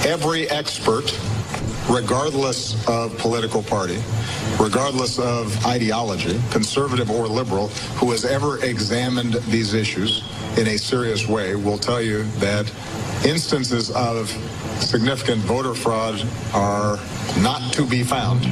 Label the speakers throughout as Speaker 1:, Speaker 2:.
Speaker 1: Every expert, regardless of political party, regardless of ideology, conservative or liberal, who has ever examined these issues in a serious way will tell you that instances of significant voter fraud are not to be found.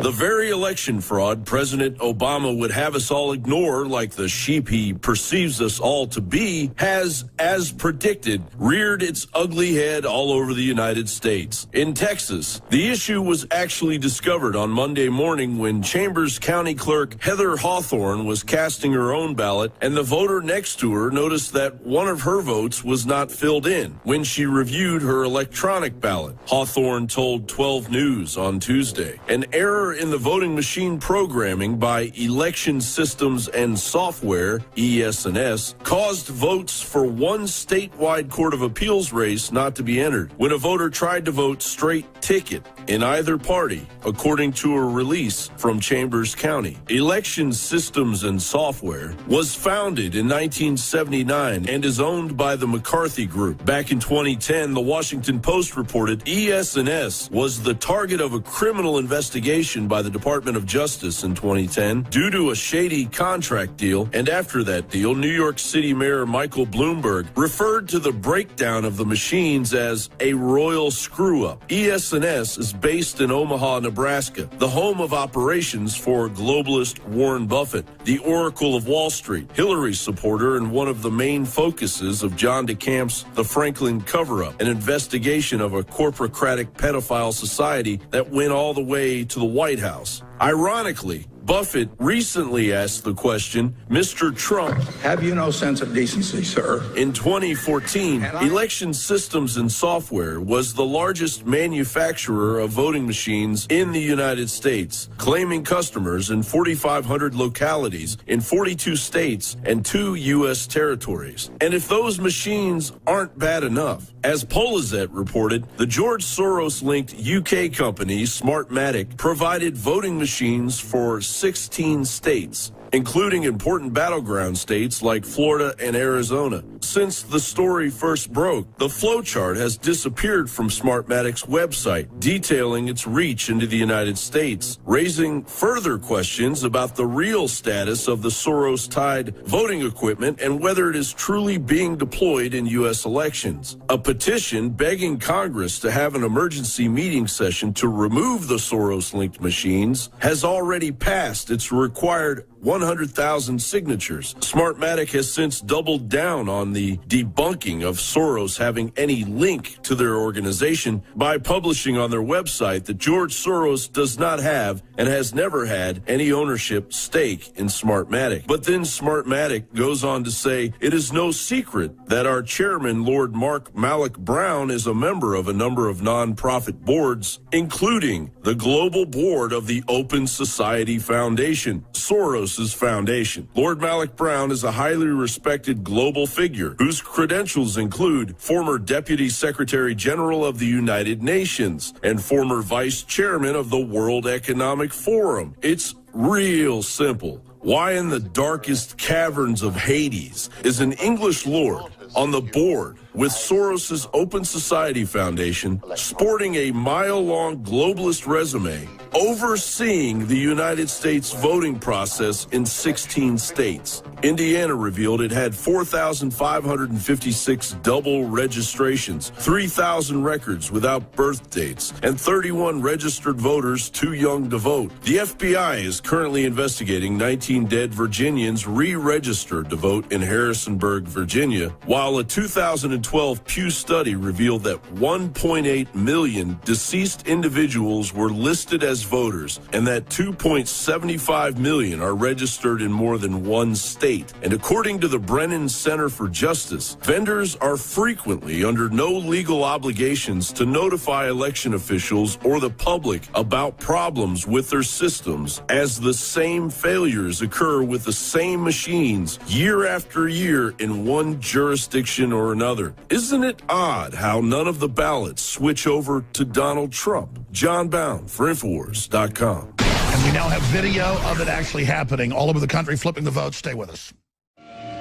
Speaker 2: The very election fraud President Obama would have us all ignore, like the sheep he perceives us all to be, has, as predicted, reared its ugly head all over the United States. In Texas, the issue was actually discovered on Monday morning when Chambers County Clerk Heather Hawthorne was casting her own ballot, and the voter next to her noticed that one of her votes was not filled in when she reviewed her electronic ballot. Hawthorne told 12 News on Tuesday. An error in the voting machine programming by Election Systems and Software, ES&S, caused votes for one statewide Court of Appeals race not to be entered when a voter tried to vote straight ticket in either party, according to a release from Chambers County. Election Systems and Software was founded in 1979 and is owned by the McCarthy Group. Back in 2010, the Washington Post reported ES&S was the target of a criminal investigation by the Department of Justice in 2010 due to a shady contract deal, and after that deal, New York City Mayor Michael Bloomberg referred to the breakdown of the machines as a royal screw-up. ES&S is based in Omaha, Nebraska, the home of operations for globalist Warren Buffett, the Oracle of Wall Street, Hillary supporter, and one of the main focuses of John DeCamp's The Franklin Cover-Up, an investigation of a corporocratic pedophile society that went all the way to the White House. Ironically, Buffett recently asked the question, Mr. Trump,
Speaker 3: have you no sense of decency, sir?
Speaker 2: In 2014, Election Systems and Software was the largest manufacturer of voting machines in the United States, claiming customers in 4,500 localities in 42 states and 2 U.S. territories. And if those machines aren't bad enough, as Polizet reported, the George Soros-linked UK company Smartmatic provided voting machines for 16 states, including important battleground states like Florida and Arizona. Since the story first broke, the flowchart has disappeared from Smartmatic's website, detailing its reach into the United States, raising further questions about the real status of the Soros-tied voting equipment and whether it is truly being deployed in U.S. elections. A petition begging Congress to have an emergency meeting session to remove the Soros-linked machines has already passed its required 100,000 signatures. Smartmatic has since doubled down on the debunking of Soros having any link to their organization by publishing on their website that George Soros does not have and has never had any ownership stake in Smartmatic. But then Smartmatic goes on to say, it is no secret that our chairman, Lord Mark Malloch Brown, is a member of a number of nonprofit boards, including the global board of the Open Society Foundation, Soros's foundation. Lord Malloch Brown is a highly respected global figure whose credentials include former Deputy Secretary General of the United Nations and former Vice Chairman of the World Economic Forum. It's real simple. Why in the darkest caverns of Hades is an English lord on the board with Soros's Open Society Foundation, sporting a mile-long globalist resume, overseeing the United States voting process in 16 states? Indiana revealed it had 4,556 double registrations, 3,000 records without birth dates, and 31 registered voters too young to vote. The FBI is currently investigating 19 dead Virginians re-registered to vote in Harrisonburg, Virginia, while a 2012 Pew study revealed that 1.8 million deceased individuals were listed as voters and that 2.75 million are registered in more than one state. And according to the Brennan Center for Justice, vendors are frequently under no legal obligations to notify election officials or the public about problems with their systems, as the same failures occur with the same machines year after year in one jurisdiction or another. Isn't it odd how none of the ballots switch over to Donald Trump? John Bound for Infowars.com.
Speaker 4: And we now have video of it actually happening all over the country, flipping the vote. Stay with us.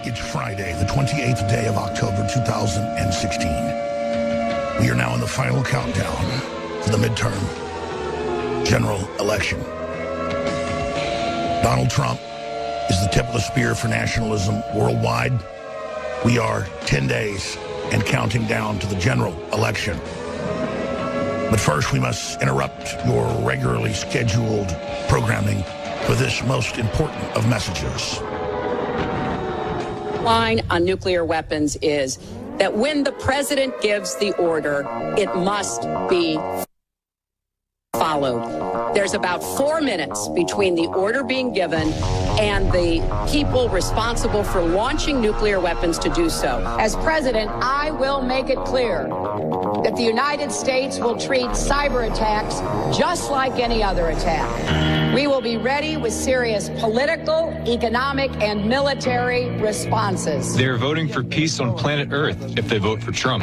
Speaker 4: It's Friday, the 28th day of October, 2016. We are now in the final countdown for the midterm general election. Donald Trump is the tip of the spear for nationalism worldwide. We are 10 days and counting down to the general election. But first, we must interrupt your regularly scheduled programming for this most important of messages.
Speaker 5: Line on nuclear weapons is that when the president gives the order, it must be followed. There's about 4 minutes between the order being given and the people responsible for launching nuclear weapons to do so. As president, I will make it clear that the United States will treat cyber attacks just like any other attack. We will be ready with serious political, economic, and military responses.
Speaker 6: They're voting for peace on planet Earth if they vote for Trump.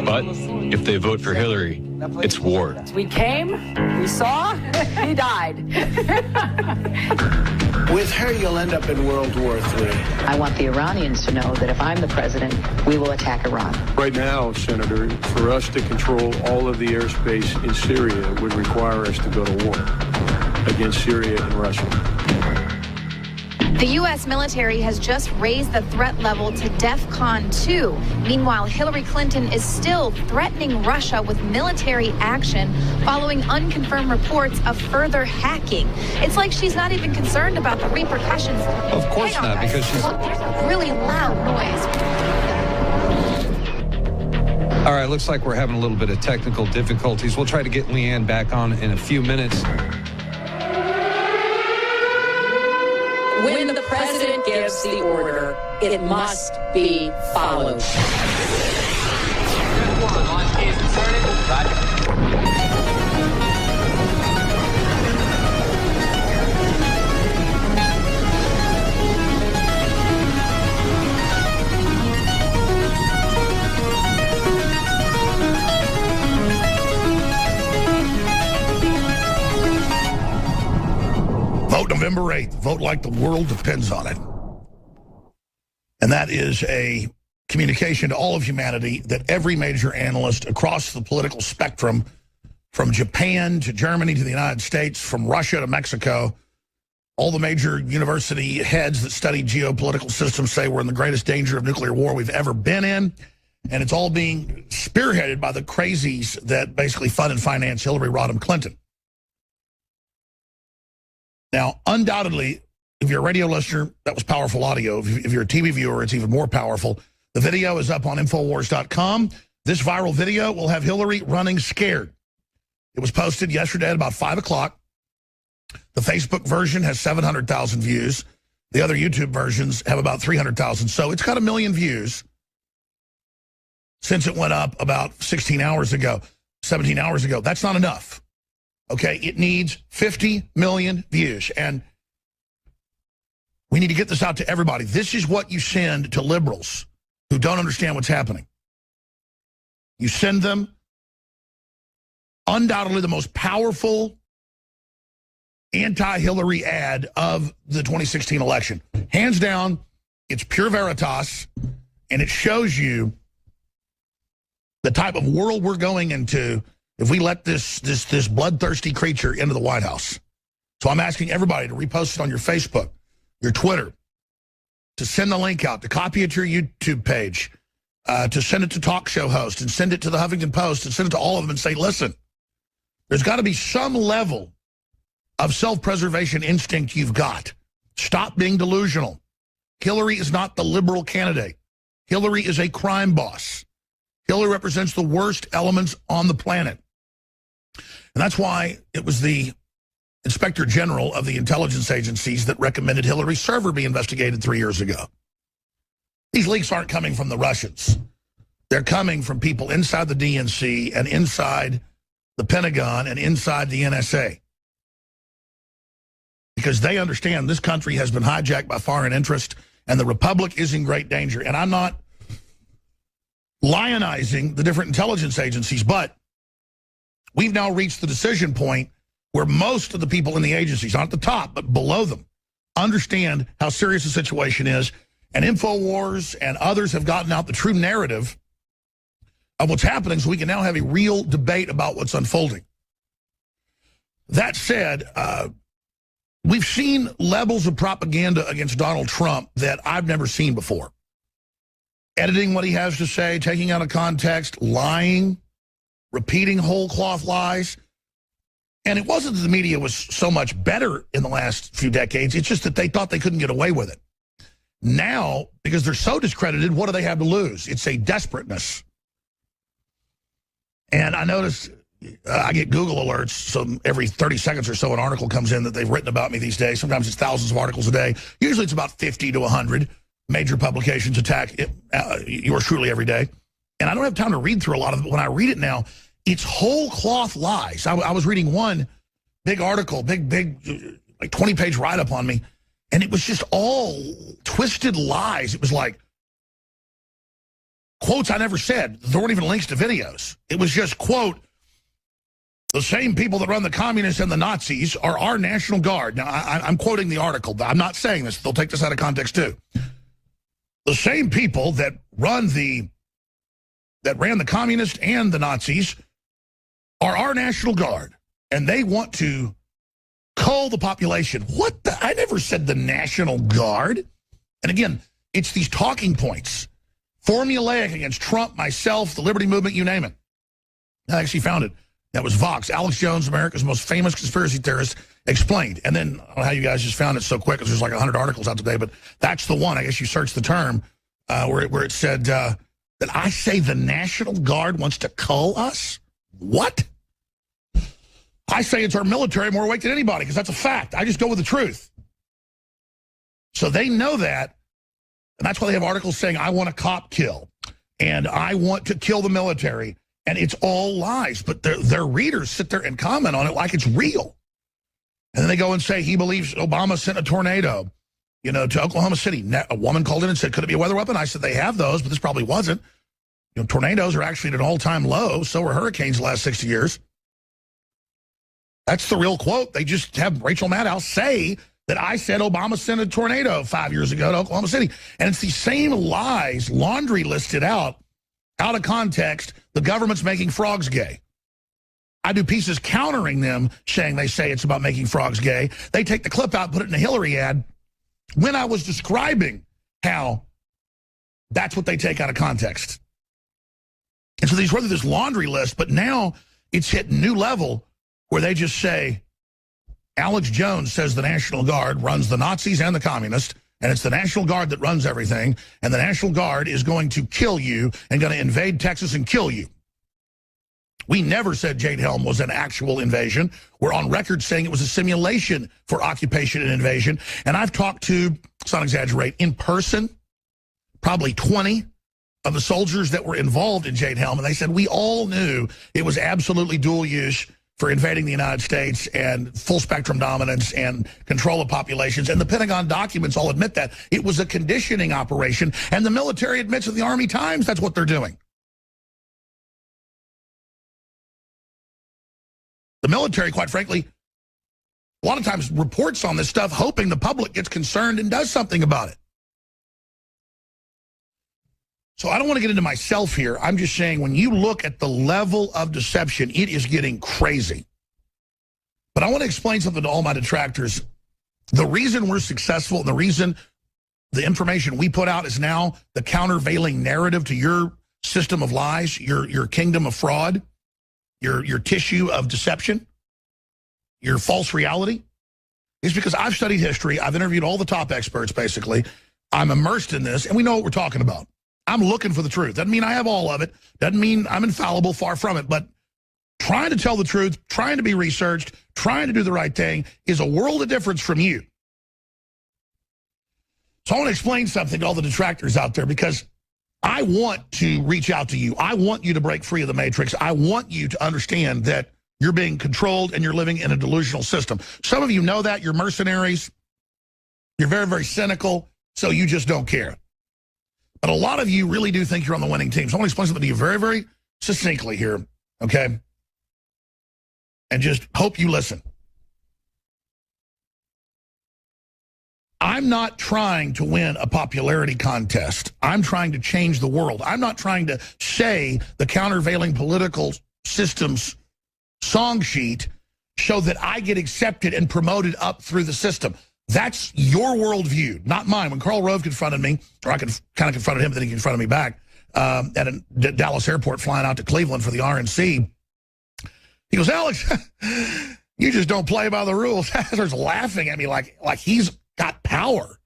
Speaker 6: But if they vote for Hillary, it's war.
Speaker 5: We came, we saw, he died.
Speaker 7: With her, you'll end up in World War III.
Speaker 8: I want the Iranians to know that if I'm the president, we will attack Iran.
Speaker 9: Right now, Senator, for us to control all of the airspace in Syria would require us to go to war against Syria and Russia.
Speaker 10: The U.S. military has just raised the threat level to DEFCON 2. Meanwhile, Hillary Clinton is still threatening Russia with military action following unconfirmed reports of further hacking. It's like she's not even concerned about the repercussions.
Speaker 6: Of course not,
Speaker 10: guys.
Speaker 6: because she's...
Speaker 10: There's a really loud noise.
Speaker 6: All right, looks like we're having a little bit of technical difficulties. We'll try to get Leanne back on in a few minutes.
Speaker 5: When the president gives the order, it must be followed.
Speaker 4: Vote November 8th. Vote like the world depends on it. And that is a communication to all of humanity that every major analyst across the political spectrum, from Japan to Germany to the United States, from Russia to Mexico, all the major university heads that study geopolitical systems say we're in the greatest danger of nuclear war we've ever been in. And it's all being spearheaded by the crazies that basically fund and finance Hillary Rodham Clinton. Now, undoubtedly, if you're a radio listener, that was powerful audio. If you're a TV viewer, it's even more powerful. The video is up on Infowars.com. This viral video will have Hillary running scared. It was posted yesterday at about 5 o'clock. The Facebook version has 700,000 views. The other YouTube versions have about 300,000. So it's got 1 million views since it went up about 16 hours ago, 17 hours ago. That's not enough. Okay, it needs 50 million views, and we need to get this out to everybody. This is what you send to liberals who don't understand what's happening. You send them undoubtedly the most powerful anti-Hillary ad of the 2016 election. Hands down, it's pure veritas, and it shows you the type of world we're going into if we let this bloodthirsty creature into the White House. So I'm asking everybody to repost it on your Facebook, your Twitter, to send the link out, to copy it to your YouTube page, to send it to talk show hosts, and send it to the Huffington Post, and send it to all of them and say, listen, there's got to be some level of self-preservation instinct you've got. Stop being delusional. Hillary is not the liberal candidate. Hillary is a crime boss. Hillary represents the worst elements on the planet. And that's why it was the Inspector General of the intelligence agencies that recommended Hillary's server be investigated 3 years ago. These leaks aren't coming from the Russians. They're coming from people inside the DNC and inside the Pentagon and inside the NSA. Because they understand this country has been hijacked by foreign interest and the Republic is in great danger. And I'm not lionizing the different intelligence agencies, but we've now reached the decision point where most of the people in the agencies, not at the top, but below them, understand how serious the situation is. And InfoWars and others have gotten out the true narrative of what's happening so we can now have a real debate about what's unfolding. That said, we've seen levels of propaganda against Donald Trump that I've never seen before. Editing what he has to say, taking out of context, lying, repeating whole cloth lies. And it wasn't that the media was so much better in the last few decades. It's just that they thought they couldn't get away with it. Now, because they're so discredited, what do they have to lose? It's a desperateness. And I noticed I get Google alerts, so every 30 seconds or so an article comes in that they've written about me these days. Sometimes it's thousands of articles a day. Usually it's about 50 to 100 major publications attack yours truly every day. And I don't have time to read through a lot of it. When I read it now, it's whole cloth lies. I was reading one big article, big, like 20-page write-up on me, and it was just all twisted lies. It was like quotes I never said. There weren't even links to videos. It was just, quote, the same people that run the communists and the Nazis are our National Guard. Now, I'm quoting the article. I'm not saying this. They'll take this out of context, too. The same people that ran the communists and the Nazis are our National Guard, and they want to cull the population. What the? I never said the National Guard. And again, it's these talking points. Formulaic against Trump, myself, the Liberty Movement, you name it. I actually found it. That was Vox. Alex Jones, America's most famous conspiracy theorist, explained. And then, I don't know how you guys just found it so quick, because there's like 100 articles out today, but that's the one. I guess you searched the term where it said that I say the National Guard wants to cull us? What? I say it's our military more awake than anybody, because that's a fact. I just go with the truth. So they know that, and that's why they have articles saying, I want a cop kill, and I want to kill the military, and it's all lies. But their readers sit there and comment on it like it's real. And then they go and say he believes Obama sent a tornado, to Oklahoma City. A woman called in and said, could it be a weather weapon? I said, they have those, but this probably wasn't. Tornadoes are actually at an all-time low. So were hurricanes the last 60 years. That's the real quote. They just have Rachel Maddow say that I said Obama sent a tornado 5 years ago to Oklahoma City. And it's the same lies, laundry listed out of context. The government's making frogs gay. I do pieces countering them, saying they say it's about making frogs gay. They take the clip out, put it in a Hillary ad, when I was describing how that's what they take out of context. And so these were this laundry list, but now it's hit a new level where they just say, Alex Jones says the National Guard runs the Nazis and the communists, and it's the National Guard that runs everything, and the National Guard is going to kill you and going to invade Texas and kill you. We never said Jade Helm was an actual invasion. We're on record saying it was a simulation for occupation and invasion. And I've talked to, let's not exaggerate, in person, probably 20 of the soldiers that were involved in Jade Helm, and they said we all knew it was absolutely dual use for invading the United States and full spectrum dominance and control of populations. And the Pentagon documents all admit that. It was a conditioning operation, and the military admits in the Army Times that's what they're doing. The military, quite frankly, a lot of times reports on this stuff hoping the public gets concerned and does something about it. So I don't want to get into myself here. I'm just saying when you look at the level of deception, it is getting crazy. But I want to explain something to all my detractors. The reason we're successful, the reason the information we put out is now the countervailing narrative to your system of lies, your kingdom of fraud, your tissue of deception, your false reality, is because I've studied history. I've interviewed all the top experts, basically. I'm immersed in this, and we know what we're talking about. I'm looking for the truth. Doesn't mean I have all of it. Doesn't mean I'm infallible, far from it. But trying to tell the truth, trying to be researched, trying to do the right thing is a world of difference from you. So I want to explain something to all the detractors out there, because I want to reach out to you. I want you to break free of the matrix. I want you to understand that you're being controlled and you're living in a delusional system. Some of you know that. You're mercenaries. You're very, very cynical, so you just don't care. But a lot of you really do think you're on the winning team. So I want to explain something to you very, very succinctly here, okay? And just hope you listen. I'm not trying to win a popularity contest. I'm trying to change the world. I'm not trying to say the countervailing political system's song sheet so that I get accepted and promoted up through the system. That's your worldview, not mine. When Karl Rove confronted me, or I kind of confronted him, but then he confronted me back at a Dallas airport flying out to Cleveland for the RNC, he goes, Alex, you just don't play by the rules. He starts laughing at me like he's got power,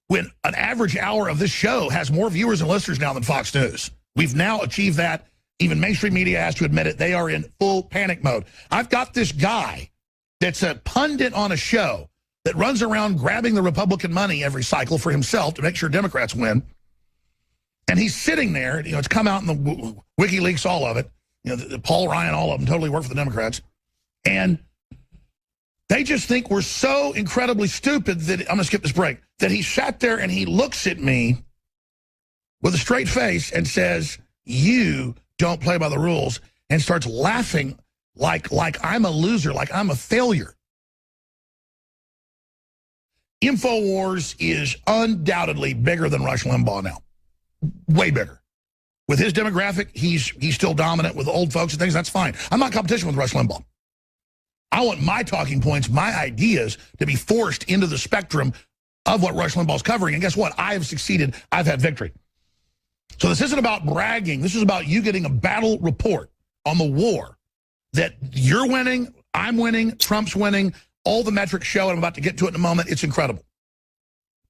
Speaker 4: when an average hour of this show has more viewers and listeners now than Fox News. We've now achieved that. Even mainstream media has to admit it. They are in full panic mode. I've got this guy that's a pundit on a show that runs around grabbing the Republican money every cycle for himself to make sure Democrats win. And he's sitting there. You know, it's come out in the WikiLeaks, all of it. You know, Paul Ryan, all of them totally work for the Democrats. And they just think we're so incredibly stupid that, I'm going to skip this break, that he sat there and he looks at me with a straight face and says, you don't play by the rules, and starts laughing like I'm a loser, like I'm a failure. InfoWars is undoubtedly bigger than Rush Limbaugh now. Way bigger. With his demographic, he's still dominant with old folks and things. That's fine. I'm not in competition with Rush Limbaugh. I want my talking points, my ideas, to be forced into the spectrum of what Rush Limbaugh's covering. And guess what? I have succeeded. I've had victory. So this isn't about bragging. This is about you getting a battle report on the war that you're winning, I'm winning, Trump's winning. All the metrics show, and I'm about to get to it in a moment. It's incredible.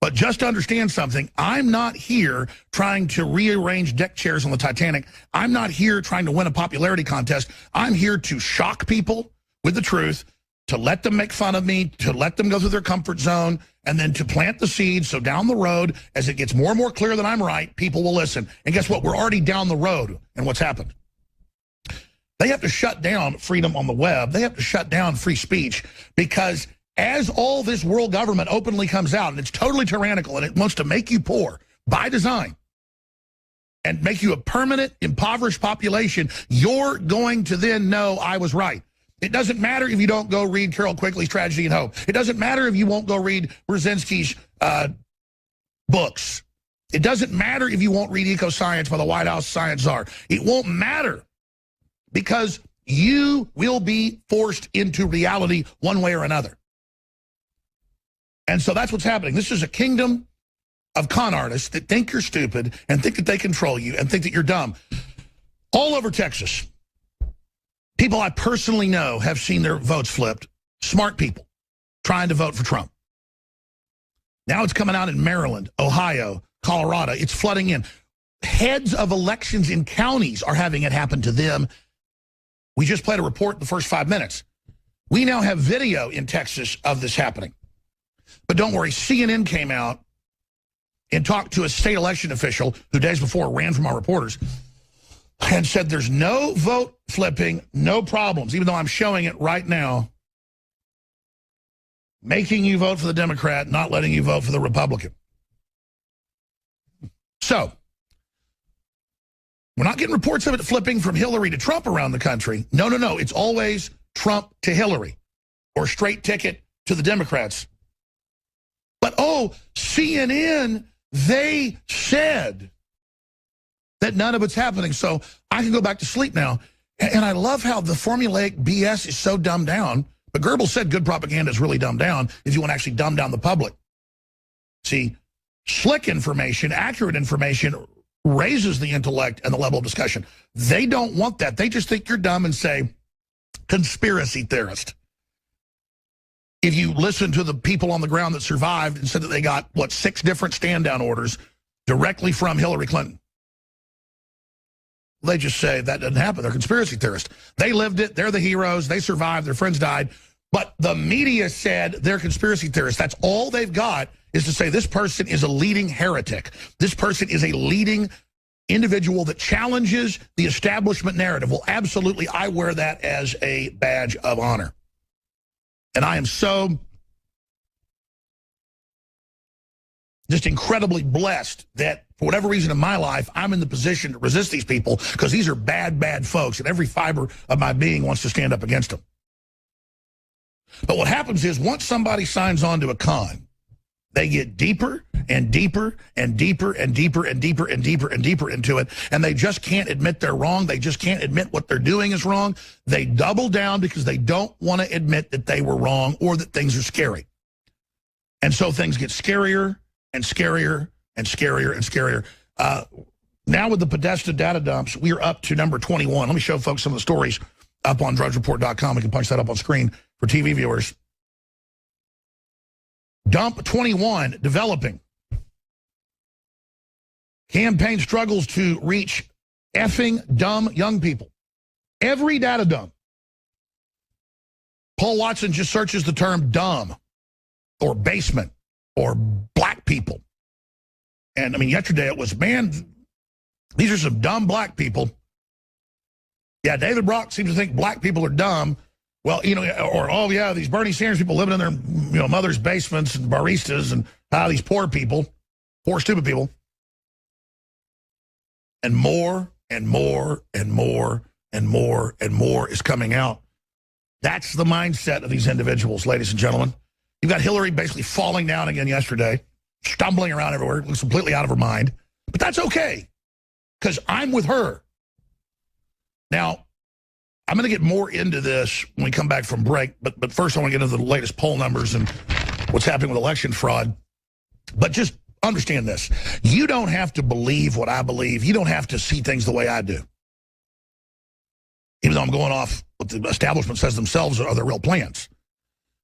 Speaker 4: But just to understand something, I'm not here trying to rearrange deck chairs on the Titanic. I'm not here trying to win a popularity contest. I'm here to shock people with the truth, to let them make fun of me, to let them go through their comfort zone, and then to plant the seeds so down the road, as it gets more and more clear that I'm right, people will listen. And guess what? We're already down the road. And what's happened? They have to shut down freedom on the web. They have to shut down free speech, because as all this world government openly comes out, and it's totally tyrannical, and it wants to make you poor by design and make you a permanent, impoverished population, you're going to then know I was right. It doesn't matter if you don't go read Carol Quigley's Tragedy and Hope. It doesn't matter if you won't go read Brzezinski's books. It doesn't matter if you won't read Eco-Science by the White House Science Czar. It won't matter, because you will be forced into reality one way or another. And so that's what's happening. This is a kingdom of con artists that think you're stupid and think that they control you and think that you're dumb. All over Texas, people I personally know have seen their votes flipped. Smart people trying to vote for Trump. Now it's coming out in Maryland, Ohio, Colorado. It's flooding in. Heads of elections in counties are having it happen to them. We just played a report in the first 5 minutes. We now have video in Texas of this happening. But don't worry, CNN came out and talked to a state election official who days before ran from our reporters and said there's no vote flipping, no problems, even though I'm showing it right now, making you vote for the Democrat, not letting you vote for the Republican. So we're not getting reports of it flipping from Hillary to Trump around the country. No, no, no. It's always Trump to Hillary, or straight ticket to the Democrats. But, oh, CNN, they said that none of it's happening. So I can go back to sleep now. And I love how the formulaic BS is so dumbed down. But Goebbels said good propaganda is really dumbed down if you want to actually dumb down the public. See, slick information, accurate information raises the intellect and the level of discussion. They don't want that. They just think you're dumb and say, conspiracy theorist. If you listen to the people on the ground that survived and said that they got, 6 different stand-down orders directly from Hillary Clinton, they just say that doesn't happen. They're conspiracy theorists. They lived it. They're the heroes. They survived. Their friends died. But the media said they're conspiracy theorists. That's all they've got, is to say this person is a leading heretic. This person is a leading individual that challenges the establishment narrative. Well, absolutely, I wear that as a badge of honor. And I am so just incredibly blessed that for whatever reason in my life, I'm in the position to resist these people, because these are bad, bad folks, and every fiber of my being wants to stand up against them. But what happens is, once somebody signs on to a con, They get deeper and deeper and deeper and deeper and deeper and deeper and deeper into it, and they just can't admit they're wrong. They just can't admit what they're doing is wrong. They double down because they don't want to admit that they were wrong or that things are scary. And so things get scarier and scarier and scarier and scarier. Now with the Podesta data dumps, we are up to number 21. Let me show folks some of the stories up on drudgereport.com. We can punch that up on screen for TV viewers. Dump 21 developing. Campaign struggles to reach effing dumb young people. Every data dump. Paul Watson just searches the term dumb or basement or black people. And I mean, yesterday it was, man, these are some dumb black people. Yeah, David Brock seems to think black people are dumb. Well, you know, or, oh, yeah, these Bernie Sanders people living in their, you know, mother's basements and baristas and these poor people, poor, stupid people. And more and more and more and more and more is coming out. That's the mindset of these individuals, ladies and gentlemen. You've got Hillary basically falling down again yesterday, stumbling around everywhere, looks completely out of her mind. But that's okay, because I'm with her. Now, I'm going to get more into this when we come back from break, but first I want to get into the latest poll numbers and what's happening with election fraud. But just understand this. You don't have to believe what I believe. You don't have to see things the way I do. Even though I'm going off what the establishment says themselves are their real plans.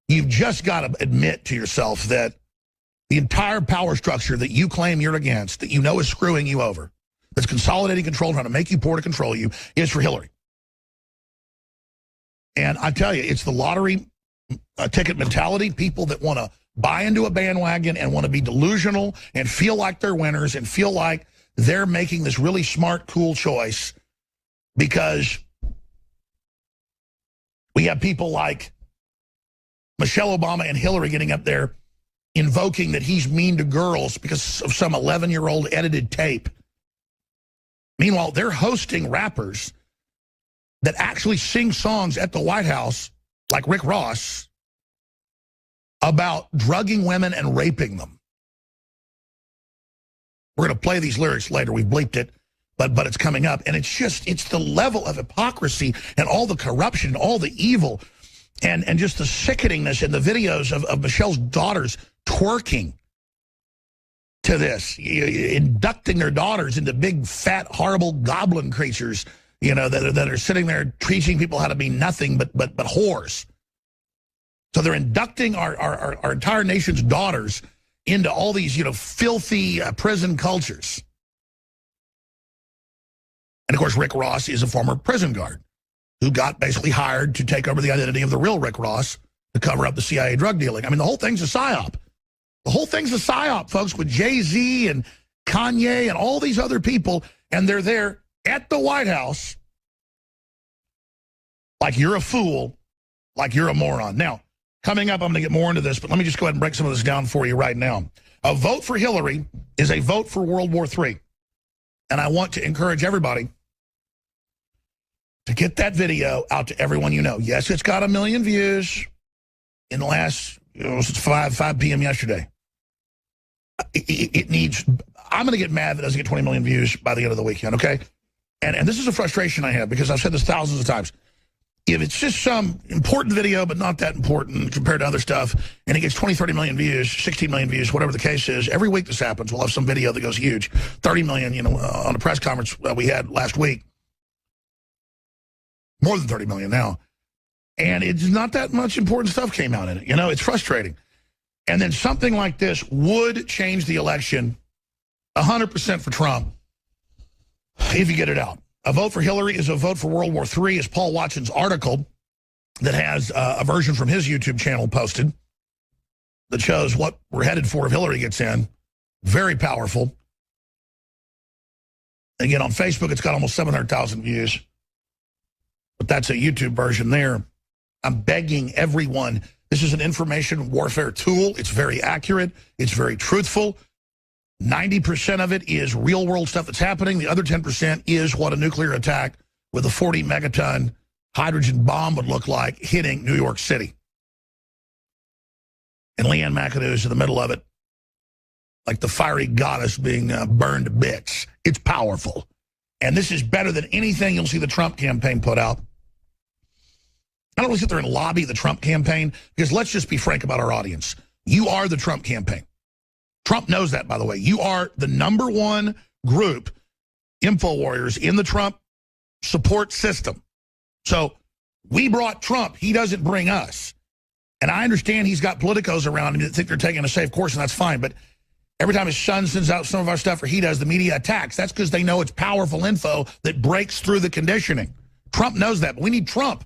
Speaker 4: You've just got to admit to yourself that the entire power structure that you claim you're against, that you know is screwing you over, that's consolidating control, trying to make you poor to control you, is for Hillary. And I tell you, it's the lottery ticket mentality, people that want to buy into a bandwagon and want to be delusional and feel like they're winners and feel like they're making this really smart, cool choice because we have people like Michelle Obama and Hillary getting up there invoking that he's mean to girls because of some 11-year-old edited tape. Meanwhile, they're hosting rappers that actually sing songs at the White House, like Rick Ross, about drugging women and raping them. We're going to play these lyrics later. We've bleeped it, but it's coming up. And it's the level of hypocrisy and all the corruption, all the evil, and just the sickeningness in the videos of Michelle's daughters twerking to this, inducting their daughters into big, fat, horrible goblin creatures, you know, that are sitting there teaching people how to be nothing but whores. So they're inducting our entire nation's daughters into all these, you know, filthy prison cultures. And of course, Rick Ross is a former prison guard who got basically hired to take over the identity of the real Rick Ross to cover up the CIA drug dealing. I mean, the whole thing's a psyop. The whole thing's a psyop, folks, with Jay-Z and Kanye and all these other people, and they're there at the White House like you're a fool, like you're a moron. Now, coming up, I'm going to get more into this, but let me just go ahead and break some of this down for you right now. A vote for Hillary is a vote for World War III. And I want to encourage everybody to get that video out to everyone you know. Yes, it's got 1 million views in the last, since 5 p.m. yesterday. It needs, I'm going to get mad if it doesn't get 20 million views by the end of the weekend, okay? And this is a frustration I have because I've said this thousands of times. If it's just some important video, but not that important compared to other stuff, and it gets 20, 30 million views, 16 million views, whatever the case is, every week this happens, we'll have some video that goes huge. 30 million, you know, on a press conference we had last week. More than 30 million now. And it's not that much important stuff came out in it. You know, it's frustrating. And then something like this would change the election 100% for Trump if you get it out. A vote for Hillary is a vote for World War III, is Paul Watson's article that has a version from his YouTube channel posted that shows what we're headed for if Hillary gets in. Very powerful. Again, on Facebook, it's got almost 700,000 views. But that's a YouTube version there. I'm begging everyone. This is an information warfare tool. It's very accurate. It's very truthful. 90% of it is real-world stuff that's happening. The other 10% is what a nuclear attack with a 40-megaton hydrogen bomb would look like hitting New York City. And Leanne McAdoo is in the middle of it, like the fiery goddess being burned to bits. It's powerful. And this is better than anything you'll see the Trump campaign put out. I don't really sit there and lobby the Trump campaign, because let's just be frank about our audience. You are the Trump campaign. Trump knows that, by the way. You are the #1 group, info warriors, in the Trump support system. So we brought Trump. He doesn't bring us. And I understand he's got politicos around him that think they're taking a safe course, and that's fine. But every time his son sends out some of our stuff, or he does, the media attacks. That's because they know it's powerful info that breaks through the conditioning. Trump knows that, but we need Trump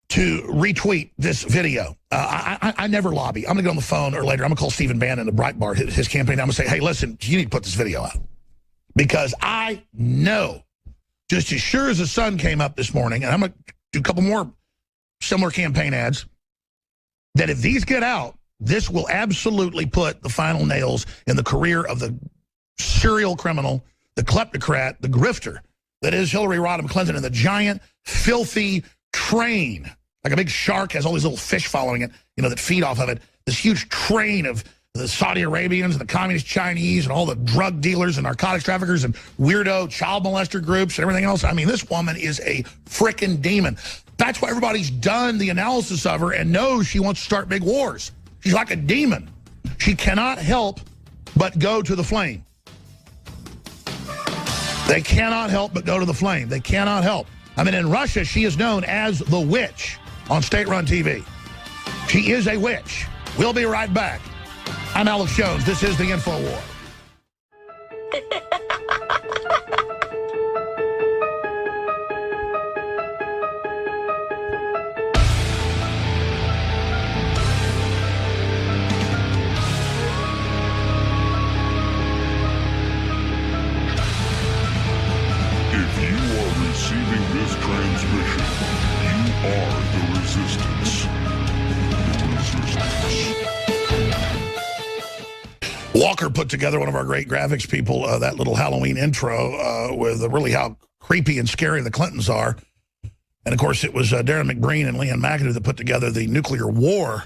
Speaker 4: to retweet this video. I never lobby. I'm going to get on the phone or later. I'm going to call Stephen Bannon of Breitbart, his campaign. I'm going to say, hey, listen, you need to put this video out. Because I know, just as sure as the sun came up this morning, and I'm going to do a couple more similar campaign ads, that if these get out, this will absolutely put the final nails in the career of the serial criminal, the kleptocrat, the grifter that is Hillary Rodham Clinton, and the giant, filthy train. Like a big shark has all these little fish following it, you know, that feed off of it. This huge train of the Saudi Arabians and the communist Chinese and all the drug dealers and narcotics traffickers and weirdo child molester groups and everything else. I mean, this woman is a frickin' demon. That's why everybody's done the analysis of her and knows she wants to start big wars. She's like a demon. She cannot help but go to the flame. They cannot help but go to the flame. They cannot help. I mean, in Russia, she is known as the witch on state-run TV. She is a witch. We'll be right back. I'm Alex Jones. This is the InfoWar.
Speaker 11: If you are receiving this transmission, you are the resistance.
Speaker 4: Walker put together, one of our great graphics people, that little Halloween intro with really how creepy and scary the Clintons are. And, of course, it was Darren McBreen and Leanne McAdoo that put together the nuclear war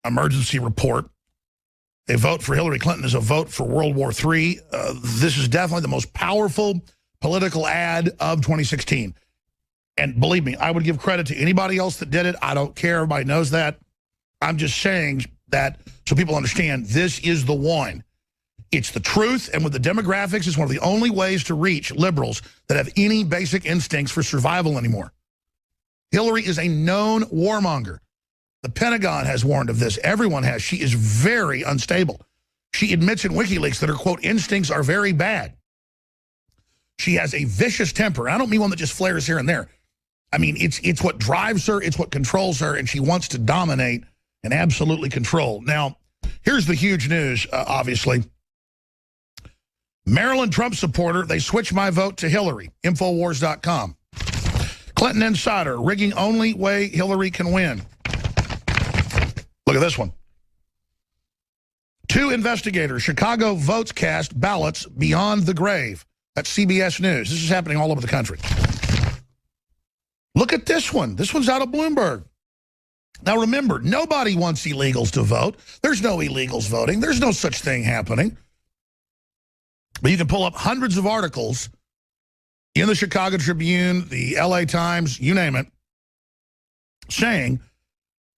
Speaker 4: emergency report. A vote for Hillary Clinton is a vote for World War III. This is definitely the most powerful political ad of 2016. And believe me, I would give credit to anybody else that did it. I don't care. Everybody knows that. I'm just saying that so people understand this is the one. It's the truth, and with the demographics, it's one of the only ways to reach liberals that have any basic instincts for survival anymore. Hillary is a known warmonger. The Pentagon has warned of this. Everyone has. She is very unstable. She admits in WikiLeaks that her, quote, instincts are very bad. She has a vicious temper. I don't mean one that just flares here and there. I mean, it's what drives her, it's what controls her, and she wants to dominate and absolutely control. Now, here's the huge news, obviously. Maryland Trump supporter, they switched my vote to Hillary, Infowars.com. Clinton insider, rigging only way Hillary can win. Look at this one. 2 investigators, Chicago votes cast ballots beyond the grave. That's CBS News. This is happening all over the country. Look at this one. This one's out of Bloomberg. Now, remember, nobody wants illegals to vote. There's no illegals voting. There's no such thing happening. But you can pull up hundreds of articles in the Chicago Tribune, the LA Times, you name it, saying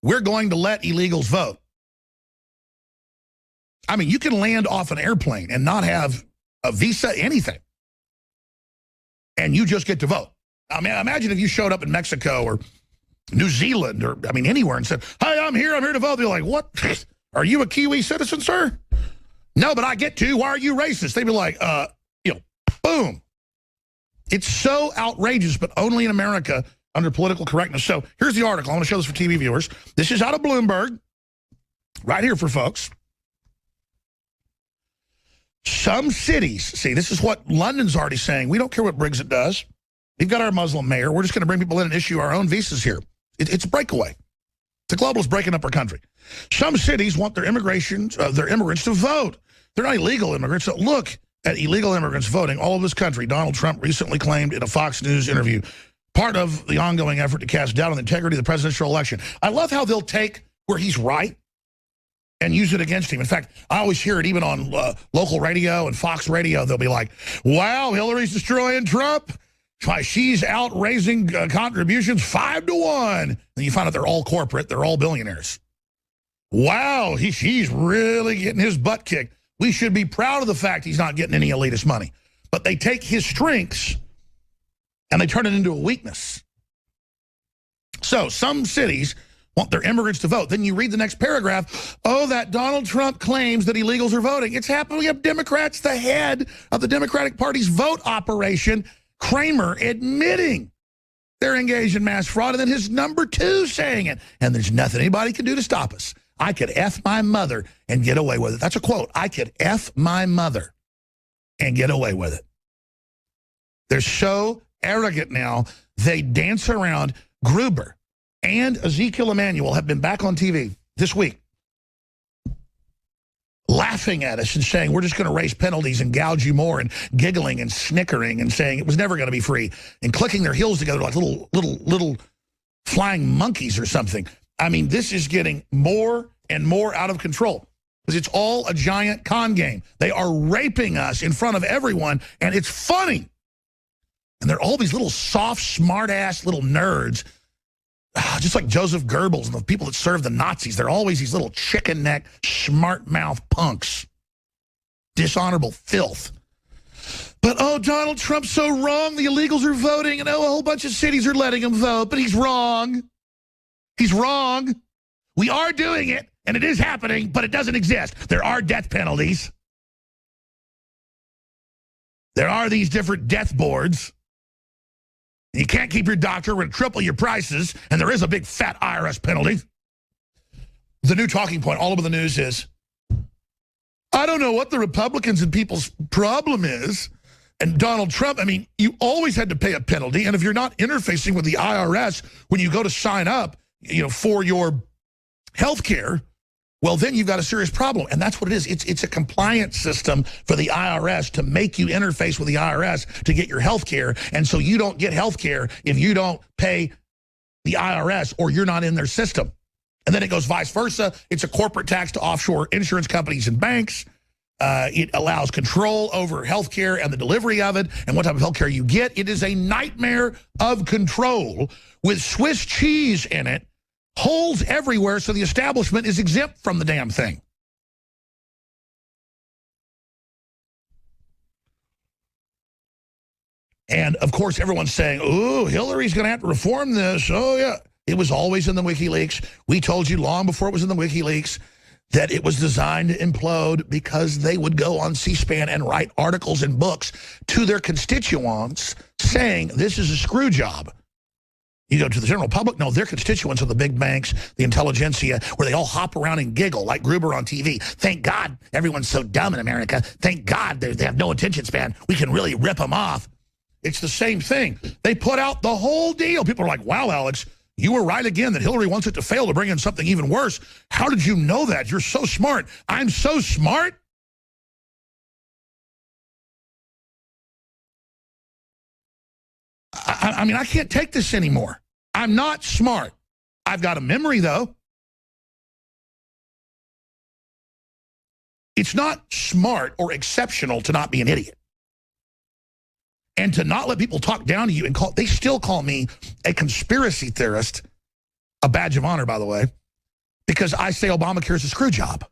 Speaker 4: we're going to let illegals vote. I mean, you can land off an airplane and not have a visa, anything. And you just get to vote. I mean, imagine if you showed up in Mexico or New Zealand or, I mean, anywhere and said, hey, I'm here to vote. They're like, what? Are you a Kiwi citizen, sir? No, but I get to. Why are you racist? They'd be like, boom. It's so outrageous, but only in America under political correctness. So here's the article. I want to show this for TV viewers. This is out of Bloomberg, right here for folks. Some cities, see, this is what London's already saying. We don't care what Brexit does. We've got our Muslim mayor. We're just going to bring people in and issue our own visas here. It's a breakaway. The globalists breaking up our country. Some cities want their immigrants to vote. They're not illegal immigrants. So look at illegal immigrants voting all over this country. Donald Trump recently claimed in a Fox News interview, part of the ongoing effort to cast doubt on the integrity of the presidential election. I love how they'll take where he's right and use it against him. In fact, I always hear it even on local radio and Fox Radio. They'll be like, wow, Hillary's destroying Trump. She's out raising contributions 5-1. And you find out they're all corporate. They're all billionaires. Wow, she's really getting his butt kicked. We should be proud of the fact he's not getting any elitist money. But they take his strengths and they turn it into a weakness. So some cities want their immigrants to vote. Then you read the next paragraph. Oh, that Donald Trump claims that illegals are voting. It's happening. We have Democrats, the head of the Democratic Party's vote operation, Kramer, admitting they're engaged in mass fraud, and then his number 2 saying it. And there's nothing anybody can do to stop us. I could F my mother and get away with it. That's a quote. I could F my mother and get away with it. They're so arrogant now, they dance around. Gruber and Ezekiel Emanuel have been back on TV this week laughing at us and saying we're just going to raise penalties and gouge you more, and giggling and snickering and saying it was never going to be free, and clicking their heels together like little flying monkeys or something. I mean, this is getting more and more out of control because it's all a giant con game. They are raping us in front of everyone, and it's funny. And they're all these little soft, smart-ass little nerds, just like Joseph Goebbels and the people that served the Nazis. They're always these little chicken-neck, smart-mouth punks. Dishonorable filth. But, oh, Donald Trump's so wrong. The illegals are voting, and, oh, a whole bunch of cities are letting him vote. But he's wrong. He's wrong. We are doing it, and it is happening, but it doesn't exist. There are death penalties. There are these different death boards. You can't keep your doctor. We're going to triple your prices, and there is a big fat IRS penalty. The new talking point all over the news is, I don't know what the Republicans and people's problem is. And Donald Trump, I mean, you always had to pay a penalty, and if you're not interfacing with the IRS when you go to sign up, for your health care, well, then you've got a serious problem. And that's what it is. It's a compliance system for the IRS to make you interface with the IRS to get your health care. And so you don't get health care if you don't pay the IRS or you're not in their system. And then it goes vice versa. It's a corporate tax to offshore insurance companies and banks. It allows control over health care and the delivery of it and what type of health care you get. It is a nightmare of control with Swiss cheese in it. Holes everywhere, so the establishment is exempt from the damn thing. And, of course, everyone's saying, oh, Hillary's going to have to reform this. Oh, yeah. It was always in the WikiLeaks. We told you long before it was in the WikiLeaks that it was designed to implode because they would go on C-SPAN and write articles and books to their constituents saying this is a screw job. You go to the general public, no, their constituents are the big banks, the intelligentsia, where they all hop around and giggle like Gruber on TV. Thank God everyone's so dumb in America. Thank God they have no attention span. We can really rip them off. It's the same thing. They put out the whole deal. People are like, wow, Alex, you were right again that Hillary wants it to fail to bring in something even worse. How did you know that? You're so smart. I'm so smart. I mean, I can't take this anymore. I'm not smart. I've got a memory, though. It's not smart or exceptional to not be an idiot. And to not let people talk down to you and they still call me a conspiracy theorist, a badge of honor, by the way, because I say Obamacare is a screw job.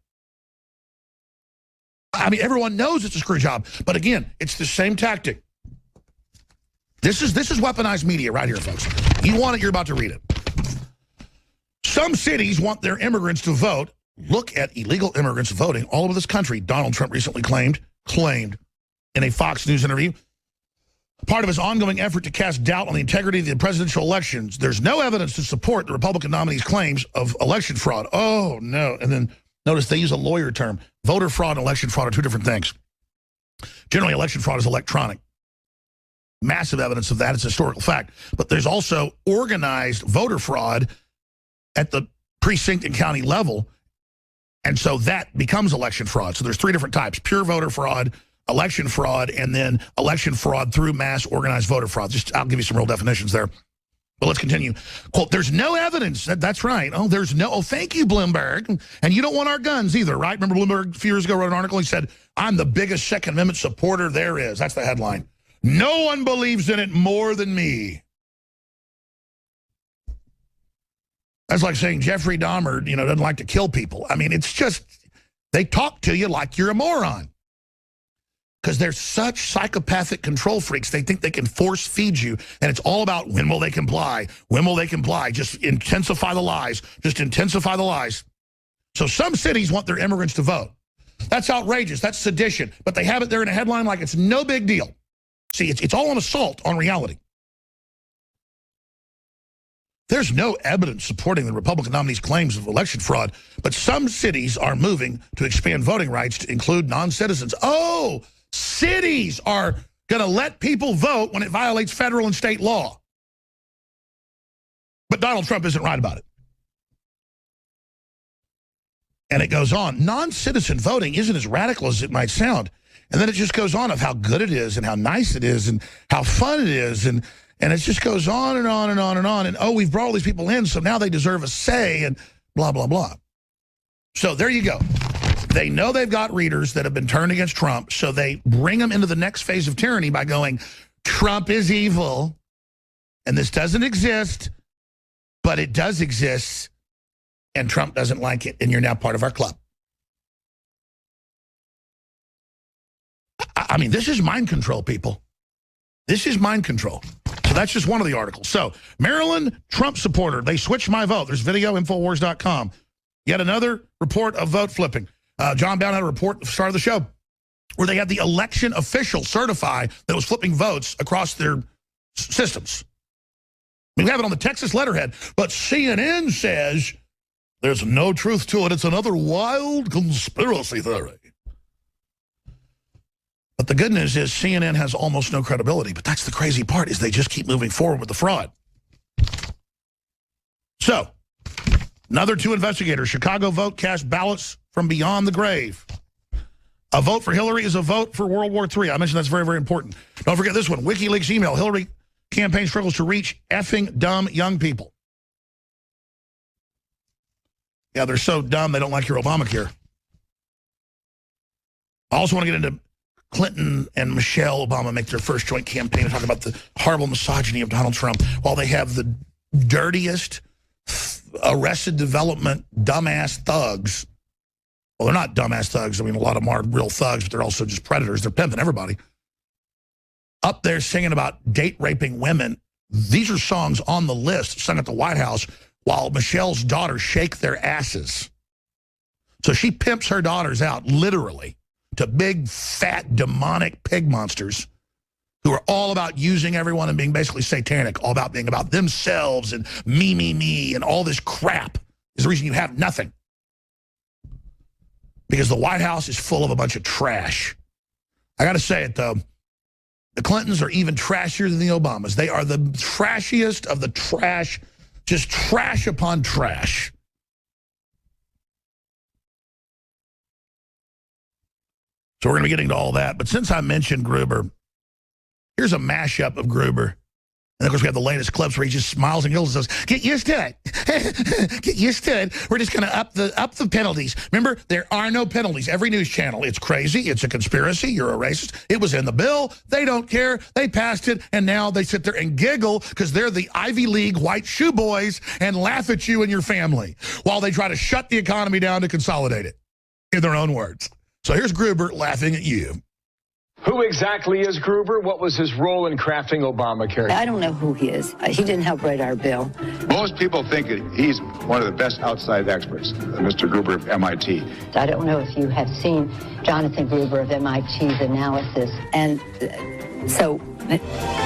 Speaker 4: I mean, everyone knows it's a screw job. But again, it's the same tactic. This is weaponized media right here, folks. You want it, you're about to read it. Some cities want their immigrants to vote. Look at illegal immigrants voting all over this country, Donald Trump recently claimed in a Fox News interview. Part of his ongoing effort to cast doubt on the integrity of the presidential elections. There's no evidence to support the Republican nominee's claims of election fraud. Oh, no. And then notice they use a lawyer term. Voter fraud and election fraud are two different things. Generally, election fraud is electronic. Massive evidence of that. It's a historical fact. But there's also organized voter fraud at the precinct and county level. And so that becomes election fraud. So there's three different types: pure voter fraud, election fraud, and then election fraud through mass organized voter fraud. I'll give you some real definitions there. But let's continue. Quote, there's no evidence. That's right. Oh, there's no. Oh, thank you, Bloomberg. And you don't want our guns either, right? Remember Bloomberg a few years ago wrote an article. He said, I'm the biggest Second Amendment supporter there is. That's the headline. No one believes in it more than me. That's like saying Jeffrey Dahmer, doesn't like to kill people. I mean, it's just, they talk to you like you're a moron. Because they're such psychopathic control freaks, they think they can force feed you, and it's all about when will they comply? When will they comply? Just intensify the lies. Just intensify the lies. So some cities want their immigrants to vote. That's outrageous. That's sedition. But they have it there in a headline like it's no big deal. See, it's all an assault on reality. There's no evidence supporting the Republican nominee's claims of election fraud, but some cities are moving to expand voting rights to include non-citizens. Oh, cities are going to let people vote when it violates federal and state law. But Donald Trump isn't right about it. And it goes on. Non-citizen voting isn't as radical as it might sound. And then it just goes on of how good it is and how nice it is and how fun it is. And it just goes on and on and on and on. And, oh, we've brought all these people in, so now they deserve a say and blah, blah, blah. So there you go. They know they've got readers that have been turned against Trump, so they bring them into the next phase of tyranny by going, Trump is evil, and this doesn't exist, but it does exist, and Trump doesn't like it, and you're now part of our club. I mean, this is mind control, people. This is mind control. So that's just one of the articles. So, Maryland Trump supporter, they switched my vote. There's video, Infowars.com. Yet another report of vote flipping. John Brown had a report at the start of the show where they had the election official certify that it was flipping votes across their systems. We have it on the Texas letterhead, but CNN says there's no truth to it. It's another wild conspiracy theory. But the good news is CNN has almost no credibility. But that's the crazy part, is they just keep moving forward with the fraud. So, another 2 investigators. Chicago vote cast ballots from beyond the grave. A vote for Hillary is a vote for World War III. I mentioned that's very, very important. Don't forget this one. WikiLeaks email. Hillary campaign struggles to reach effing dumb young people. Yeah, they're so dumb they don't like your Obamacare. I also want to get into Clinton and Michelle Obama make their first joint campaign and talk about the horrible misogyny of Donald Trump while they have the dirtiest Arrested Development dumbass thugs. Well, they're not dumbass thugs. I mean, a lot of them are real thugs, but they're also just predators. They're pimping everybody. Up there singing about date-raping women. These are songs on the list sung at the White House while Michelle's daughters shake their asses. So she pimps her daughters out, literally, to big, fat, demonic pig monsters who are all about using everyone and being basically satanic, all about being about themselves and me, and all this crap is the reason you have nothing. Because the White House is full of a bunch of trash. I got to say it, though. The Clintons are even trashier than the Obamas. They are the trashiest of the trash, just trash upon trash. So we're going to be getting to all that. But since I mentioned Gruber, here's a mashup of Gruber. And, of course, we have the latest clips where he just smiles and giggles and says, get used to it. Get used to it. We're just going to up the penalties. Remember, there are no penalties. Every news channel, it's crazy. It's a conspiracy. You're a racist. It was in the bill. They don't care. They passed it. And now they sit there and giggle because they're the Ivy League white shoe boys and laugh at you and your family while they try to shut the economy down to consolidate it, in their own words. So here's Gruber laughing at you.
Speaker 12: Who exactly is Gruber? What was his role in crafting Obamacare?
Speaker 13: I don't know who he is. He didn't help write our bill.
Speaker 14: Most people think he's one of the best outside experts, Mr. Gruber of MIT.
Speaker 8: I don't know if you have seen Jonathan Gruber of MIT's analysis.
Speaker 13: And so...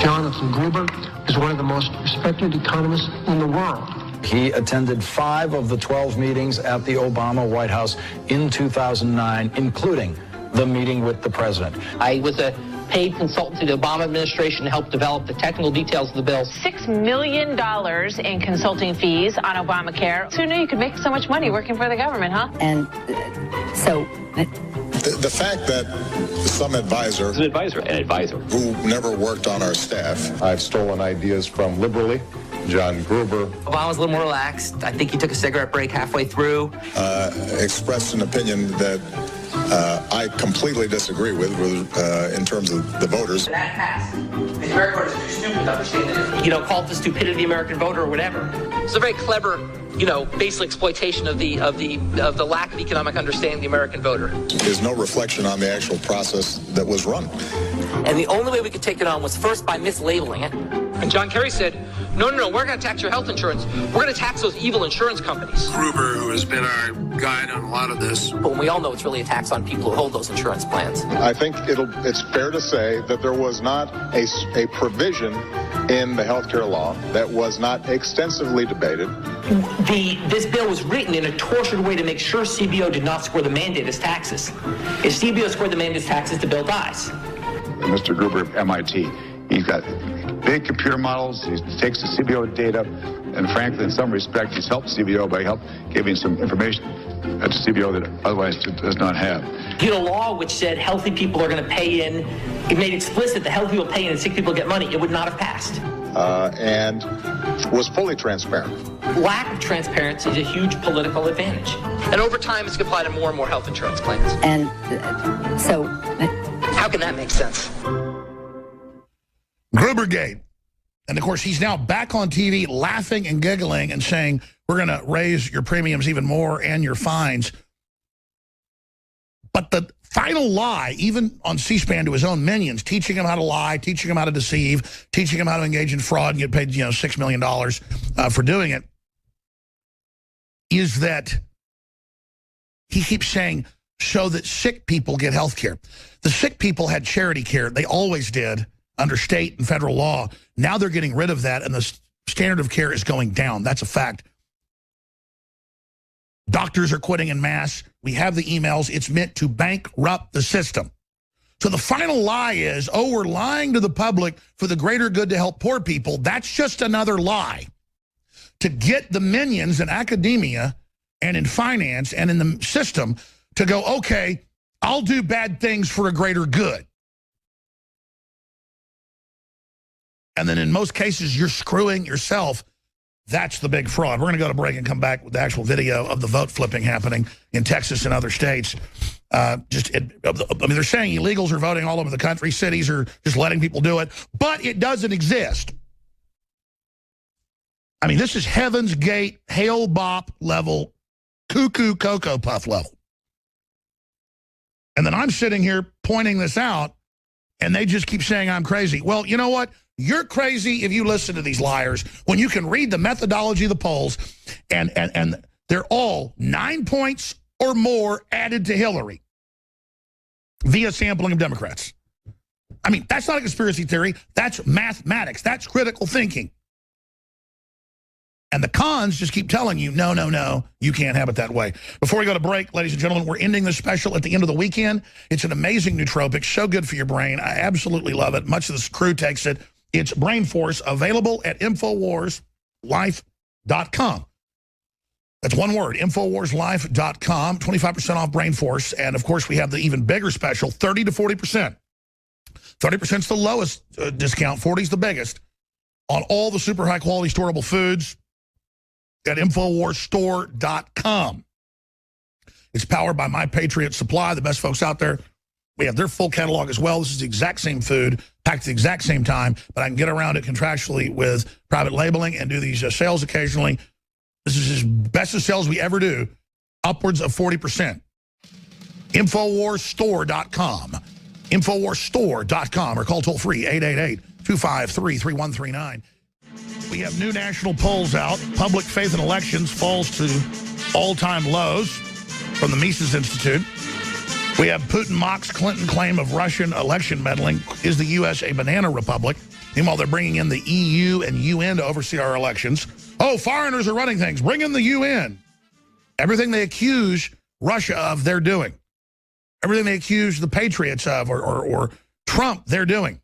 Speaker 15: Jonathan Gruber is one of the most respected economists in the world.
Speaker 16: He attended 5 of the 12 meetings at the Obama White House in 2009, including the meeting with the president.
Speaker 17: I was a paid consultant to the Obama administration to help develop the technical details of the bill.
Speaker 18: $6 million in consulting fees on Obamacare. Who knew you could make so much money working for the government, huh?
Speaker 13: And so...
Speaker 1: The fact that some advisor...
Speaker 6: An advisor
Speaker 1: who never worked on our staff...
Speaker 14: I've stolen ideas from liberally
Speaker 1: John Gruber.
Speaker 17: Obama's a little more relaxed. I think he took a cigarette break halfway through.
Speaker 1: Expressed an opinion that I completely disagree with in terms of the voters.
Speaker 17: That passed. The American voters are too stupid to understand it. Call it the stupidity of the American voter or whatever. It's a very clever, basic exploitation of the lack of economic understanding of the American voter.
Speaker 1: There's no reflection on the actual process that was run.
Speaker 17: And the only way we could take it on was first by mislabeling it. And John Kerry said, no, we're going to tax your health insurance. We're going to tax those evil insurance companies.
Speaker 3: Gruber, who has been our guide on a lot of this.
Speaker 17: But we all know it's really a tax on people who hold those insurance plans.
Speaker 1: I think it's fair to say that there was not a provision in the health care law that was not extensively debated.
Speaker 17: This bill was written in a tortured way to make sure CBO did not score the mandate as taxes. If CBO scored the mandate as taxes, the bill dies.
Speaker 14: Mr. Gruber of MIT, he's got big computer models. He takes the CBO data, and frankly, in some respect, he's helped CBO by giving some information to CBO that otherwise it does not have.
Speaker 17: You had a law which said healthy people are going to pay in. It made explicit that healthy people pay in and sick people get money. It would not have passed.
Speaker 1: And was fully transparent.
Speaker 17: Lack of transparency is a huge political advantage. And over time, it's going to apply to more and more health insurance plans.
Speaker 13: And so...
Speaker 17: How can that make sense?
Speaker 4: Grubergate. And, of course, he's now back on TV laughing and giggling and saying, we're going to raise your premiums even more and your fines. But the final lie, even on C-SPAN to his own minions, teaching him how to lie, teaching him how to deceive, teaching him how to engage in fraud and get paid, $6 million for doing it, is that he keeps saying, so that sick people get health care. The sick people had charity care. They always did under state and federal law. Now they're getting rid of that, and the standard of care is going down. That's a fact. Doctors are quitting en masse. We have the emails. It's meant to bankrupt the system. So the final lie is, we're lying to the public for the greater good to help poor people. That's just another lie. To get the minions in academia and in finance and in the system to go, okay, I'll do bad things for a greater good. And then in most cases, you're screwing yourself. That's the big fraud. We're going to go to break and come back with the actual video of the vote flipping happening in Texas and other states. They're saying illegals are voting all over the country. Cities are just letting people do it. But it doesn't exist. I mean, this is Heaven's Gate, Hale Bop level, cuckoo Cocoa Puff level. And then I'm sitting here pointing this out, and they just keep saying I'm crazy. Well, you know what? You're crazy if you listen to these liars when you can read the methodology of the polls, and they're all 9 points or more added to Hillary via sampling of Democrats. I mean, that's not a conspiracy theory. That's mathematics. That's critical thinking. And the cons just keep telling you, no, you can't have it that way. Before we go to break, ladies and gentlemen, we're ending this special at the end of the weekend. It's an amazing nootropic, so good for your brain. I absolutely love it. Much of this crew takes it. It's Brain Force, available at InfoWarsLife.com. That's one word, InfoWarsLife.com, 25% off Brain Force. And, of course, we have the even bigger special, 30 to 40%. 30% is the lowest discount, 40 is the biggest, on all the super high-quality storable foods at InfoWarsStore.com. It's powered by My Patriot Supply, the best folks out there. We have their full catalog as well. This is the exact same food, packed at the exact same time, but I can get around it contractually with private labeling and do these sales occasionally. This is the best of sales we ever do, upwards of 40%. InfoWarsStore.com. InfoWarsStore.com, or call toll-free 888-253-3139. We have new national polls out. Public faith in elections falls to all-time lows from the Mises Institute. We have Putin mocks Clinton claim of Russian election meddling. Is the U.S. a banana republic? Meanwhile, they're bringing in the EU and UN to oversee our elections. Oh, foreigners are running things. Bring in the UN. Everything they accuse Russia of, they're doing. Everything they accuse the patriots of or Trump, they're doing.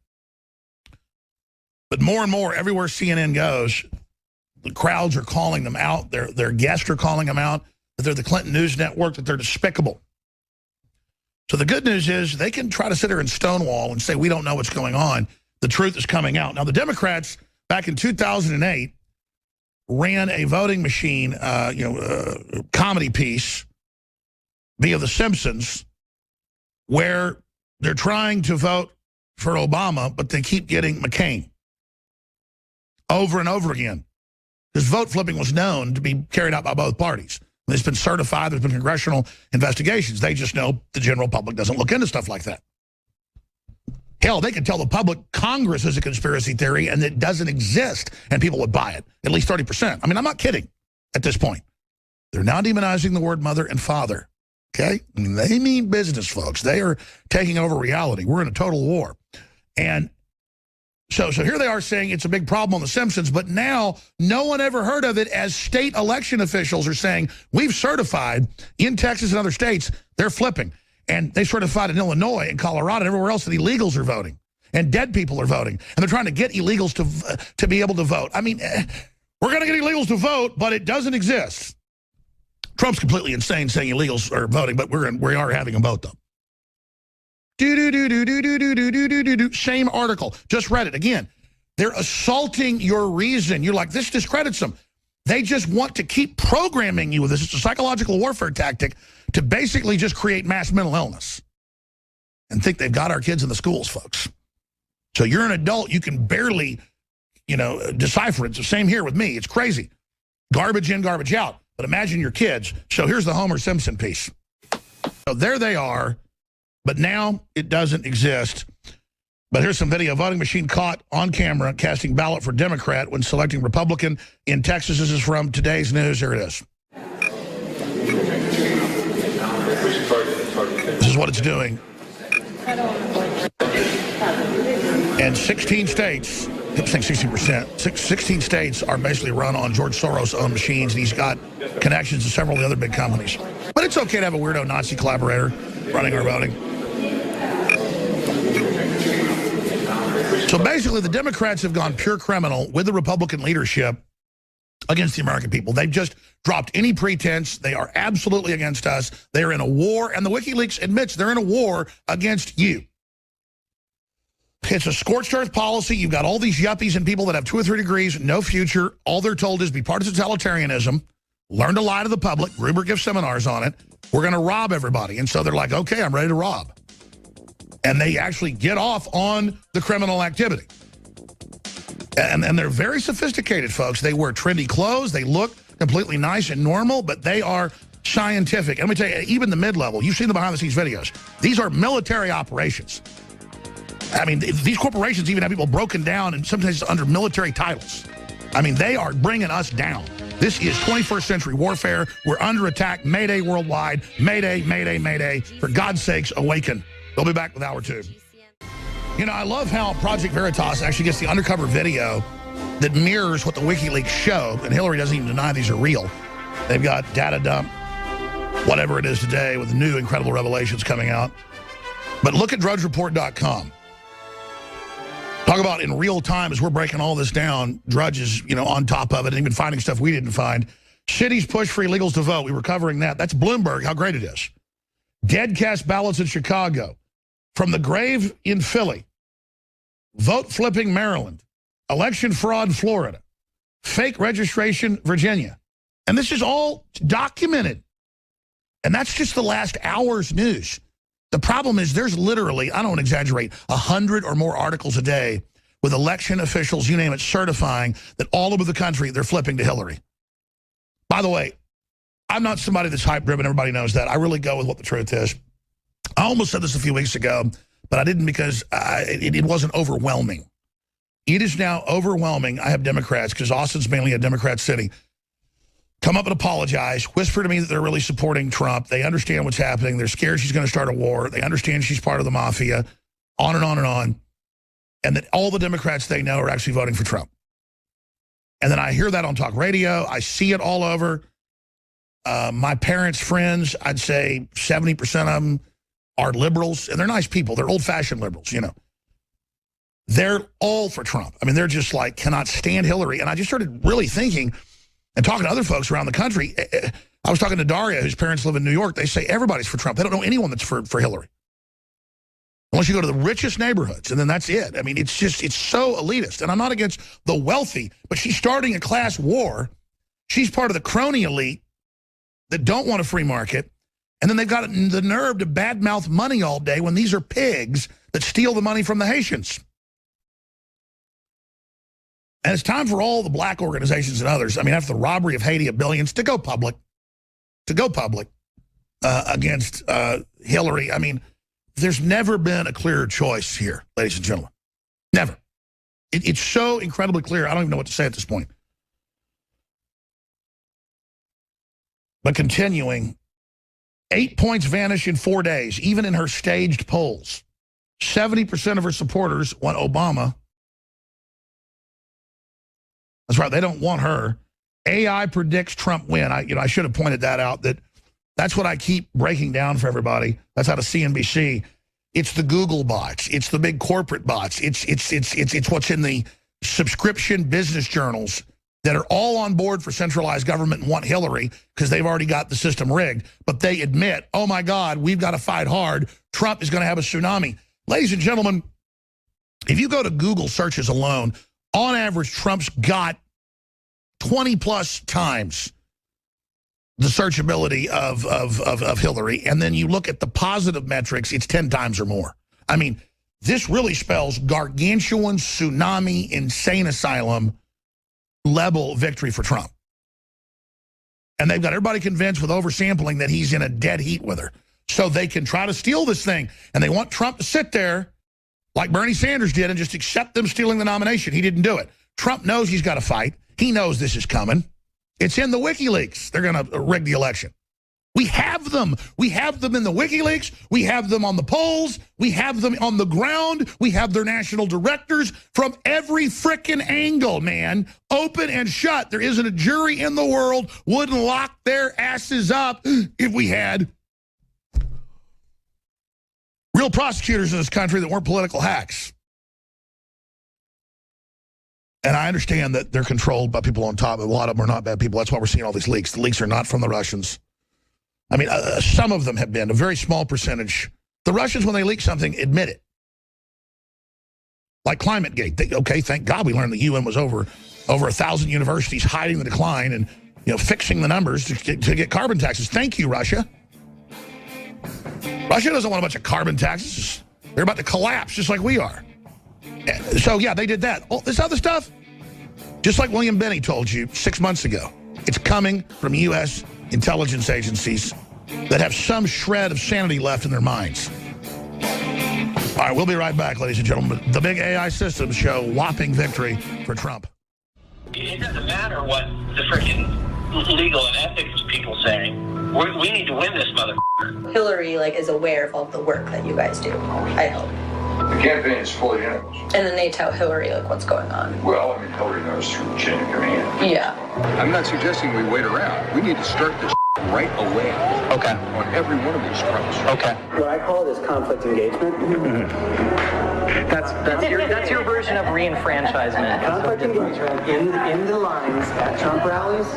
Speaker 4: But more and more, everywhere CNN goes, the crowds are calling them out. Their guests are calling them out, that they're the Clinton News Network, that they're despicable. So the good news is they can try to sit there and stonewall and say, we don't know what's going on. The truth is coming out. Now, the Democrats, back in 2008, ran a voting machine, comedy piece via The Simpsons, where they're trying to vote for Obama, but they keep getting McCain over and over again. Because vote flipping was known to be carried out by both parties. It's been certified. There's been congressional investigations. They just know the general public doesn't look into stuff like that. Hell, they could tell the public Congress is a conspiracy theory and it doesn't exist, and people would buy it, at least 30%. I mean, I'm not kidding at this point. They're now demonizing the word mother and father, okay? They mean business, folks. They are taking over reality. We're in a total war. And so here they are saying it's a big problem on The Simpsons, but now no one ever heard of it as state election officials are saying, we've certified in Texas and other states, they're flipping. And they certified in Illinois and Colorado and everywhere else that illegals are voting. And dead people are voting. And they're trying to get illegals to be able to vote. I mean, we're going to get illegals to vote, but it doesn't exist. Trump's completely insane saying illegals are voting, but we are having them vote, though. Same article. Just read it. Again, they're assaulting your reason. You're like, this discredits them. They just want to keep programming you with this. It's a psychological warfare tactic to basically just create mass mental illness and think they've got our kids in the schools, folks. So you're an adult. You can barely, decipher it. It's the same here with me. It's crazy. Garbage in, garbage out. But imagine your kids. So here's the Homer Simpson piece. So there they are. But now it doesn't exist. But here's some video. Voting machine caught on camera casting ballot for Democrat when selecting Republican in Texas. This is from today's news. Here it is. This is what it's doing. And 16 states, I'm saying 60%, 16 states are basically run on George Soros' own machines, and he's got connections to several of the other big companies. But it's okay to have a weirdo Nazi collaborator running our voting. So basically, the Democrats have gone pure criminal with the Republican leadership against the American people. They've just dropped any pretense. They are absolutely against us. They are in a war, and the WikiLeaks admits they're in a war against you. It's a scorched earth policy. You've got all these yuppies and people that have 2 or 3 degrees, no future. All they're told is be part of totalitarianism, learn to lie to the public. Gruber gives seminars on it. We're going to rob everybody. And so they're like, okay, I'm ready to rob. And they actually get off on the criminal activity. And they're very sophisticated, folks. They wear trendy clothes. They look completely nice and normal, but they are scientific. And let me tell you, even the mid-level, you've seen the behind-the-scenes videos. These are military operations. I mean, these corporations even have people broken down and sometimes under military titles. I mean, they are bringing us down. This is 21st century warfare. We're under attack. Mayday worldwide. Mayday, mayday, mayday. For God's sakes, awaken. They'll be back with Hour 2. I love how Project Veritas actually gets the undercover video that mirrors what the WikiLeaks show, and Hillary doesn't even deny these are real. They've got data dump, whatever it is today, with new incredible revelations coming out. But look at drudgereport.com. Talk about in real time as we're breaking all this down, Drudge is, on top of it and even finding stuff we didn't find. Cities push for illegals to vote. We were covering that. That's Bloomberg, how great it is. Dead cast ballots in Chicago. From the grave in Philly. Vote flipping Maryland. Election fraud Florida. Fake registration Virginia. And this is all documented. And that's just the last hour's news. The problem is there's literally, I don't exaggerate, 100 or more articles a day with election officials, you name it, certifying that all over the country they're flipping to Hillary. By the way, I'm not somebody that's hype-driven. Everybody knows that. I really go with what the truth is. I almost said this a few weeks ago, but I didn't because it wasn't overwhelming. It is now overwhelming. I have Democrats, because Austin's mainly a Democrat city, come up and apologize, whisper to me that they're really supporting Trump. They understand what's happening. They're scared she's going to start a war. They understand she's part of the mafia, on and on and on. And that all the Democrats they know are actually voting for Trump. And then I hear that on talk radio. I see it all over. My parents' friends, I'd say 70% of them are liberals, and they're nice people. They're old-fashioned liberals, They're all for Trump. I mean, they're just like, cannot stand Hillary. And I just started really thinking and talking to other folks around the country. I was talking to Daria, whose parents live in New York. They say everybody's for Trump. They don't know anyone that's for Hillary. unless you go to the richest neighborhoods, and then that's it. I mean, it's so elitist. And I'm not against the wealthy, but she's starting a class war. She's part of the crony elite that don't want a free market. And then they've got the nerve to badmouth money all day when these are pigs that steal the money from the Haitians. And it's time for all the black organizations and others, I mean, after the robbery of Haiti of billions, to go public. Against Hillary. I mean, there's never been a clearer choice here, ladies and gentlemen. Never. It's so incredibly clear, I don't even know what to say at this point. But continuing, 8 points vanish in 4 days, even in her staged polls. 70% of her supporters want Obama. That's right, they don't want her. AI predicts Trump win. I should have pointed that out. That's what I keep breaking down for everybody. That's out of CNBC. It's the Google bots. It's the big corporate bots. It's what's in the subscription business journals that are all on board for centralized government and want Hillary because they've already got the system rigged. But they admit, oh, my God, we've got to fight hard. Trump is going to have a tsunami. Ladies and gentlemen, if you go to Google searches alone, on average, Trump's got 20-plus times the searchability of Hillary. And then you look at the positive metrics, it's 10 times or more. I mean, this really spells gargantuan, tsunami, insane asylum level victory for Trump. And they've got everybody convinced with oversampling that he's in a dead heat with her. So they can try to steal this thing. And they want Trump to sit there like Bernie Sanders did and just accept them stealing the nomination. He didn't do it. Trump knows he's got to fight. He knows this is coming. It's in the WikiLeaks. They're going to rig the election. We have them. We have them in the WikiLeaks. We have them on the polls. We have them on the ground. We have their national directors from every frickin' angle, man. Open and shut. There isn't a jury in the world wouldn't lock their asses up if we had real prosecutors in this country that weren't political hacks. And I understand that they're controlled by people on top. A lot of them are not bad people. That's why we're seeing all these leaks. The leaks are not from the Russians. I mean, some of them have been, a very small percentage. The Russians, when they leak something, admit it. Like ClimateGate. Okay, thank God we learned the UN was over 1,000 universities hiding the decline and fixing the numbers to get carbon taxes. Thank you, Russia. Russia doesn't want a bunch of carbon taxes. They're about to collapse just like we are. So, yeah, they did that. All this other stuff, just like William Benny told you 6 months ago, it's coming from U.S. intelligence agencies that have some shred of sanity left in their minds. All right, we'll be right back, ladies and gentlemen. The big AI systems show whopping victory for Trump.
Speaker 19: It doesn't matter what the freaking legal and ethics people say. We need to win this motherfucker.
Speaker 20: Hillary, is aware of all the work that you guys do, I hope.
Speaker 14: The campaign is fully in.
Speaker 20: And then they tell Hillary, what's going on.
Speaker 14: Well, Hillary knows through the chain of command.
Speaker 20: Yeah.
Speaker 14: I'm not suggesting we wait around. We need to start this right away.
Speaker 17: Okay.
Speaker 14: On every one of these fronts.
Speaker 17: Okay.
Speaker 7: What I call it is conflict engagement.
Speaker 17: That's your version of reenfranchisement.
Speaker 7: Conflict engagement in the lines at Trump rallies.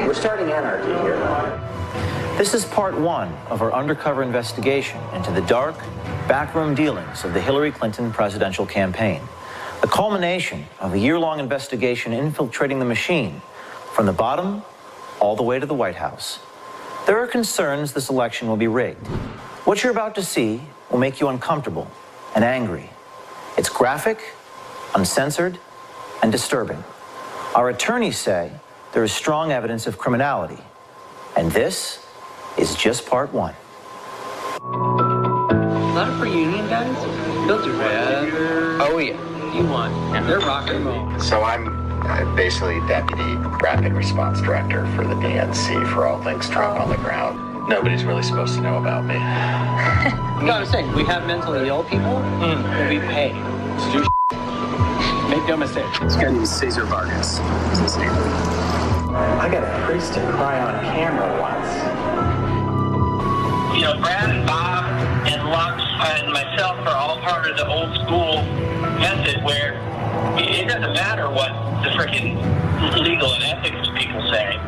Speaker 7: We're starting anarchy here.
Speaker 21: This is part one of our undercover investigation into the dark, backroom dealings of the Hillary Clinton presidential campaign. The culmination of a year-long investigation infiltrating the machine from the bottom all the way to the White House. There are concerns this election will be rigged. What you're about to see will make you uncomfortable and angry. It's graphic, uncensored, and disturbing. Our attorneys say there is strong evidence of criminality, and this is just part one.
Speaker 22: A lot of for union guys? They'll do whatever.
Speaker 17: Oh, yeah.
Speaker 22: You want. And they're rock and roll.
Speaker 23: So I'm basically Deputy Rapid Response Director for the DNC for all things Trump on the ground. Nobody's really supposed to know about me.
Speaker 22: No, I'm saying, we have mentally ill people that we pay to do Make no mistake.
Speaker 23: This guy named Cesar Vargas. Is his name.
Speaker 7: I got a priest to cry on camera once.
Speaker 19: Brad and Bob and Lux and myself are all part of the old school method where it doesn't matter what the freaking legal and ethics people say.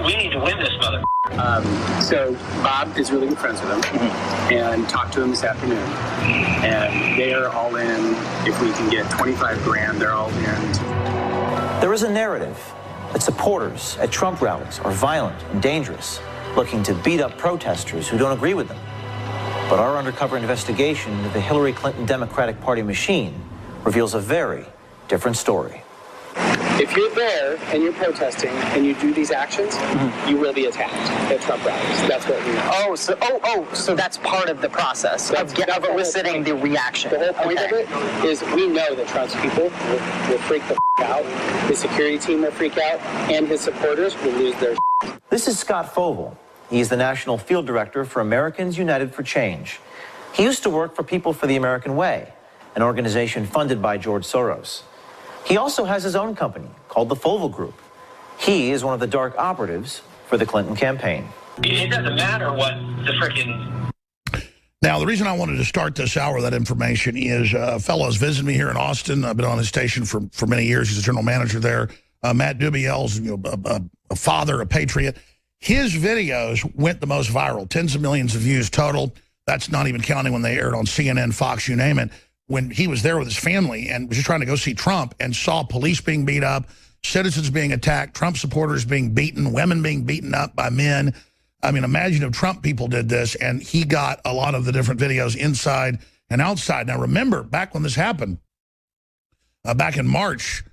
Speaker 19: We need to win this motherfucker.
Speaker 2: So Bob is really good friends with him, and talked to him this afternoon. And they are all in. If we can get 25 grand, they're all in.
Speaker 21: There is a narrative that supporters at Trump rallies are violent and dangerous, looking to beat up protesters who don't agree with them. But our undercover investigation into the Hillary Clinton Democratic Party machine reveals a very different story.
Speaker 2: If you're there and you're protesting and you do these actions, you will be attacked at Trump rallies. That's what we know.
Speaker 22: So that's part of the process of eliciting the reaction.
Speaker 2: The whole point of it is we know that Trump's people will freak the out. His security team will freak out, and his supporters will lose their.
Speaker 21: This is Scott Fogle. He's the National Field Director for Americans United for Change. He used to work for People for the American Way, an organization funded by George Soros. He also has his own company called the Fogle Group. He is one of the dark operatives for the Clinton campaign.
Speaker 19: It doesn't matter what the frickin'...
Speaker 4: Now, the reason I wanted to start this hour with that information is a fellow has visited me here in Austin. I've been on his station for many years. He's a general manager there. Matt Dubiel's a father, a patriot. His videos went the most viral, tens of millions of views total. That's not even counting when they aired on CNN, Fox, you name it. When he was there with his family and was just trying to go see Trump and saw police being beat up, citizens being attacked, Trump supporters being beaten, women being beaten up by men. I mean, imagine if Trump people did this, and he got a lot of the different videos inside and outside. Now, remember, back when this happened, back in March,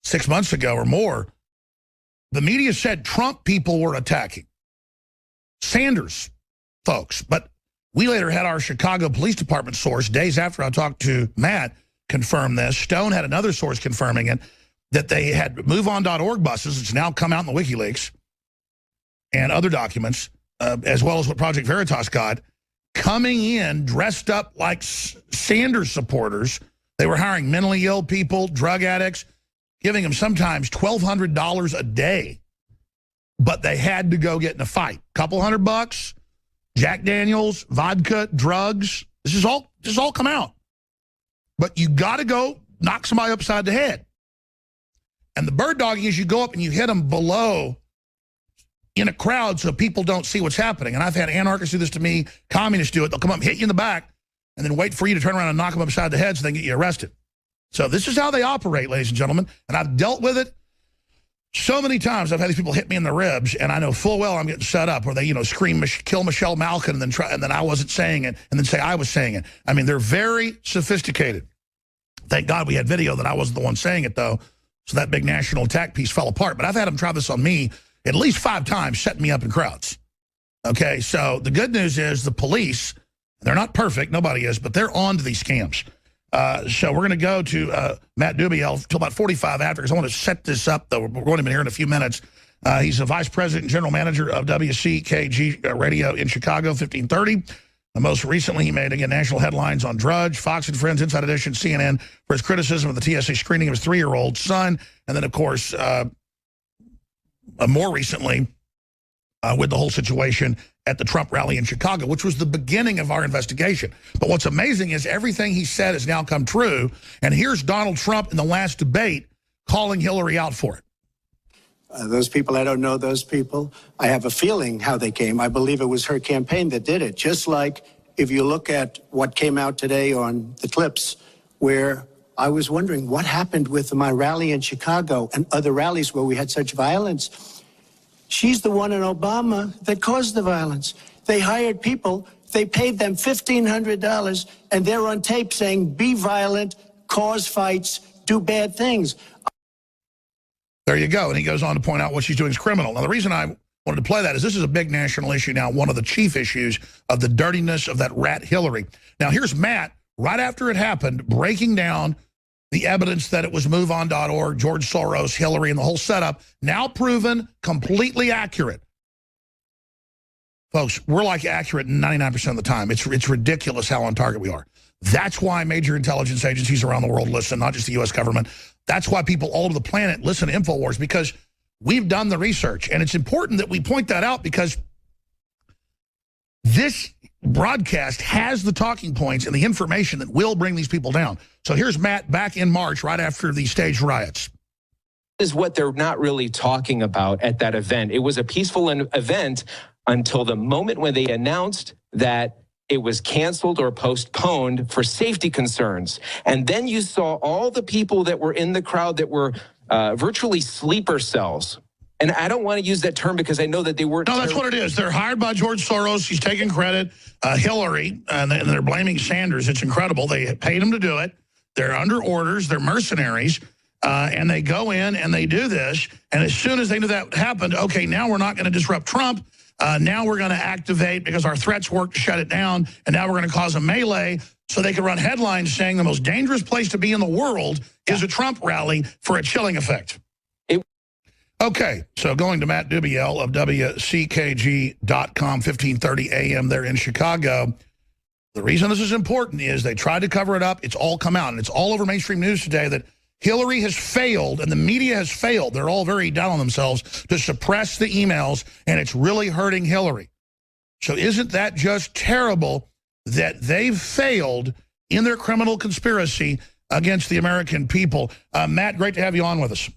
Speaker 4: 6 months ago or more, the media said Trump people were attacking Sanders folks, but we later had our Chicago Police Department source, days after I talked to Matt, confirm this. Stone had another source confirming it, that they had MoveOn.org buses, it's now come out in the WikiLeaks, and other documents, as well as what Project Veritas got, coming in dressed up like Sanders supporters. They were hiring mentally ill people, drug addicts, giving them sometimes $1,200 a day. But they had to go get in a fight. Couple $100, Jack Daniels, vodka, drugs. This is all come out. But you got to go knock somebody upside the head. And the bird dogging is you go up and you hit them below in a crowd so people don't see what's happening. And I've had anarchists do this to me, communists do it. They'll come up and hit you in the back and then wait for you to turn around and knock them upside the head so they can get you arrested. So this is how they operate, ladies and gentlemen. And I've dealt with it so many times. I've had these people hit me in the ribs, and I know full well I'm getting set up, where they, scream, kill Michelle Malkin, and then I wasn't saying it, and then say I was saying it. I mean, they're very sophisticated. Thank God we had video that I wasn't the one saying it, though, so that big national attack piece fell apart. But I've had them try this on me at least 5 times, setting me up in crowds. Okay, so the good news is the police, they're not perfect, nobody is, but they're on to these scams. So we're going to go to Matt Dubiel until about 45 after, because I want to set this up, though. We're going to be here in a few minutes. He's a vice president and general manager of WCKG Radio in Chicago, 1530. Most recently, he made, again, national headlines on Drudge, Fox and Friends, Inside Edition, CNN, for his criticism of the TSA screening of his 3-year-old son. And then, of course, more recently, with the whole situation at the Trump rally in Chicago, which was the beginning of our investigation. But what's amazing is everything he said has now come true. And here's Donald Trump in the last debate calling Hillary out for it.
Speaker 9: Those people, I don't know those people. I have a feeling how they came. I believe it was her campaign that did it. Just like if you look at what came out today on the clips, where I was wondering what happened with my rally in Chicago and other rallies where we had such violence. She's the one in Obama that caused the violence. They hired people, they paid them $1,500, and they're on tape saying, be violent, cause fights, do bad things.
Speaker 4: There you go. And he goes on to point out what she's doing is criminal. Now, the reason I wanted to play that is this is a big national issue now, one of the chief issues of the dirtiness of that rat Hillary. Now, here's Matt, right after it happened, breaking down the evidence that it was MoveOn.org, George Soros, Hillary, and the whole setup, now proven completely accurate. Folks, we're like accurate 99% of the time. It's ridiculous how on target we are. That's why major intelligence agencies around the world listen, not just the U.S. government. That's why people all over the planet listen to InfoWars, because we've done the research. And it's important that we point that out, because this broadcast has the talking points and the information that will bring these people down. So here's Matt back in March, right after the staged riots.
Speaker 5: is what they're not really talking about at that event. It was a peaceful event until the moment when they announced that it was canceled or postponed for safety concerns. And then you saw all the people that were in the crowd that were virtually sleeper cells. And I don't want to use that term because I know that they weren't.
Speaker 4: No, that's what it is. They're hired by George Soros. He's taking credit. Hillary, and they're blaming Sanders. It's incredible. They paid him to do it. They're under orders. They're mercenaries. And they go in and they do this. And as soon as they knew that happened, okay, now we're not going to disrupt Trump. Now we're going to activate because our threats work to shut it down. And now we're going to cause a melee so they can run headlines saying the most dangerous place to be in the world is a Trump rally for a chilling effect. Okay, so going to Matt Dubiel of WCKG.com, 1530 AM there in Chicago. The reason this is important is they tried to cover it up. It's all come out, and it's all over mainstream news today that Hillary has failed, and the media has failed. They're all very down on themselves to suppress the emails, and it's really hurting Hillary. So isn't that just terrible that they've failed in their criminal conspiracy against the American people? Matt, great to have you on with us.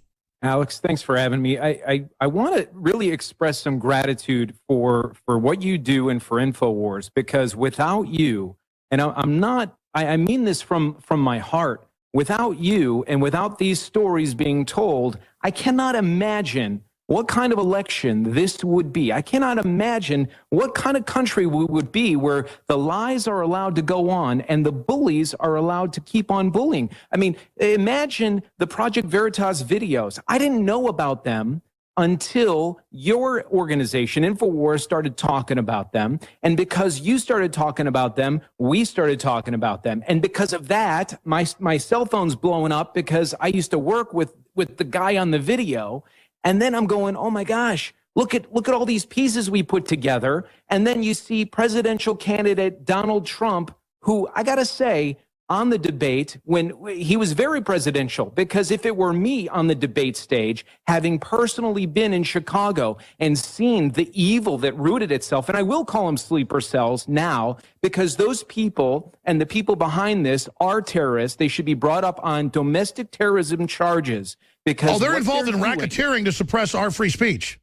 Speaker 10: Alex, thanks for having me. I want to really express some gratitude for what you do and for InfoWars, because without you, and I mean this from my heart, without you and without these stories being told, I cannot imagine what kind of election this would be. I cannot imagine what kind of country we would be where the lies are allowed to go on and the bullies are allowed to keep on bullying. I mean, imagine the Project Veritas videos. I didn't know about them until your organization, InfoWars, started talking about them. And because you started talking about them, we started talking about them. And because of that, my cell phone's blowing up because I used to work with the guy on the video. And then I'm going, oh my gosh, look at all these pieces we put together. And then you see presidential candidate Donald Trump, who I got to say, on the debate, when he was very presidential, because if it were me on the debate stage, having personally been in Chicago and seen the evil that rooted itself, and I will call them sleeper cells now, because those people and the people behind this are terrorists. They should be brought up on domestic terrorism charges. Because
Speaker 4: they're involved in racketeering to suppress our free speech.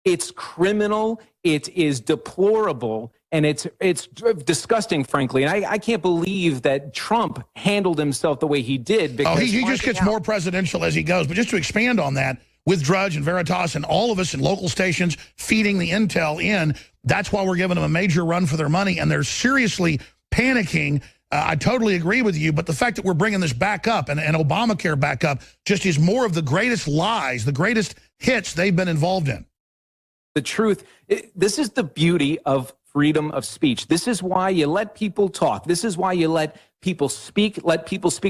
Speaker 10: It's criminal, it is deplorable, and it's disgusting, frankly. And I can't believe that Trump handled himself the way he did. Because
Speaker 4: he just gets more presidential as he goes. But just to expand on that, with Drudge and Veritas and all of us in local stations feeding the intel in, that's why we're giving them a major run for their money, and they're seriously panicking. I totally agree with you, but the fact that we're bringing this back up and Obamacare back up just is more of the greatest lies, the greatest hits they've been involved in.
Speaker 10: The truth, this is the beauty of freedom of speech. This is why you let people talk. This is why you let people speak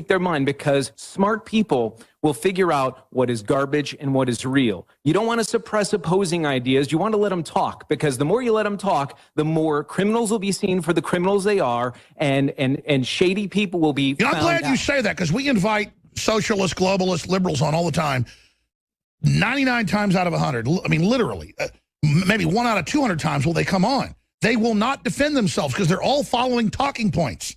Speaker 10: their mind, because smart people will figure out what is garbage and what is real. You don't want to suppress opposing ideas. You want to let them talk, because the more you let them talk, the more criminals will be seen for the criminals they are, and shady people will be found
Speaker 4: I'm glad
Speaker 10: out.
Speaker 4: you say that, because we invite socialists, globalists, liberals on all the time. 99 times out of 100, I mean, literally, maybe 1 out of 200 times will they come on. They will not defend themselves because they're all following talking points.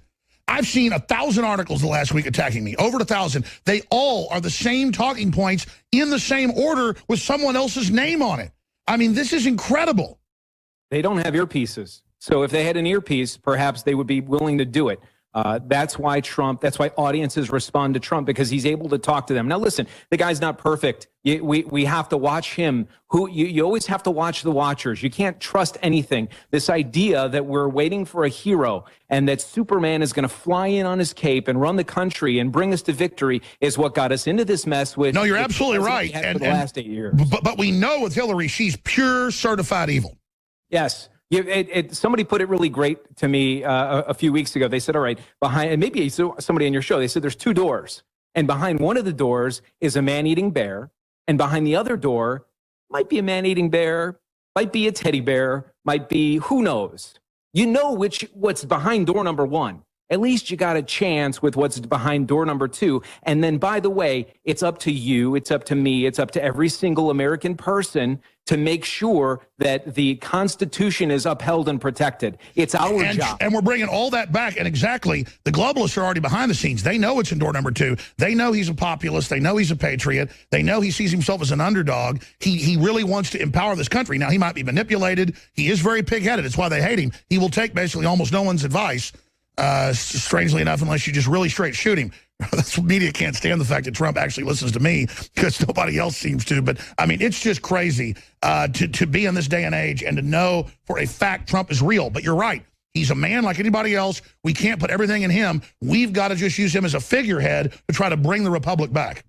Speaker 4: I've seen 1,000 articles the last week attacking me, over 1,000. They all are the same talking points in the same order with someone else's name on it. I mean, this is incredible.
Speaker 10: They don't have earpieces. So if they had an earpiece, perhaps they would be willing to do it. That's why audiences respond to Trump, because he's able to talk to them. Now, listen, the guy's not perfect. We have to watch him. You always have to watch the watchers. You can't trust anything. This idea that we're waiting for a hero and that Superman is going to fly in on his cape and run the country and bring us to victory is what got us into this mess. No,
Speaker 4: you're absolutely right.
Speaker 10: For the last 8 years.
Speaker 4: But we know with Hillary, she's pure certified evil.
Speaker 10: Yes. Somebody put it really great to me a few weeks ago. They said, all right, behind, and maybe somebody on your show, they said there's 2 doors. And behind one of the doors is a man-eating bear. And behind the other door might be a man-eating bear, might be a teddy bear, might be, who knows? You know what's behind door number 1. at least you got a chance with what's behind door number 2. And then, by the way, it's up to you, it's up to me, it's up to every single American person to make sure that the Constitution is upheld and protected. It's our job.
Speaker 4: And we're bringing all that back. And exactly, the globalists are already behind the scenes. They know it's in door number 2. They know he's a populist. They know he's a patriot. They know he sees himself as an underdog. He really wants to empower this country. Now, he might be manipulated. He is very pig-headed. It's why they hate him. He will take basically almost no one's advice, strangely enough, unless you just really straight shoot him. That's media can't stand the fact that Trump actually listens to me because nobody else seems to. But, I mean, it's just crazy to be in this day and age and to know for a fact Trump is real. But you're right. He's a man like anybody else. We can't put everything in him. We've got to just use him as a figurehead to try to bring the republic back.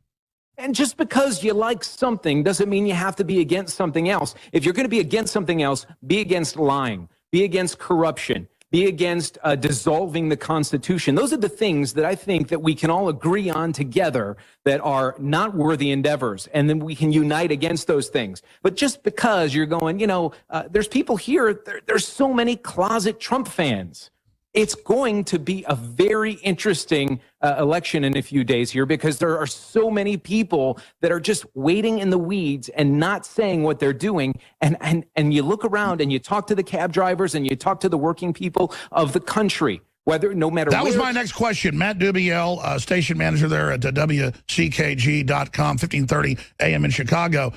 Speaker 10: And just because you like something doesn't mean you have to be against something else. If you're going to be against something else, be against lying, be against corruption, be against dissolving the Constitution. Those are the things that I think that we can all agree on together that are not worthy endeavors, and then we can unite against those things. But just because you're going, there's people here, there's so many closet Trump fans. It's going to be a very interesting election in a few days here because there are so many people that are just waiting in the weeds and not saying what they're doing. And you look around and you talk to the cab drivers and you talk to the working people of the country, no matter
Speaker 4: That was my next question. Matt Dubiel, station manager there at WCKG.com, 1530 AM in Chicago.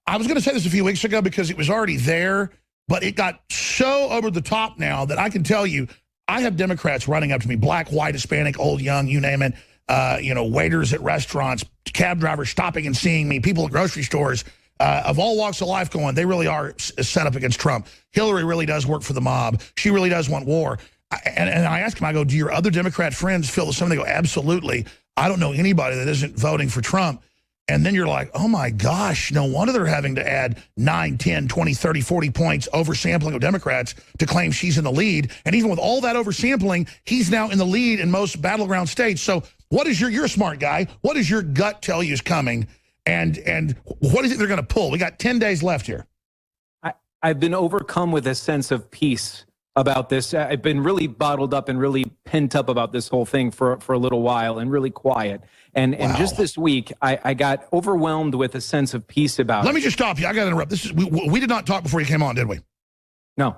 Speaker 4: I was going to say this a few weeks ago because it was already there, but it got so over the top now that I can tell you, I have Democrats running up to me, black, white, Hispanic, old, young, you name it, waiters at restaurants, cab drivers stopping and seeing me, people at grocery stores of all walks of life going, they really are set up against Trump. Hillary really does work for the mob. She really does want war. And I ask them, I go, do your other Democrat friends feel the same? They go, absolutely. I don't know anybody that isn't voting for Trump. And then you're like, oh, my gosh, no wonder they're having to add 9, 10, 20, 30, 40 points oversampling of Democrats to claim she's in the lead. And even with all that oversampling, he's now in the lead in most battleground states. So what is you're a smart guy. What does your gut tell you is coming? And what is it they're going to pull? We got 10 days left here.
Speaker 10: I've been overcome with a sense of peace about this. I've been really bottled up and really pent up about this whole thing for a little while and really quiet. And just this week, I got overwhelmed with a sense of peace about it.
Speaker 4: Let me just stop you. I got to interrupt. We did not talk before you came on, did we?
Speaker 10: No.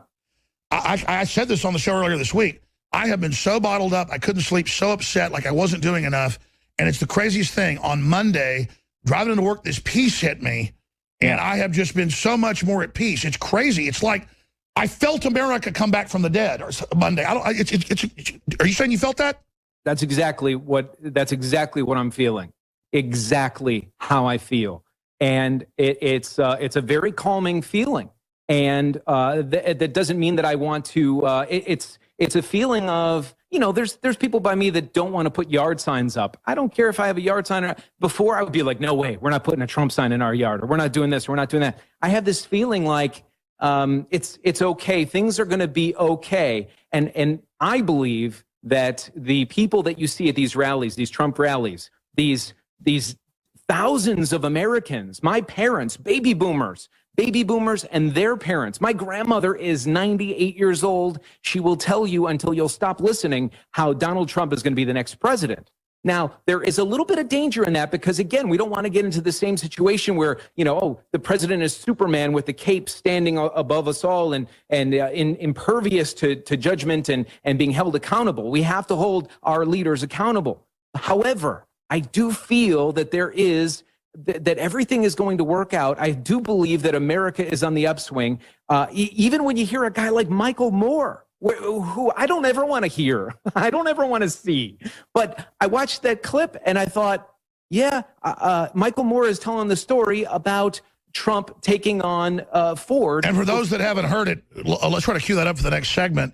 Speaker 4: I said this on the show earlier this week. I have been so bottled up. I couldn't sleep, so upset, like I wasn't doing enough. And it's the craziest thing. On Monday, driving into work, this peace hit me. And I have just been so much more at peace. It's crazy. It's like I felt America come back from the dead or Monday. Are you saying you felt that?
Speaker 10: That's exactly what I'm feeling. Exactly how I feel. And it's a very calming feeling. And that doesn't mean that I want to, it's a feeling of, there's people by me that don't want to put yard signs up. I don't care if I have a yard sign. Before I would be like, no way, we're not putting a Trump sign in our yard, or we're not doing this, or we're not doing that. I have this feeling like it's okay. Things are going to be okay. And I believe that the people that you see at these rallies, these Trump rallies, these thousands of Americans, my parents, baby boomers and their parents. My grandmother is 98 years old. She will tell you until you'll stop listening how Donald Trump is going to be the next president. Now, there is a little bit of danger in that because, again, we don't want to get into the same situation where, the president is Superman with the cape standing above us all and impervious to judgment and being held accountable. We have to hold our leaders accountable. However, I do feel that that everything is going to work out. I do believe that America is on the upswing. Even when you hear a guy like Michael Moore, who I don't ever want to hear, I don't ever want to see. But I watched that clip and I thought, Michael Moore is telling the story about Trump taking on Ford.
Speaker 4: And for those that haven't heard it, let's try to cue that up for the next segment.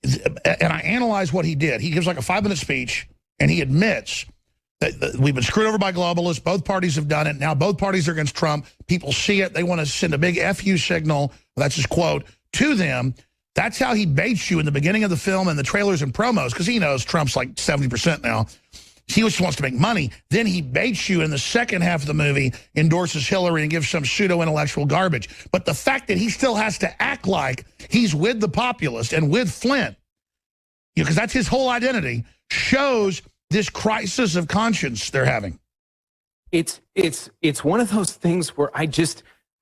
Speaker 4: And I analyze what he did. He gives like a 5-minute speech and he admits that we've been screwed over by globalists. Both parties have done it. Now both parties are against Trump. People see it. They want to send a big FU signal, that's his quote, to them. That's how he baits you in the beginning of the film and the trailers and promos, because he knows Trump's like 70% now. He just wants to make money. Then he baits you in the second half of the movie, endorses Hillary and gives some pseudo-intellectual garbage. But the fact that he still has to act like he's with the populist and with Flint, because that's his whole identity, shows this crisis of conscience they're having.
Speaker 10: It's one of those things where I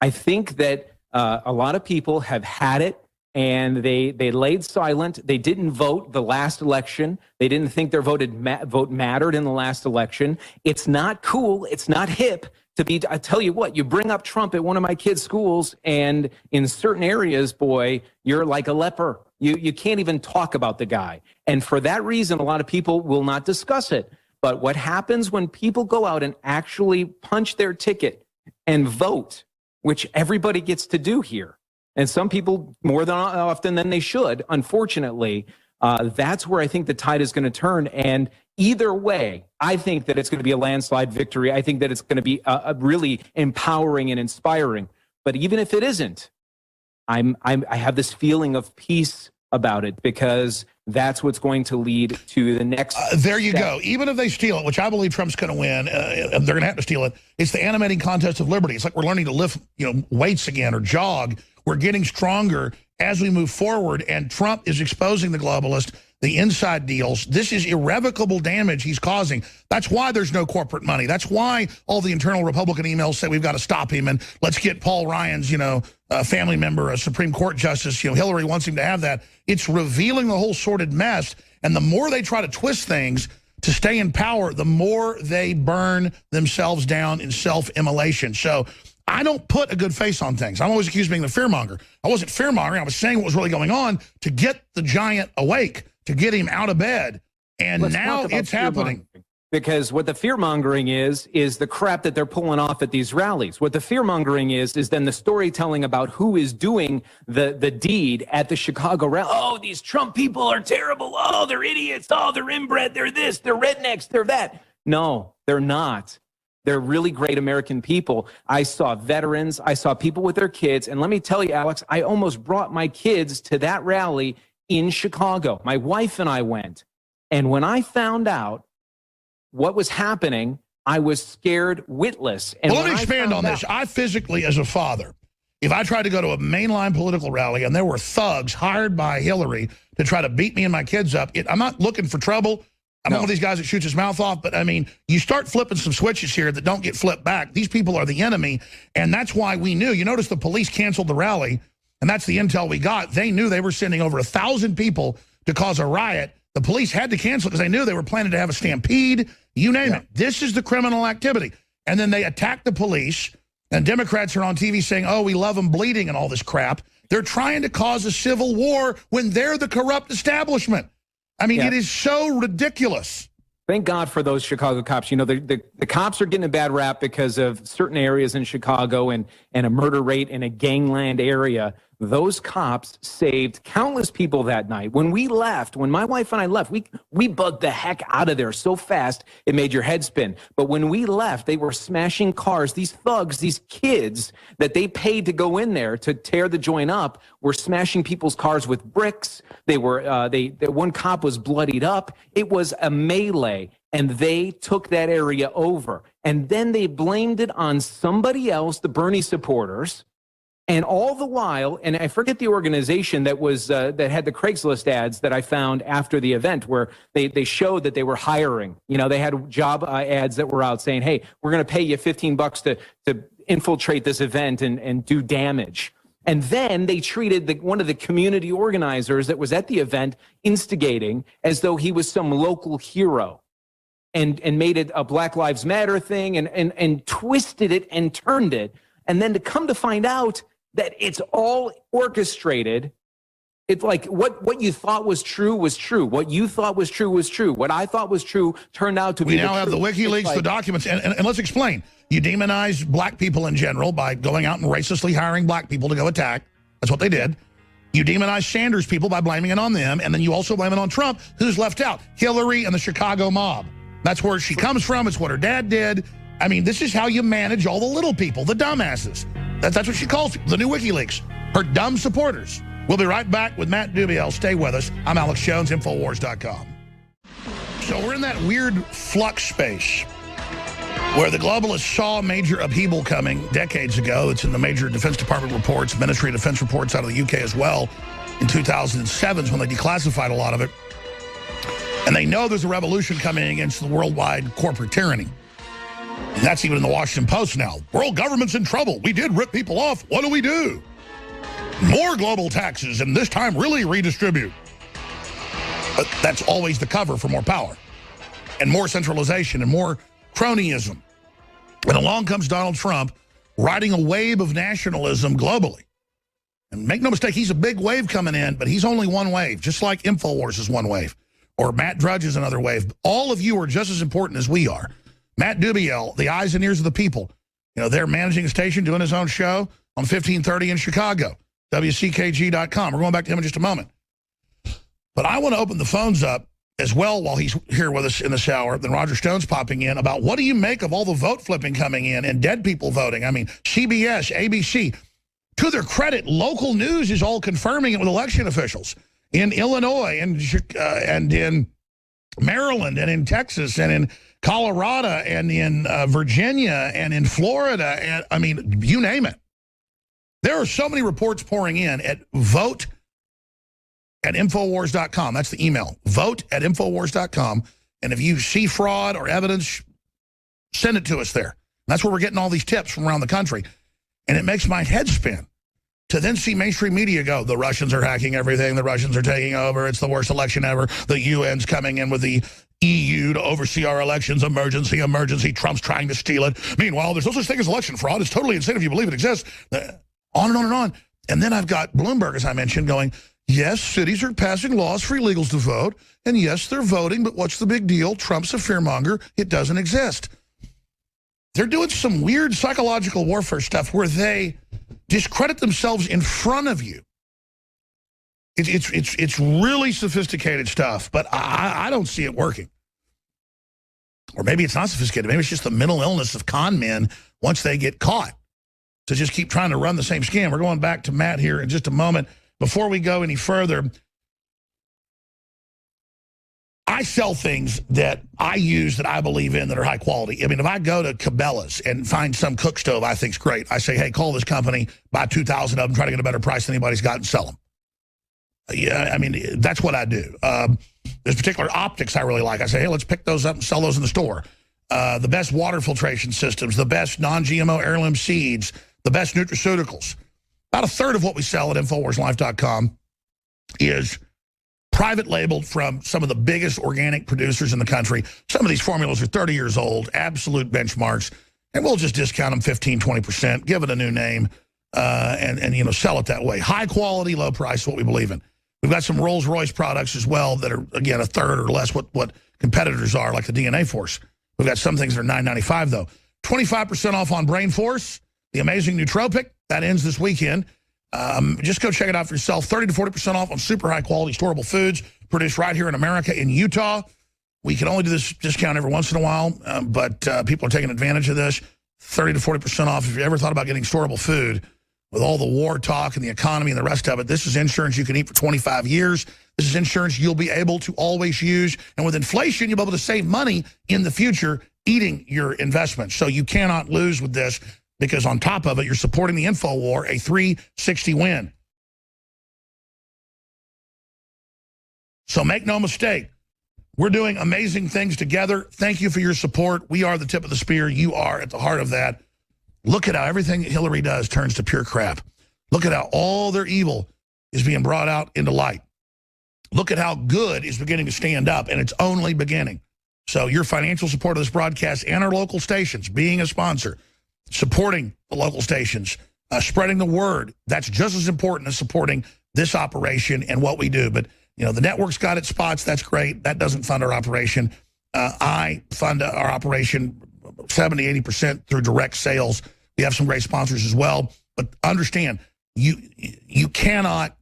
Speaker 10: think that a lot of people have had it, and they laid silent. They didn't vote the last election. They didn't think their vote mattered in the last election. It's not cool. It's not hip to be. I tell you what, you bring up Trump at one of my kids' schools, and in certain areas, boy, you're like a leper. You can't even talk about the guy. And for that reason, a lot of people will not discuss it. But what happens when people go out and actually punch their ticket and vote, which everybody gets to do here, and some people more than often than they should, unfortunately, that's where I think the tide is going to turn. And either way, I think that it's going to be a landslide victory. I think that it's going to be really empowering and inspiring. But even if it isn't, I have this feeling of peace about it, because that's what's going to lead to the next
Speaker 4: there you go. Even if they steal it, which I believe Trump's going to win, they're going to have to steal it. It's the animating contest of liberty. It's like we're learning to lift, weights again or jog. We're getting stronger as we move forward, and Trump is exposing the globalists, the inside deals. This is irrevocable damage he's causing. That's why there's no corporate money. That's why all the internal Republican emails say we've got to stop him, and let's get Paul Ryan's, family member, a Supreme Court justice. Hillary wants him to have that. It's revealing the whole sordid mess, and the more they try to twist things to stay in power, the more they burn themselves down in self-immolation. So I don't put a good face on things. I'm always accused of being the fearmonger. I wasn't fearmongering. I was saying what was really going on to get the giant awake, to get him out of bed. And now it's happening.
Speaker 10: Because what the fear-mongering is the crap that they're pulling off at these rallies. What the fear-mongering is then the storytelling about who is doing the deed at the Chicago rally. Oh, these Trump people are terrible. Oh, they're idiots. Oh, they're inbred. They're this. They're rednecks. They're that. No, they're not. They're really great American people. I saw veterans. I saw people with their kids. And let me tell you, Alex, I almost brought my kids to that rally in Chicago. My wife and I went. And when I found out what was happening, I was scared witless. And
Speaker 4: well, let me expand on this. I physically, as a father, if I tried to go to a mainline political rally and there were thugs hired by Hillary to try to beat me and my kids up, I'm not looking for trouble. I'm not one of these guys that shoots his mouth off, but I mean, you start flipping some switches here that don't get flipped back. These people are the enemy, and that's why we knew. You notice the police canceled the rally, and that's the intel we got. They knew they were sending over 1,000 people to cause a riot. The police had to cancel because they knew they were planning to have a stampede, you name it. This is the criminal activity. And then they attacked the police, and Democrats are on TV saying, oh, we love them bleeding and all this crap. They're trying to cause a civil war when they're the corrupt establishment. I mean, it is so ridiculous.
Speaker 10: Thank God for those Chicago cops. The cops are getting a bad rap because of certain areas in Chicago and a murder rate in a gangland area. Those cops saved countless people that night. When we left, when my wife and I left, we bugged the heck out of there so fast it made your head spin. But when we left, they were smashing cars. These thugs, these kids that they paid to go in there to tear the joint up, were smashing people's cars with bricks. One cop was bloodied up. It was a melee, and they took that area over. And then they blamed it on somebody else, the Bernie supporters. And all the while, and I forget the organization that was that had the Craigslist ads that I found after the event, where they showed that they were hiring. They had job ads that were out saying, "Hey, we're going to pay you $15 to infiltrate this event and do damage." And then they treated one of the community organizers that was at the event instigating as though he was some local hero, and made it a Black Lives Matter thing and twisted it and turned it, and then to come to find out that it's all orchestrated. It's like what you thought was true was true. What you thought was true was true. What I thought was true turned out to be the truth. We now have
Speaker 4: the WikiLeaks, the documents, and let's explain. You demonize black people in general by going out and racistly hiring black people to go attack. That's what they did. You demonize Sanders people by blaming it on them, and then you also blame it on Trump, who's left out. Hillary and the Chicago mob. That's where she comes from. It's what her dad did. I mean, this is how you manage all the little people, the dumbasses. That's what she calls people, the new WikiLeaks, her dumb supporters. We'll be right back with Matt Dubiel. Stay with us. I'm Alex Jones, Infowars.com. So we're in that weird flux space where the globalists saw a major upheaval coming decades ago. It's in the major Defense Department reports, Ministry of Defense reports out of the UK as well. In 2007 is when they declassified a lot of it. And they know there's a revolution coming against the worldwide corporate tyranny. And that's even in the Washington Post now. World government's in trouble. We did rip people off. What do we do? More global taxes, and this time really redistribute. But that's always the cover for more power and more centralization and more cronyism. And along comes Donald Trump riding a wave of nationalism globally. And make no mistake, he's a big wave coming in, but he's only one wave, just like InfoWars is one wave. Or Matt Drudge is another wave. All of you are just as important as we are. Matt Dubiel, the eyes and ears of the people. You know, they're managing a station, doing his own show on 1530 in Chicago, WCKG.com. We're going back to him in just a moment. But I want to open the phones up as well while he's here with us in this hour. Then Roger Stone's popping in about what do you make of all the vote flipping coming in and dead people voting? I mean, CBS, ABC, to their credit, local news is all confirming it with election officials in Illinois and in Maryland and in Texas and in Colorado and in Virginia and in Florida. And I mean, you name it. There are so many reports pouring in at vote@infowars.com. That's the email, vote@infowars.com. And if you see fraud or evidence, send it to us there. That's where we're getting all these tips from around the country. And it makes my head spin to then see mainstream media go, the Russians are hacking everything, the Russians are taking over, it's the worst election ever, the UN's coming in with the EU to oversee our elections, emergency, Trump's trying to steal it. Meanwhile, there's no such thing as election fraud. It's totally insane if you believe it exists. On and on and on. And then I've got Bloomberg, as I mentioned, going, yes, cities are passing laws for illegals to vote, and yes, they're voting, but what's the big deal? Trump's a fearmonger. It doesn't exist. They're doing some weird psychological warfare stuff where they discredit themselves in front of you. It's really sophisticated stuff, but I don't see it working. Or maybe it's not sophisticated. Maybe it's just the mental illness of con men once they get caught to just keep trying to run the same scam. We're going back to Matt here in just a moment. Before we go any further, I sell things that I use that I believe in that are high quality. I mean, if I go to Cabela's and find some cook stove I think's great, I say, hey, call this company, buy 2,000 of them, try to get a better price than anybody's got and sell them. Yeah, I mean, that's what I do. There's particular optics I really like. I say, hey, let's pick those up and sell those in the store. The best water filtration systems, the best non-GMO heirloom seeds, the best nutraceuticals. About a third of what we sell at InfoWarsLife.com is private labeled from some of the biggest organic producers in the country. Some of these formulas are 30 years old, absolute benchmarks, and we'll just discount them 15, 20%, give it a new name, and you know, sell it that way. High quality, low price is what we believe in. We've got some Rolls-Royce products as well that are, again, a third or less what competitors are, like the DNA Force. We've got some things that are $9.95, though. 25% off on Brain Force, the amazing nootropic. That ends this weekend. Just go check it out for yourself. 30 to 40% off on super high-quality storable foods produced right here in America, in Utah. We can only do this discount every once in a while, but people are taking advantage of this. 30 to 40% off. If you ever thought about getting storable food, with all the war talk and the economy and the rest of it, this is insurance you can eat for 25 years. This is insurance you'll be able to always use. And with inflation, you'll be able to save money in the future eating your investments. So you cannot lose with this, because on top of it, you're supporting the info war, a 360 win. So make no mistake, we're doing amazing things together. Thank you for your support. We are the tip of the spear. You are at the heart of that. Look at how everything Hillary does turns to pure crap. Look at how all their evil is being brought out into light. Look at how good is beginning to stand up, and it's only beginning. So your financial support of this broadcast and our local stations, being a sponsor, supporting the local stations, spreading the word, that's just as important as supporting this operation and what we do. But, you know, the network's got its spots. That's great. That doesn't fund our operation. I fund our operation 70, 80% through direct sales. We have some great sponsors as well. But understand, you cannot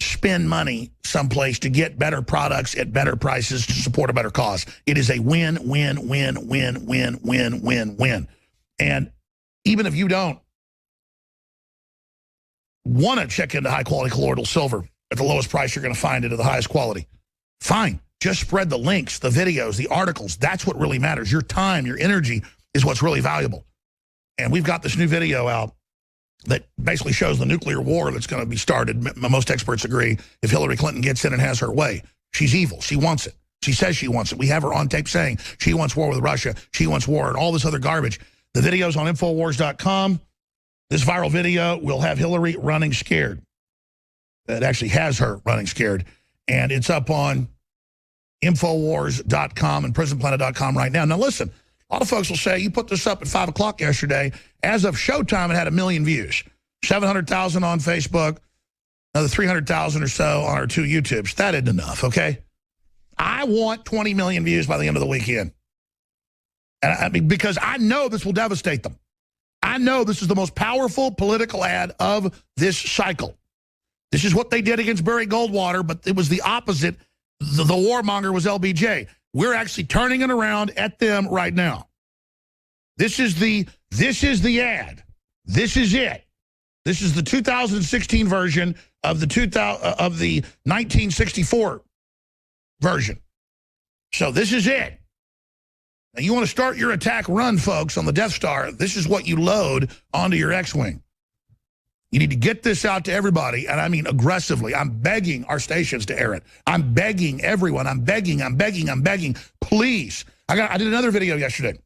Speaker 4: spend money someplace to get better products at better prices to support a better cause. It is a win, win, win, win, win, win, win, win. And even if you don't want to check into high-quality colloidal silver at the lowest price you're going to find it at the highest quality, fine. Just spread the links, the videos, the articles. That's what really matters. Your time, your energy is what's really valuable. And we've got this new video out that basically shows the nuclear war that's going to be started. Most experts agree if Hillary Clinton gets in and has her way. She's evil. She wants it. She says she wants it. We have her on tape saying she wants war with Russia. She wants war and all this other garbage. The video's on Infowars.com. This viral video will have Hillary running scared. It actually has her running scared. And it's up on Infowars.com and PrisonPlanet.com right now. Now, listen, a lot of folks will say, you put this up at 5 o'clock yesterday. As of showtime, it had 1 million views. 700,000 on Facebook, another 300,000 or so on our 2 YouTubes. That isn't enough, okay? I want 20 million views by the end of the weekend. And I mean, because I know this will devastate them. I know this is the most powerful political ad of this cycle. This is what they did against Barry Goldwater, but it was the opposite. The warmonger was LBJ. We're actually turning it around at them right now. This is the ad. This is it. This is the 2016 version of the 1964 version. So this is it. Now you want to start your attack run, folks, on the Death Star. This is what you load onto your X-Wing. You need to get this out to everybody, and I mean aggressively. I'm begging our stations to air it. I'm begging everyone. I'm begging. Please. I did another video yesterday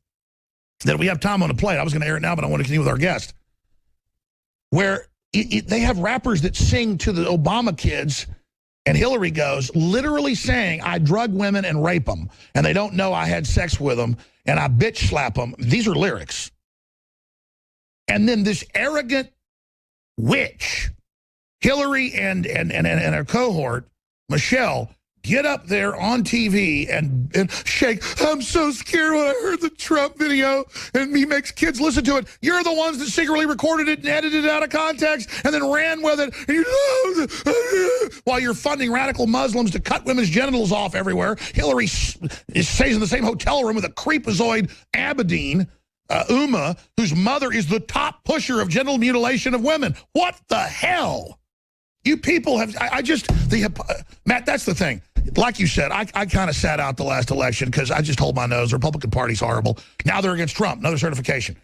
Speaker 4: that we have time on the plate. I was going to air it now, but I want to continue with our guest. Where they have rappers that sing to the Obama kids, and Hillary goes, literally saying, I drug women and rape them, and they don't know I had sex with them, and I bitch slap them. These are lyrics. And then this arrogant witch, Hillary and her cohort, Michelle, get up there on TV and shake. I'm so scared when I heard the Trump video and he makes kids listen to it. You're the ones that secretly recorded it and edited it out of context and then ran with it. And while you're funding radical Muslims to cut women's genitals off everywhere, Hillary stays in the same hotel room with a creepazoid Abedin, Uma, whose mother is the top pusher of genital mutilation of women. What the hell? You people have, Matt, that's the thing. Like you said, I kind of sat out the last election because I just hold my nose. The Republican Party's horrible. Now they're against Trump, another certification.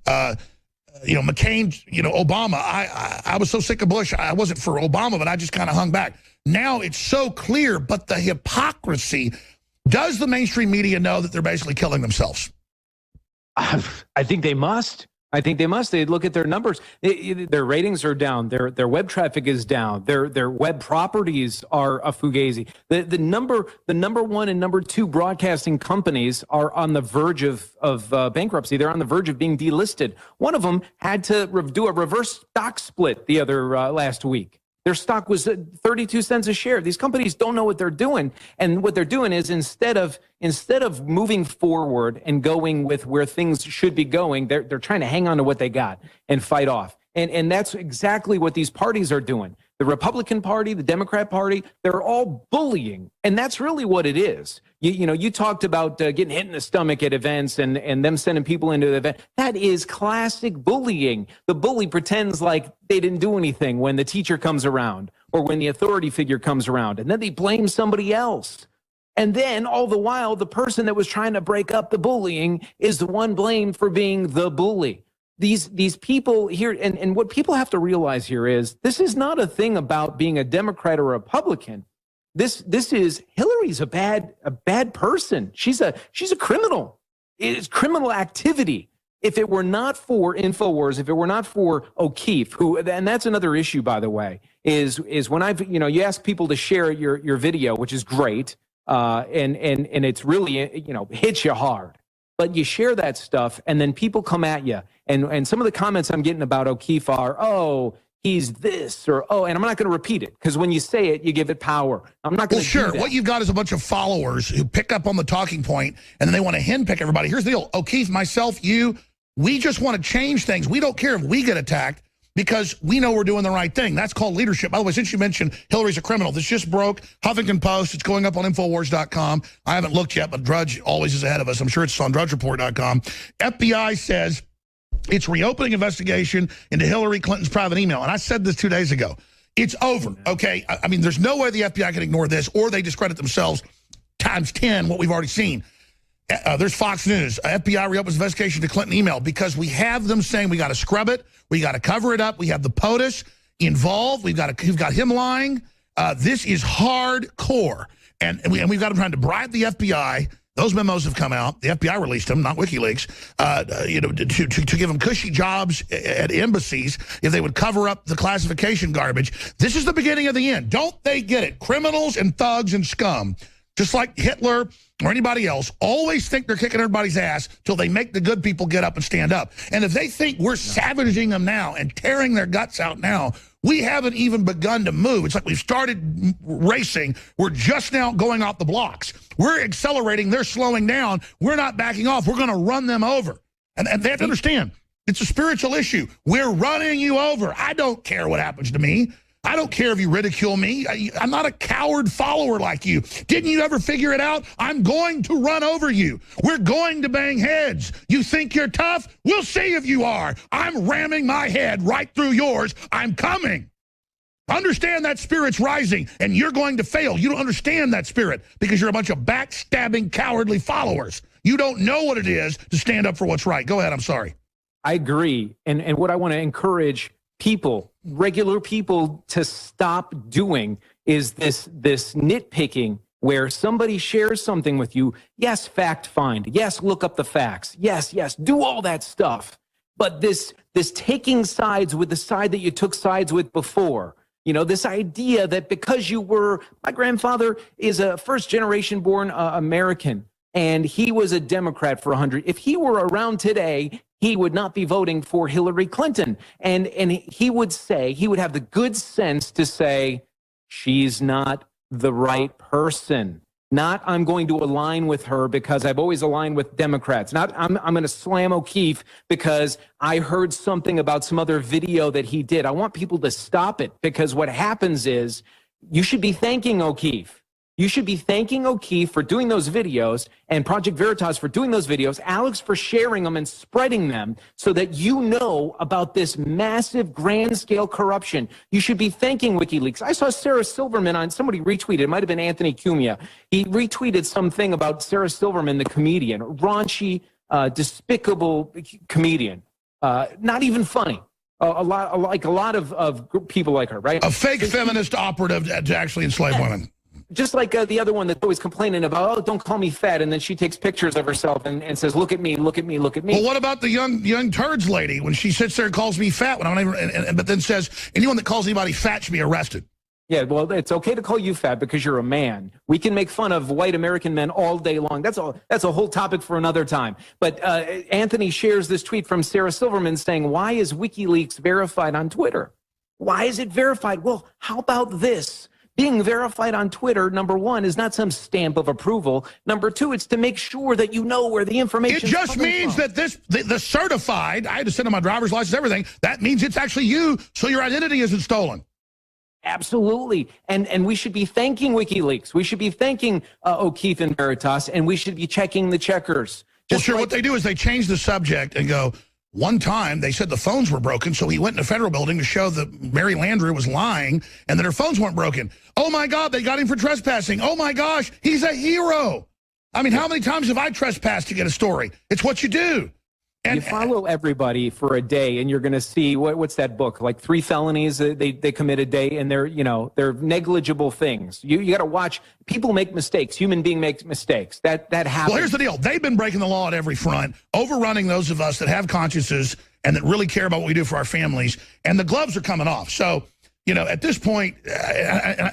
Speaker 4: McCain, Obama, I was so sick of Bush, I wasn't for Obama, but I just kind of hung back. Now it's so clear, but the hypocrisy, does the mainstream media know that they're basically killing themselves?
Speaker 10: I think they must. They look at their numbers. Their ratings are down. Their web traffic is down. Their web properties are a fugazi. The number 1 and number 2 broadcasting companies are on the verge of bankruptcy. They're on the verge of being delisted. One of them had to do a reverse stock split the other last week. Their stock was 32 cents a share. These companies don't know what they're doing. And what they're doing is instead of moving forward and going with where things should be going, they're trying to hang on to what they got and fight off. And that's exactly what these parties are doing. The Republican Party, the Democrat Party, they're all bullying. And that's really what it is. You talked about getting hit in the stomach at events and them sending people into the event. That is classic bullying. The bully pretends like they didn't do anything when the teacher comes around or when the authority figure comes around. And then they blame somebody else. And then all the while, the person that was trying to break up the bullying is the one blamed for being the bully. These people here, and what people have to realize here is this is not a thing about being a Democrat or a Republican. This is Hillary's a bad person. She's a criminal. It's criminal activity. If it were not for InfoWars, if it were not for O'Keefe, and that's another issue, by the way, is when you ask people to share your video, which is great, and it's really hits you hard. But you share that stuff, and then people come at you. And some of the comments I'm getting about O'Keefe are, oh, he's this, or, oh, and I'm not going to repeat it, because when you say it, you give it power. I'm not going to do that.
Speaker 4: What you've got is a bunch of followers who pick up on the talking point, and then they want to henpick everybody. Here's the deal. O'Keefe, myself, you, we just want to change things. We don't care if we get attacked, because we know we're doing the right thing. That's called leadership. By the way, since you mentioned Hillary's a criminal, this just broke. Huffington Post. It's going up on Infowars.com. I haven't looked yet, but Drudge always is ahead of us. I'm sure it's on DrudgeReport.com. FBI says it's reopening investigation into Hillary Clinton's private email. And I said this 2 days ago. It's over, okay? I mean, there's no way the FBI can ignore this, or they discredit themselves times 10 what we've already seen. There's Fox News. FBI reopens investigation to Clinton email because we have them saying we got to scrub it. We got to cover it up. We have the POTUS involved. We've got him lying. This is hardcore. And we've got them trying to bribe the FBI. Those memos have come out. The FBI released them, not WikiLeaks, to give them cushy jobs at embassies if they would cover up the classification garbage. This is the beginning of the end. Don't they get it? Criminals and thugs and scum, just like Hitler or anybody else, always think they're kicking everybody's ass till they make the good people get up and stand up. And if they think we're savaging them now and tearing their guts out now, we haven't even begun to move. It's like we've started racing. We're just now going off the blocks. We're accelerating. They're slowing down. We're not backing off. We're going to run them over. And they have to understand, it's a spiritual issue. We're running you over. I don't care what happens to me. I don't care if you ridicule me. I'm not a coward follower like you. Didn't you ever figure it out? I'm going to run over you. We're going to bang heads. You think you're tough? We'll see if you are. I'm ramming my head right through yours. I'm coming. Understand that spirit's rising, and you're going to fail. You don't understand that spirit because you're a bunch of backstabbing, cowardly followers. You don't know what it is to stand up for what's right. Go ahead. I'm sorry.
Speaker 10: I agree. And what I want to encourage people, regular people, to stop doing is this nitpicking where somebody shares something with you. Yes, fact find. Yes, look up the facts. Yes, do all that stuff. But this taking sides with the side that you took sides with before, you know, this idea that because you were, my grandfather is a first-generation born American, and he was a Democrat for 100. If he were around today, he would not be voting for Hillary Clinton. And he would say, he would have the good sense to say, she's not the right person. Not, I'm going to align with her because I've always aligned with Democrats. Not, I'm going to slam O'Keefe because I heard something about some other video that he did. I want people to stop it, because what happens is you should be thanking O'Keefe. You should be thanking O'Keefe for doing those videos, and Project Veritas for doing those videos, Alex for sharing them and spreading them so that you know about this massive grand-scale corruption. You should be thanking WikiLeaks. I saw Sarah Silverman on, somebody retweeted, it might have been Anthony Cumia. He retweeted something about Sarah Silverman, the comedian, raunchy, despicable comedian, not even funny. A lot of people like her, right?
Speaker 4: A fake feminist operative to actually enslave women.
Speaker 10: Just like the other one that's always complaining about, oh, don't call me fat, and then she takes pictures of herself and says, look at me, look at me, look at me.
Speaker 4: Well, what about the young turds lady when she sits there and calls me fat when I'm not even, but then says anyone that calls anybody fat should be arrested?
Speaker 10: Yeah, well, it's okay to call you fat because you're a man. We can make fun of white American men all day long. That's a whole topic for another time. But Anthony shares this tweet from Sarah Silverman saying, why is WikiLeaks verified on Twitter? Why is it verified? Well, how about this? Being verified on Twitter, number one, is not some stamp of approval. Number two, it's to make sure that you know where the information is.
Speaker 4: It just means that the certified, I had to send in my driver's license, everything, that means it's actually you, so your identity isn't stolen.
Speaker 10: Absolutely. And we should be thanking WikiLeaks. We should be thanking O'Keefe and Veritas, and we should be checking the checkers.
Speaker 4: Well, sure, what they do is they change the subject and go, one time they said the phones were broken, so he went in a federal building to show that Mary Landrieu was lying and that her phones weren't broken. Oh, my God, they got him for trespassing. Oh, my gosh, he's a hero. I mean, how many times have I trespassed to get a story? It's what you do.
Speaker 10: And you follow everybody for a day, and you're going to see what's that book? Like 3 felonies they commit a day, and they're negligible things. You got to watch. People make mistakes. Human being makes mistakes. That happens.
Speaker 4: Well, here's the deal. They've been breaking the law at every front, overrunning those of us that have consciences and that really care about what we do for our families. And the gloves are coming off. So, you know, at this point,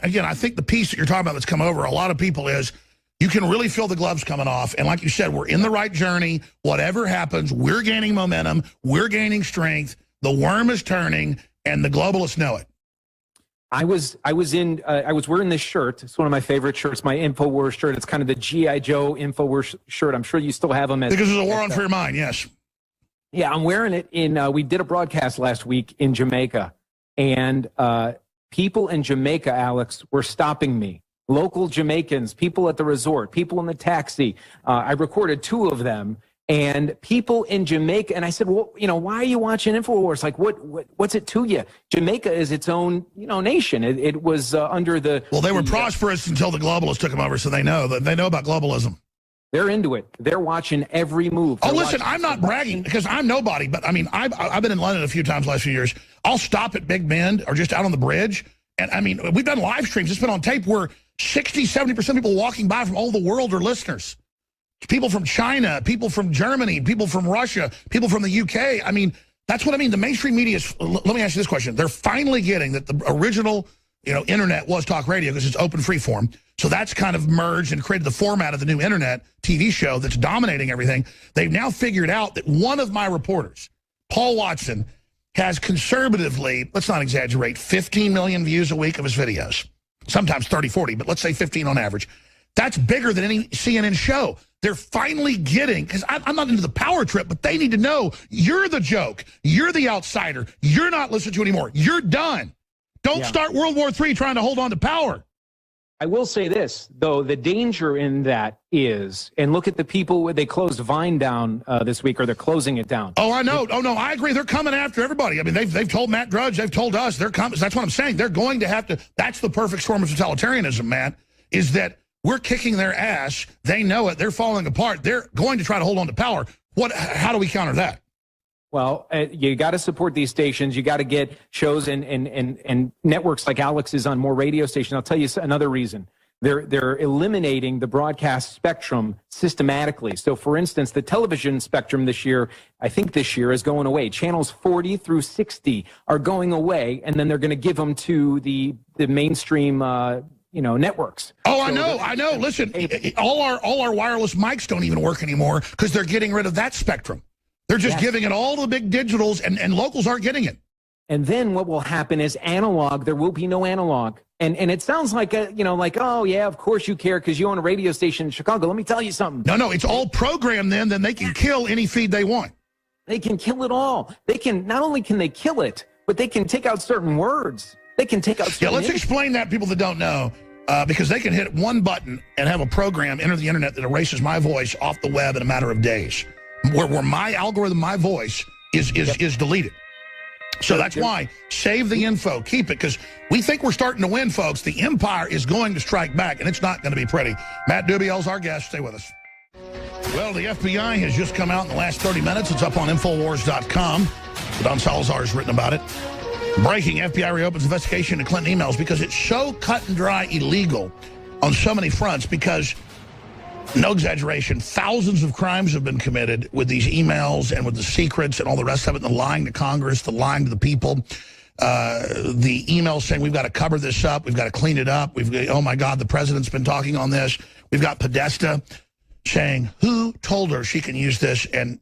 Speaker 4: again, I think the piece that you're talking about that's come over a lot of people is, you can really feel the gloves coming off. And like you said, we're in the right journey. Whatever happens, we're gaining momentum. We're gaining strength. The worm is turning, and the globalists know it.
Speaker 10: I was wearing this shirt. It's one of my favorite shirts, my InfoWars shirt. It's kind of the G.I. Joe InfoWars shirt. I'm sure you still have them.
Speaker 4: Because there's a war on for your mind, yes.
Speaker 10: Yeah, I'm wearing it we did a broadcast last week in Jamaica. And people in Jamaica, Alex, were stopping me. Local Jamaicans, people at the resort, people in the taxi. I recorded 2 of them, and people in Jamaica. And I said, well, you know, why are you watching InfoWars? Like, what's it to you? Jamaica is its own, nation. It was under the.
Speaker 4: Well, they were prosperous until the globalists took them over, so they know about globalism.
Speaker 10: They're into it. They're watching every move.
Speaker 4: Oh, listen, I'm not bragging because I'm nobody, but I mean, I've been in London a few times last few years. I'll stop at Big Bend or just out on the bridge, and I mean, we've done live streams. It's been on tape where 60, 70% of people walking by from all the world are listeners. People from China, people from Germany, people from Russia, people from the UK. I mean, that's what I mean. The mainstream media is, let me ask you this question. They're finally getting that the original, internet was talk radio because it's open free form. So that's kind of merged and created the format of the new internet TV show that's dominating everything. They've now figured out that one of my reporters, Paul Watson, has conservatively, let's not exaggerate, 15 million views a week of his videos. Sometimes 30, 40, but let's say 15 on average. That's bigger than any CNN show. They're finally getting, because I'm not into the power trip, but they need to know you're the joke. You're the outsider. You're not listened to anymore. You're done. Don't start World War III trying to hold on to power.
Speaker 10: I will say this, though, the danger in that is, and look at the people where they closed Vine down this week, or they're closing it down.
Speaker 4: Oh, I know. Oh, no, I agree. They're coming after everybody. I mean, they've told Matt Drudge, they've told us, they're coming. That's what I'm saying. They're going to have to, that's the perfect storm of totalitarianism, Matt, is that we're kicking their ass. They know it. They're falling apart. They're going to try to hold on to power. How do we counter that?
Speaker 10: Well, you got to support these stations. You got to get shows and networks like Alex's on more radio stations. I'll tell you another reason. They're eliminating the broadcast spectrum systematically. So, for instance, the television spectrum this year, I think this year, is going away. Channels 40 through 60 are going away, and then they're going to give them to the mainstream networks.
Speaker 4: Oh, I know. Listen, all our wireless mics don't even work anymore because they're getting rid of that spectrum. They're just giving it all to the big digitals, and locals aren't getting it.
Speaker 10: And then what will happen is analog, there will be no analog. And it sounds like, oh, yeah, of course you care because you own a radio station in Chicago. Let me tell you something.
Speaker 4: No, it's all programmed then they can kill any feed they want.
Speaker 10: They can kill it all. Not only can they kill it, but they can take out certain words. They can take out certain
Speaker 4: let's explain that, people that don't know, because they can hit one button and have a program enter the internet that erases my voice off the web in a matter of days. Where my algorithm, my voice, is deleted. So that's why, save the info, keep it, because we think we're starting to win, folks. The empire is going to strike back, and it's not going to be pretty. Matt Dubiel's our guest. Stay with us. Well, the FBI has just come out in the last 30 minutes. It's up on Infowars.com. Don Salazar has written about it. Breaking, FBI reopens investigation into Clinton emails because it's so cut and dry illegal on so many fronts because, no exaggeration, thousands of crimes have been committed with these emails and with the secrets and all the rest of it, the lying to Congress, the lying to the people, the emails saying we've got to cover this up, we've got to clean it up, oh my God, the president's been talking on this. We've got Podesta saying, who told her she can use this and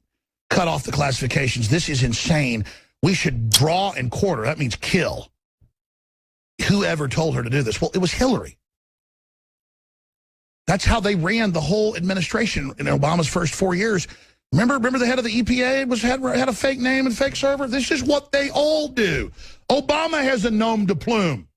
Speaker 4: cut off the classifications? This is insane. We should draw and quarter. That means kill. Whoever told her to do this? Well, it was Hillary. That's how they ran the whole administration in Obama's first 4 years. Remember the head of the EPA had a fake name and fake server? This is what they all do. Obama has a nom de plume.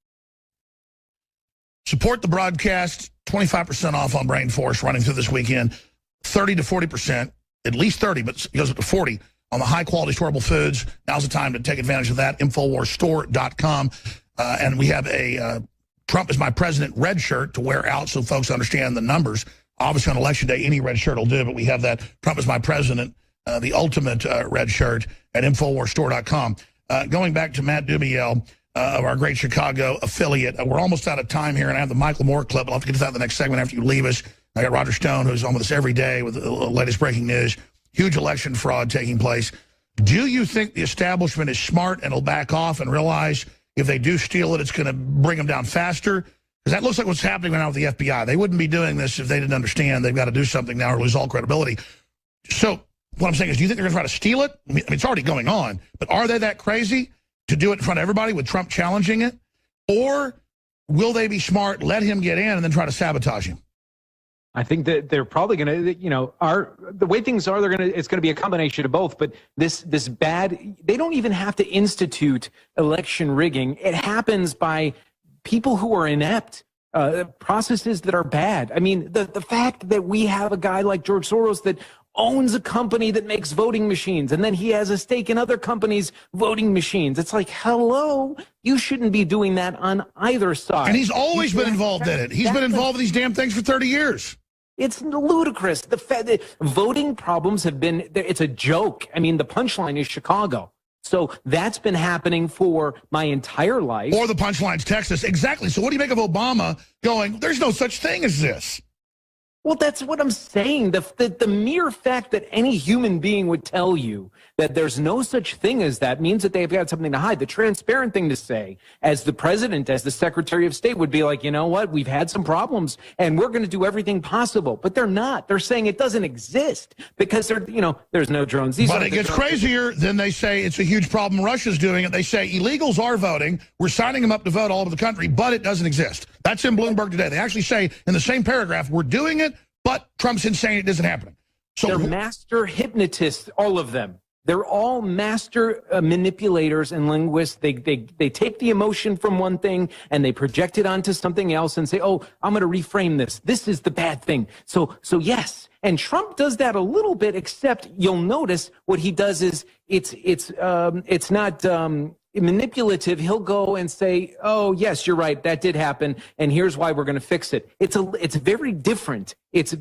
Speaker 4: Support the broadcast. 25% off on Brain Force running through this weekend. 30 to 40%, at least 30, but it goes up to 40 on the high-quality storable foods. Now's the time to take advantage of that. Infowarsstore.com. And we have a Trump is my president red shirt to wear out so folks understand the numbers. Obviously, on Election Day, any red shirt will do, but we have that Trump is my president, the ultimate red shirt at Infowarsstore.com. Going back to Matt Dubiel of our great Chicago affiliate, we're almost out of time here, and I have the Michael Moore clip. I'll have to get to that in the next segment after you leave us. I got Roger Stone, who's on with us every day with the latest breaking news. Huge election fraud taking place. Do you think the establishment is smart and will back off and realize if they do steal it, it's going to bring them down faster? Because that looks like what's happening right now with the FBI. They wouldn't be doing this if they didn't understand they've got to do something now or lose all credibility. So what I'm saying is, do you think they're going to try to steal it? I mean, it's already going on. But are they that crazy to do it in front of everybody with Trump challenging it? Or will they be smart, let him get in, and then try to sabotage him?
Speaker 10: I think that they're probably going to, the way things are, it's going to be a combination of both. But this bad, they don't even have to institute election rigging. It happens by people who are inept, processes that are bad. I mean, the fact that we have a guy like George Soros that owns a company that makes voting machines, and then he has a stake in other companies' voting machines. It's like, hello, you shouldn't be doing that on either side.
Speaker 4: And he's always been involved in it. He's been involved in these damn things for 30 years.
Speaker 10: It's ludicrous. The voting problems have been, it's a joke. I mean, the punchline is Chicago. So that's been happening for my entire life.
Speaker 4: Or the punchlines Texas. Exactly. So what do you make of Obama going, there's no such thing as this?
Speaker 10: Well, that's what I'm saying. The mere fact that any human being would tell you that there's no such thing as that means that they've got something to hide. The transparent thing to say, as the president, as the Secretary of State, would be like, you know what, we've had some problems and we're going to do everything possible. But they're not. They're saying it doesn't exist because there's no drones.
Speaker 4: But it gets crazier. Then they say it's a huge problem. Russia's doing it. They say illegals are voting. We're signing them up to vote all over the country, but it doesn't exist. That's in Bloomberg today. They actually say in the same paragraph, we're doing it, but Trump's insane. It isn't happening. So
Speaker 10: they're master hypnotists, all of them. They're all master manipulators and linguists. They take the emotion from one thing and they project it onto something else and say, oh, I'm going to reframe this. This is the bad thing. So yes. And Trump does that a little bit, except you'll notice what he does is it's not manipulative. He'll go and say, oh, yes, you're right. That did happen. And here's why we're going to fix it. It's very different. It's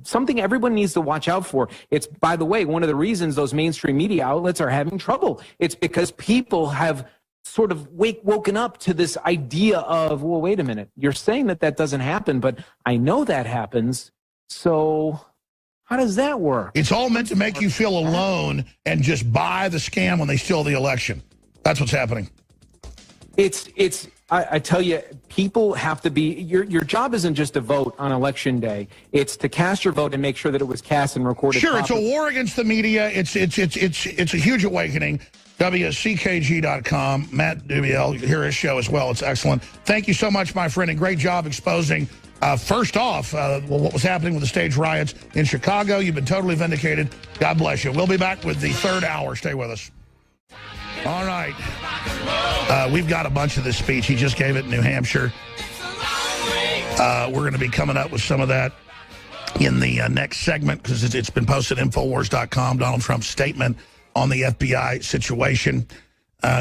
Speaker 10: something everyone needs to watch out for. It's, by the way, one of the reasons those mainstream media outlets are having trouble. It's because people have sort of woken up to this idea of, well, wait a minute. You're saying that doesn't happen, but I know that happens. So how does that work?
Speaker 4: It's all meant to make you feel alone and just buy the scam when they steal the election. That's what's happening.
Speaker 10: I tell you, people have to be, your job isn't just to vote on election day. It's to cast your vote and make sure that it was cast and recorded
Speaker 4: Sure,
Speaker 10: properly.
Speaker 4: It's a war against the media. It's a huge awakening. WCKG.com. Matt Dubiel, you hear his show as well. It's excellent. Thank you so much, my friend, and great job exposing, first off, what was happening with the stage riots in Chicago. You've been totally vindicated. God bless you. We'll be back with the third hour. Stay with us. All right. We've got a bunch of this speech. He just gave it in New Hampshire. We're going to be coming up with some of that in the next segment because it's been posted at Infowars.com, Donald Trump's statement on the FBI situation.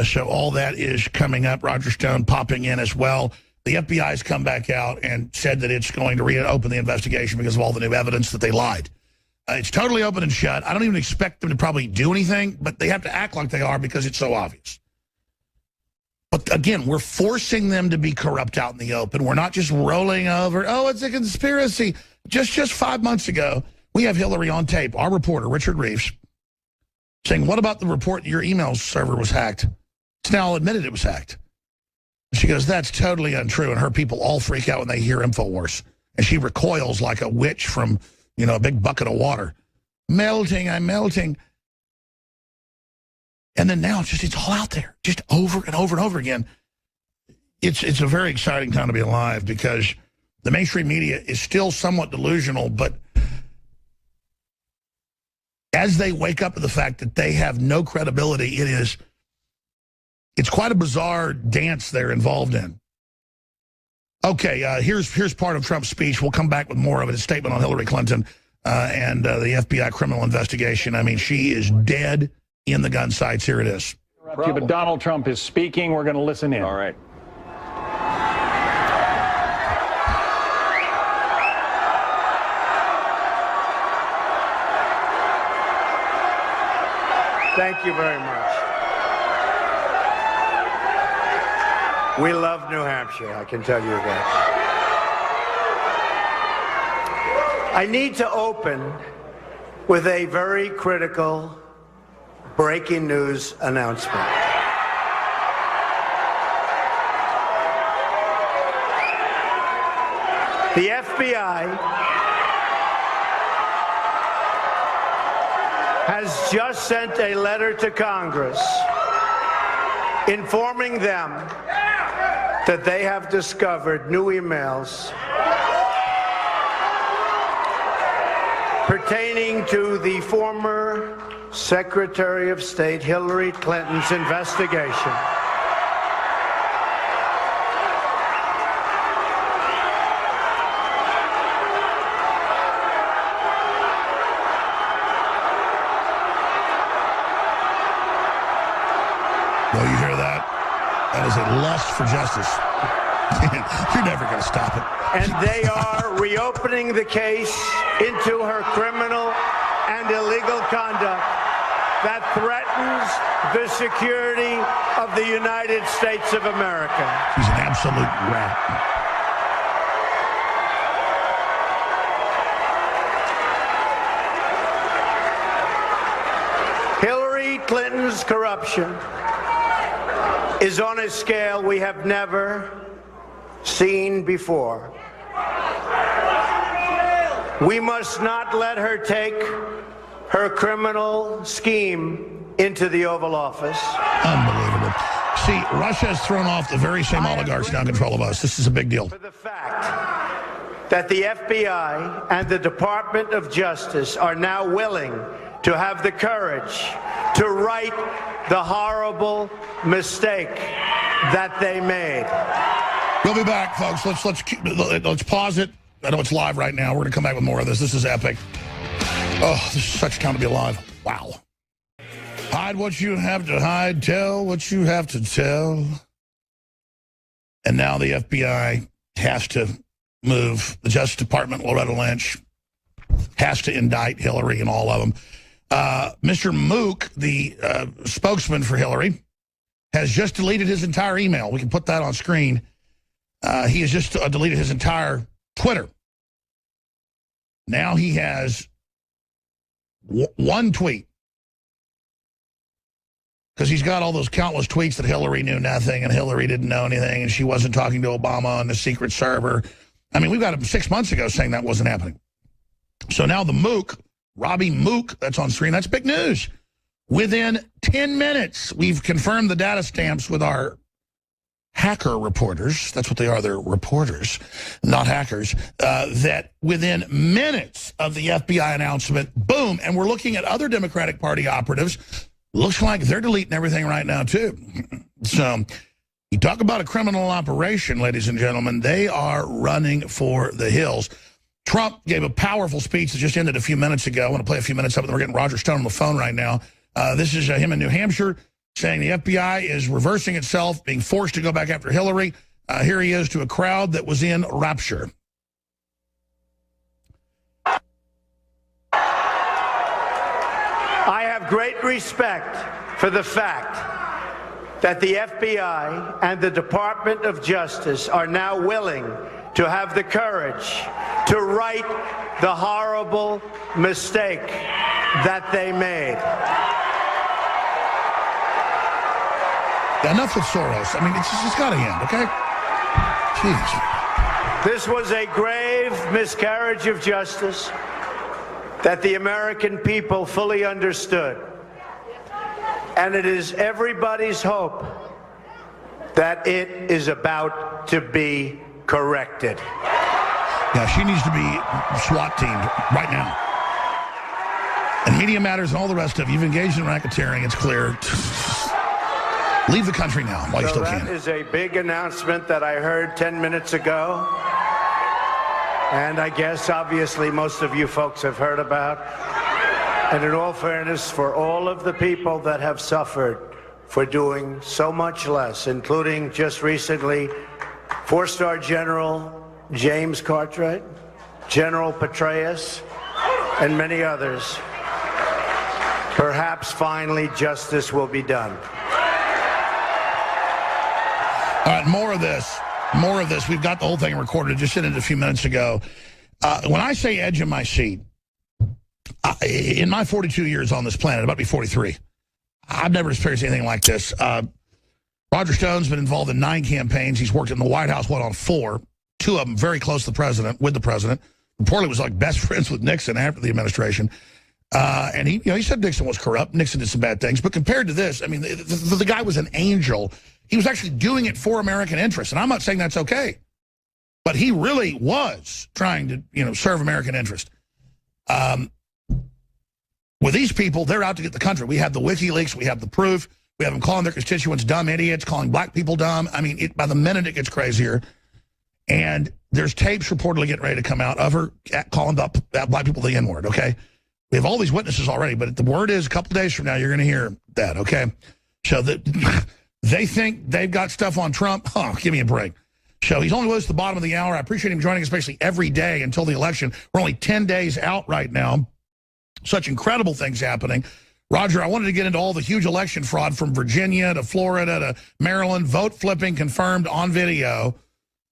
Speaker 4: So all that is coming up. Roger Stone popping in as well. The FBI has come back out and said that it's going to reopen the investigation because of all the new evidence that they lied. It's totally open and shut. I don't even expect them to probably do anything, but they have to act like they are because it's so obvious. But again, we're forcing them to be corrupt out in the open. We're not just rolling over, oh, it's a conspiracy. Just 5 months ago, we have Hillary on tape, our reporter, Richard Reeves, saying, what about the report that your email server was hacked? It's now admitted it was hacked. She goes, that's totally untrue. And her people all freak out when they hear InfoWars. And she recoils like a witch from, a big bucket of water. Melting, I'm melting. And then now it's all out there, just over and over and over again. It's a very exciting time to be alive because the mainstream media is still somewhat delusional, but as they wake up to the fact that they have no credibility, it's quite a bizarre dance they're involved in. Okay, here's part of Trump's speech. We'll come back with more of it. His statement on Hillary Clinton and the FBI criminal investigation. I mean, she is dead in the gun sights. Here it is.
Speaker 8: But Donald Trump is speaking. We're going to listen in. All right.
Speaker 9: Thank you very much. We love New Hampshire, I can tell you that. I need to open with a very critical breaking news announcement. The FBI has just sent a letter to Congress informing them that they have discovered new emails pertaining to the former Secretary of State Hillary Clinton's investigation
Speaker 4: Well, you hear that? That is a lust for justice. You're never going to stop it.
Speaker 9: And they are reopening the case into her criminal and illegal conduct
Speaker 11: that threatens the security of the United States of America.
Speaker 4: He's an absolute rat.
Speaker 11: Hillary Clinton's corruption is on a scale we have never seen before. We must not let her take her criminal scheme into the Oval Office.
Speaker 4: Unbelievable. See, Russia has thrown off the very same oligarchs now in control of us. This is a big deal.
Speaker 11: For the fact that the FBI and the Department of Justice are now willing to have the courage to right the horrible mistake that they made.
Speaker 4: We'll be back, folks. Let's pause it. I know it's live right now. We're going to come back with more of this. This is epic. Oh, this is such a time to be alive. Wow. Hide what you have to hide. Tell what you have to tell. And now the FBI has to move. The Justice Department, Loretta Lynch, has to indict Hillary and all of them. Mr. Mook, the spokesman for Hillary, has just deleted his entire email. We can put that on screen. He has just deleted his entire Twitter. Now he has one tweet. Because he's got all those countless tweets that Hillary knew nothing and Hillary didn't know anything and she wasn't talking to Obama on the secret server. I mean, we've got him 6 months ago saying that wasn't happening. So now the Mook, Robbie Mook, that's on screen, that's big news. Within 10 minutes, we've confirmed the data stamps with our hacker reporters. That's what they are. They're reporters, not hackers. That within minutes of the FBI announcement, boom, and we're looking at other Democratic Party operatives. Looks like they're deleting everything right now, too. So you talk about a criminal operation, ladies and gentlemen. They are running for the hills. Trump gave a powerful speech that just ended a few minutes ago. I want to play a few minutes of it. We're getting Roger Stone on the phone right now. This is him in New Hampshire saying the FBI is reversing itself, being forced to go back after Hillary. Here he is to a crowd that was in rapture.
Speaker 11: I have great respect for the fact that the FBI and the Department of Justice are now willing to have the courage to right the horrible mistake that they made.
Speaker 4: Enough with Soros. I mean, it's got to end, okay? Jeez.
Speaker 11: This was a grave miscarriage of justice that the American people fully understood. And it is everybody's hope that it is about to be corrected.
Speaker 4: Yeah, she needs to be SWAT teamed right now. And Media Matters and all the rest of you, you've engaged in racketeering, it's clear. Leave the country now while you still can.
Speaker 11: That is a big announcement that I heard 10 minutes ago. And I guess, obviously, most of you folks have heard about. And in all fairness, for all of the people that have suffered for doing so much less, including just recently, 4-star General James Cartwright, General Petraeus, and many others, perhaps finally justice will be done.
Speaker 4: All right, more of this. More of this. We've got the whole thing recorded. Just did it a few minutes ago. When I say edge of my seat, in my 42 years on this planet, about to be 43, I've never experienced anything like this. Roger Stone's been involved in 9 campaigns. He's worked in the White House, on 4. 2 of them very close to the president, with the president. Reportedly was like best friends with Nixon after the administration. And he said Nixon was corrupt. Nixon did some bad things. But compared to this, I mean, the guy was an angel. He was actually doing it for American interests. And I'm not saying that's okay. But he really was trying to, serve American interest. With these people, they're out to get the country. We have the WikiLeaks. We have the proof. We have them calling their constituents dumb idiots, calling black people dumb. I mean, by the minute it gets crazier. And there's tapes reportedly getting ready to come out of her calling black people the N-word, okay? We have all these witnesses already, but the word is a couple days from now, you're going to hear that, okay? So they think they've got stuff on Trump. Oh, give me a break. So he's only with us at the bottom of the hour. I appreciate him joining us basically every day until the election. We're only 10 days out right now. Such incredible things happening. Roger, I wanted to get into all the huge election fraud from Virginia to Florida to Maryland, vote flipping confirmed on video.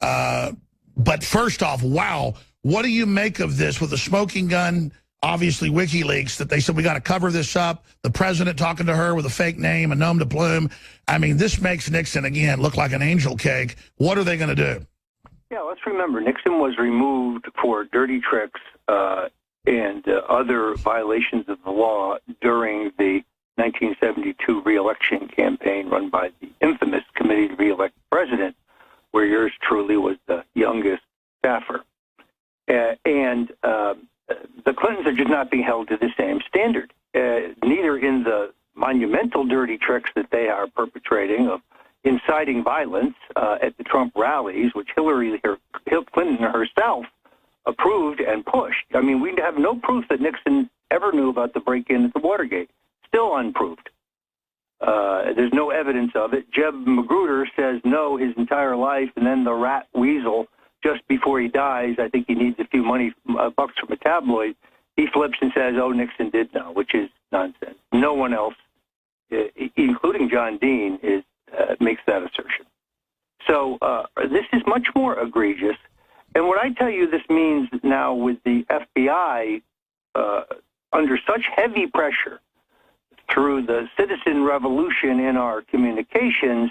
Speaker 4: But first off, wow, what do you make of this with the smoking gun, obviously WikiLeaks, that they said we got to cover this up, the president talking to her with a fake name, a nom de plume. I mean, this makes Nixon, again, look like an angel cake. What are they going to do?
Speaker 12: Yeah, let's remember, Nixon was removed for dirty tricks and other violations of the law during the 1972 re-election campaign run by the infamous Committee to Re-elect the President, where yours truly was the youngest staffer. And the Clintons are just not being held to the same standard, neither in the monumental dirty tricks that they are perpetrating of inciting violence at the Trump rallies, which Hillary Clinton herself approved and pushed. I mean, we have no proof that Nixon ever knew about the break-in at the Watergate. Still unproved. There's no evidence of it. Jeb Magruder says no his entire life, and then the rat weasel, just before he dies, I think he needs a few bucks from a tabloid, he flips and says, oh, Nixon did know, which is nonsense. No one else, including John Dean, makes that assertion. So this is much more egregious. And what I tell you this means now with the FBI under such heavy pressure through the citizen revolution in our communications,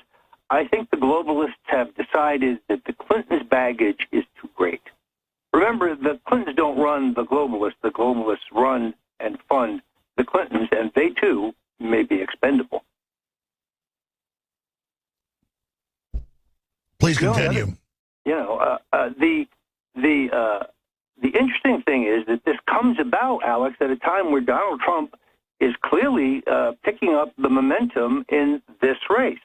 Speaker 12: I think the globalists have decided that the Clintons' baggage is too great. Remember, the Clintons don't run the globalists run and fund the Clintons, and they too may be expendable.
Speaker 4: Please continue.
Speaker 12: The interesting thing is that this comes about, Alex, at a time where Donald Trump is clearly picking up the momentum in this race.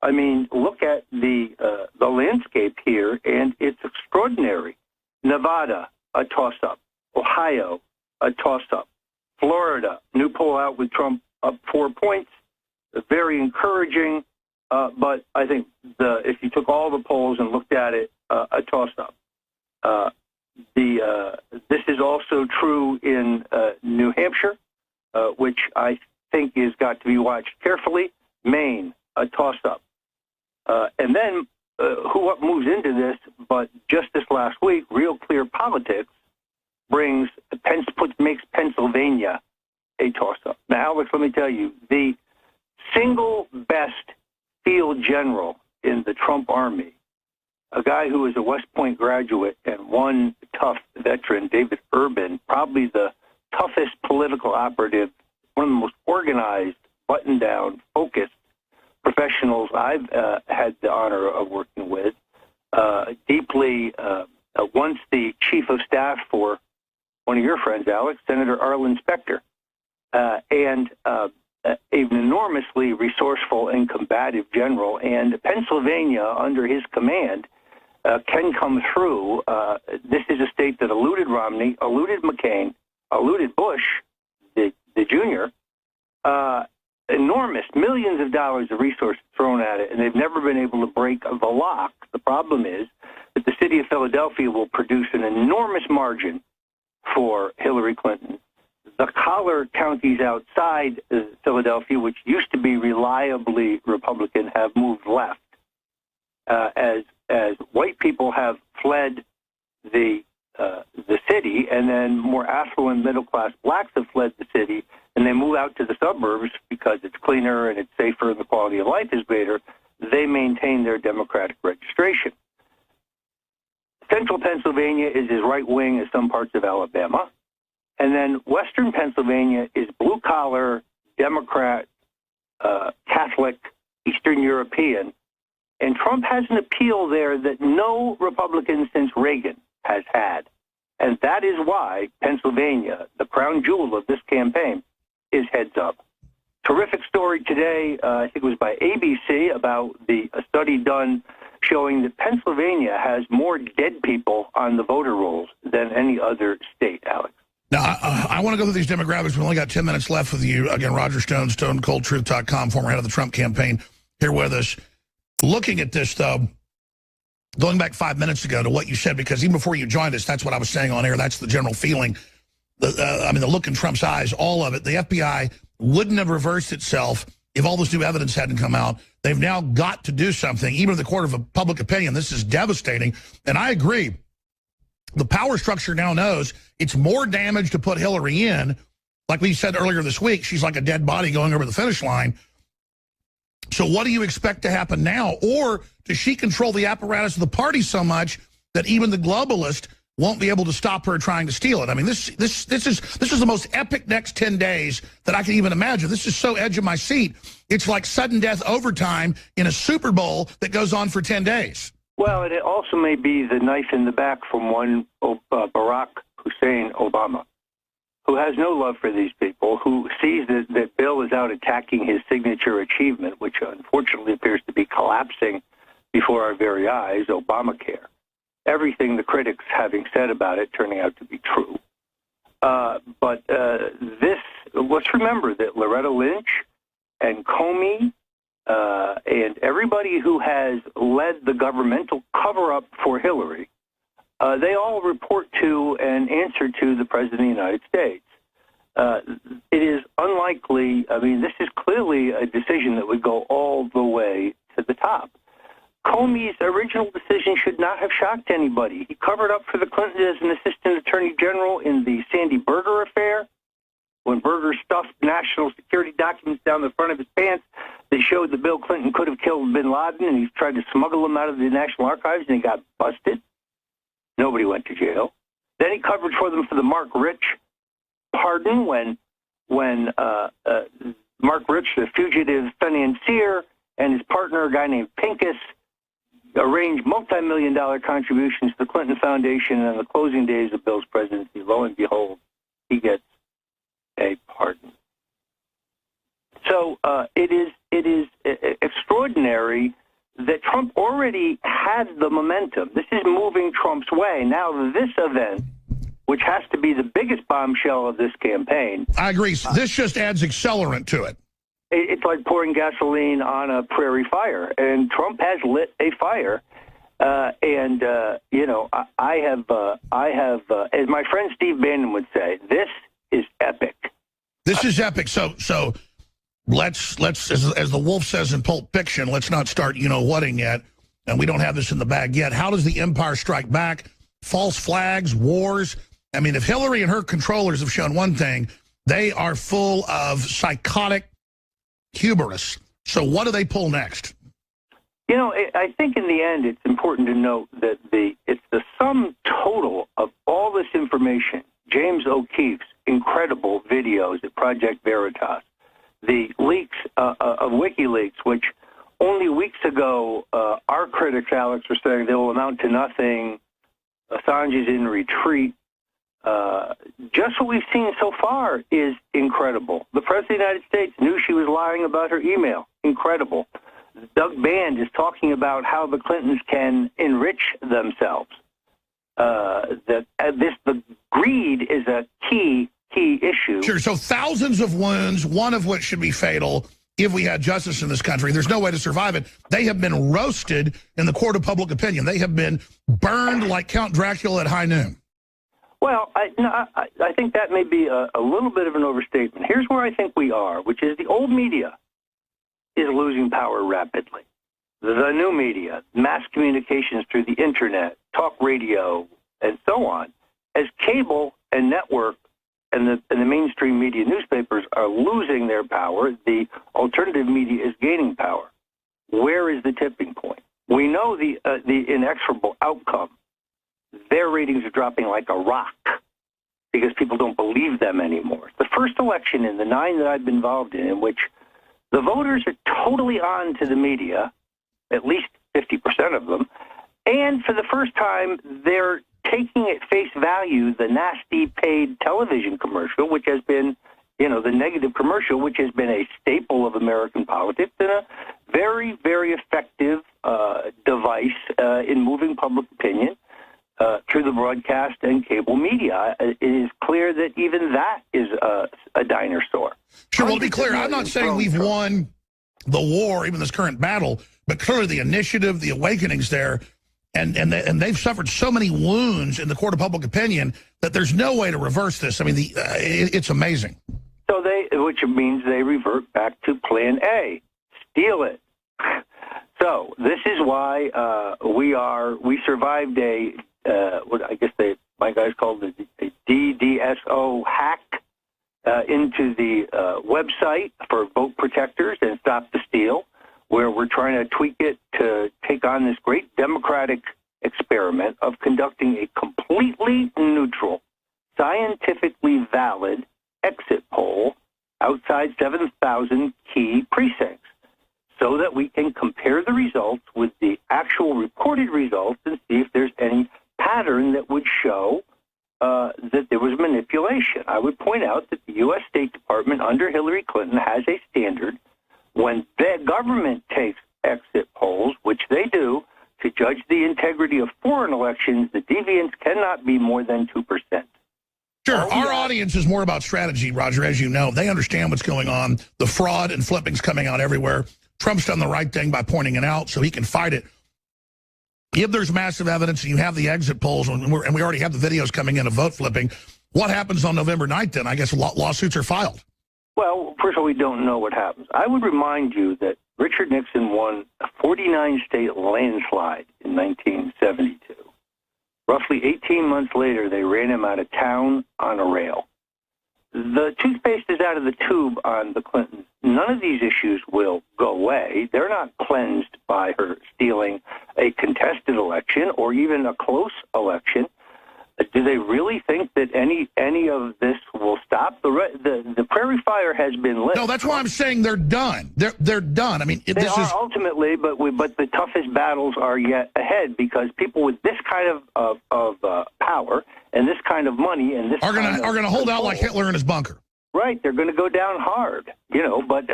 Speaker 12: I mean, look at the landscape here, and it's extraordinary. Nevada, a toss-up. Ohio, a toss-up. Florida, new poll out with Trump up 4 points. Very encouraging, but I think if you took all the polls and looked at it, a toss-up. This is also true in New Hampshire, which I think has got to be watched carefully. Maine, a toss-up. And then what moves into this, but just this last week, Real Clear Politics makes Pennsylvania a toss-up. Now, Alex, let me tell you, the single best field general in the Trump army, a guy who is a West Point graduate and one tough veteran, David Urban, probably the toughest political operative, one of the most organized, buttoned-down, focused professionals I've had the honor of working with, deeply, once the chief of staff for one of your friends, Alex, Senator Arlen Specter, and an enormously resourceful and combative general, and Pennsylvania, under his command, can come through. This is a state that eluded Romney, eluded McCain, eluded Bush, the junior, enormous millions of dollars of resources thrown at it, and they've never been able to break the lock. The problem is that the city of Philadelphia will produce an enormous margin for Hillary Clinton. The collar counties outside Philadelphia, which used to be reliably Republican, have moved left. As white people have fled the city, and then more affluent middle-class blacks have fled the city, and they move out to the suburbs because it's cleaner and it's safer and the quality of life is greater, they maintain their Democratic registration. Central Pennsylvania is as right-wing as some parts of Alabama. And then Western Pennsylvania is blue-collar, Democrat, Catholic, Eastern European. And Trump has an appeal there that no Republican since Reagan has had. And that is why Pennsylvania, the crown jewel of this campaign, is heads up. Terrific story today, I think it was by ABC, about a study done showing that Pennsylvania has more dead people on the voter rolls than any other state, Alex.
Speaker 4: Now, I want to go through these demographics. We've only got 10 minutes left with you. Again, Roger Stone, StoneColdTruth.com, former head of the Trump campaign, here with us. Looking at this, though, going back 5 minutes ago to what you said, because even before you joined us, that's what I was saying on air. That's the general feeling. The look in Trump's eyes, all of it. The FBI wouldn't have reversed itself if all this new evidence hadn't come out. They've now got to do something, even in the court of public opinion. This is devastating. And I agree. The power structure now knows it's more damage to put Hillary in. Like we said earlier this week, she's like a dead body going over the finish line. So what do you expect to happen now? Or does she control the apparatus of the party so much that even the globalist won't be able to stop her trying to steal it? I mean, this is the most epic next 10 days that I can even imagine. This is so edge of my seat. It's like sudden death overtime in a Super Bowl that goes on for 10 days.
Speaker 12: Well, and it also may be the knife in the back from one Barack Hussein Obama, who has no love for these people, who sees that Bill is out attacking his signature achievement, which unfortunately appears to be collapsing before our very eyes, Obamacare. Everything the critics having said about it turning out to be true. But let's remember that Loretta Lynch and Comey and everybody who has led the governmental cover-up for Hillary, they all report to and answer to the President of the United States. It is unlikely, I mean, this is clearly a decision that would go all the way to the top. Comey's original decision should not have shocked anybody. He covered up for the Clintons as an assistant attorney general in the Sandy Berger affair, when Berger stuffed national security documents down the front of his pants that showed that Bill Clinton could have killed bin Laden, and he tried to smuggle him out of the National Archives, and he got busted. Nobody went to jail. Then he covered for them for the Mark Rich pardon when Mark Rich, the fugitive financier, and his partner, a guy named Pincus, arranged multi-million-dollar contributions to the Clinton Foundation, and on the closing days of Bill's presidency, lo and behold, he gets a pardon. So it is extraordinary that Trump already had the momentum. This is moving Trump's way. Now this event, which has to be the biggest bombshell of this campaign.
Speaker 4: I agree. This just adds accelerant to it.
Speaker 12: It's like pouring gasoline on a prairie fire, and Trump has lit a fire. You know, I have, as my friend Steve Bannon would say, this is epic.
Speaker 4: This is epic. So let's as the wolf says in Pulp Fiction, let's not start whatting yet, and we don't have this in the bag yet. How does the empire strike back? False flags, wars. I mean, if Hillary and her controllers have shown one thing, they are full of psychotic hubris. So what do they pull next?
Speaker 12: You know, I think in the end, it's important to note that it's the sum total of all this information, James O'Keefe's incredible videos at Project Veritas, the leaks of WikiLeaks, which only weeks ago our critics, Alex, were saying they will amount to nothing. Assange is in retreat. Just what we've seen so far is incredible. The President of the United States knew she was lying about her email. Incredible. Doug Band is talking about how the Clintons can enrich themselves. The greed is a key issue.
Speaker 4: Sure. So thousands of wounds, one of which should be fatal if we had justice in this country. There's no way to survive it. They have been roasted in the court of public opinion. They have been burned like Count Dracula at high noon.
Speaker 12: Well, I think that may be a little bit of an overstatement. Here's where I think we are, which is the old media is losing power rapidly. The new media, mass communications through the internet, talk radio, and so on, as cable and network and the mainstream media newspapers are losing their power, the alternative media is gaining power. Where is the tipping point? We know the inexorable outcome. Their ratings are dropping like a rock because people don't believe them anymore. The first election in the 9 that I've been involved in which the voters are totally on to the media, at least 50% of them, and for the first time, they're taking at face value the nasty paid television commercial, which has been, the negative commercial, which has been a staple of American politics and a very, very effective device in moving public opinion through the broadcast and cable media. It is clear that even that is a dinosaur.
Speaker 4: Sure, well, to be clear, I'm not saying we've won the war, even this current battle, but clearly the initiative, the awakening's there, and they've suffered so many wounds in the court of public opinion that there's no way to reverse this. I mean, it's amazing.
Speaker 12: So which means they revert back to Plan A, steal it. So this is why we survived what I guess my guys called it a DDSO hack into the website for vote protectors and Stop the Steal, where we're trying to tweak it to take on this great democratic experiment of conducting a completely neutral, scientifically valid exit poll outside 7,000 key precincts so that we can compare the results with the actual reported results and see if there's any pattern that would show that there was manipulation. I would point out that the U.S. State Department under Hillary Clinton has a standard when the government takes exit polls, which they do, to judge the integrity of foreign elections, the deviance cannot be more than 2%.
Speaker 4: Sure. Our audience is more about strategy, Roger, as you know. They understand what's going on. The fraud and flipping's coming out everywhere. Trump's done the right thing by pointing it out so he can fight it. If there's massive evidence and you have the exit polls, and we already have the videos coming in of vote flipping, what happens on November 9th then? I guess lawsuits are filed.
Speaker 12: Well, first of all, we don't know what happens. I would remind you that Richard Nixon won a 49-state landslide in 1972. Roughly 18 months later, they ran him out of town on a rail. The toothpaste is out of the tube on the Clintons. None of these issues will go away. They're not cleansed by her stealing a contested election or even a close election. Do they really think that any of this will stop? The prairie fire has been lit.
Speaker 4: No, that's why I'm saying they're done. They're done. I mean,
Speaker 12: they are ultimately, but the toughest battles are yet ahead because people with this kind of power and this kind of money and this
Speaker 4: are going to hold out like Hitler in his bunker.
Speaker 12: Right, they're going to go down hard, But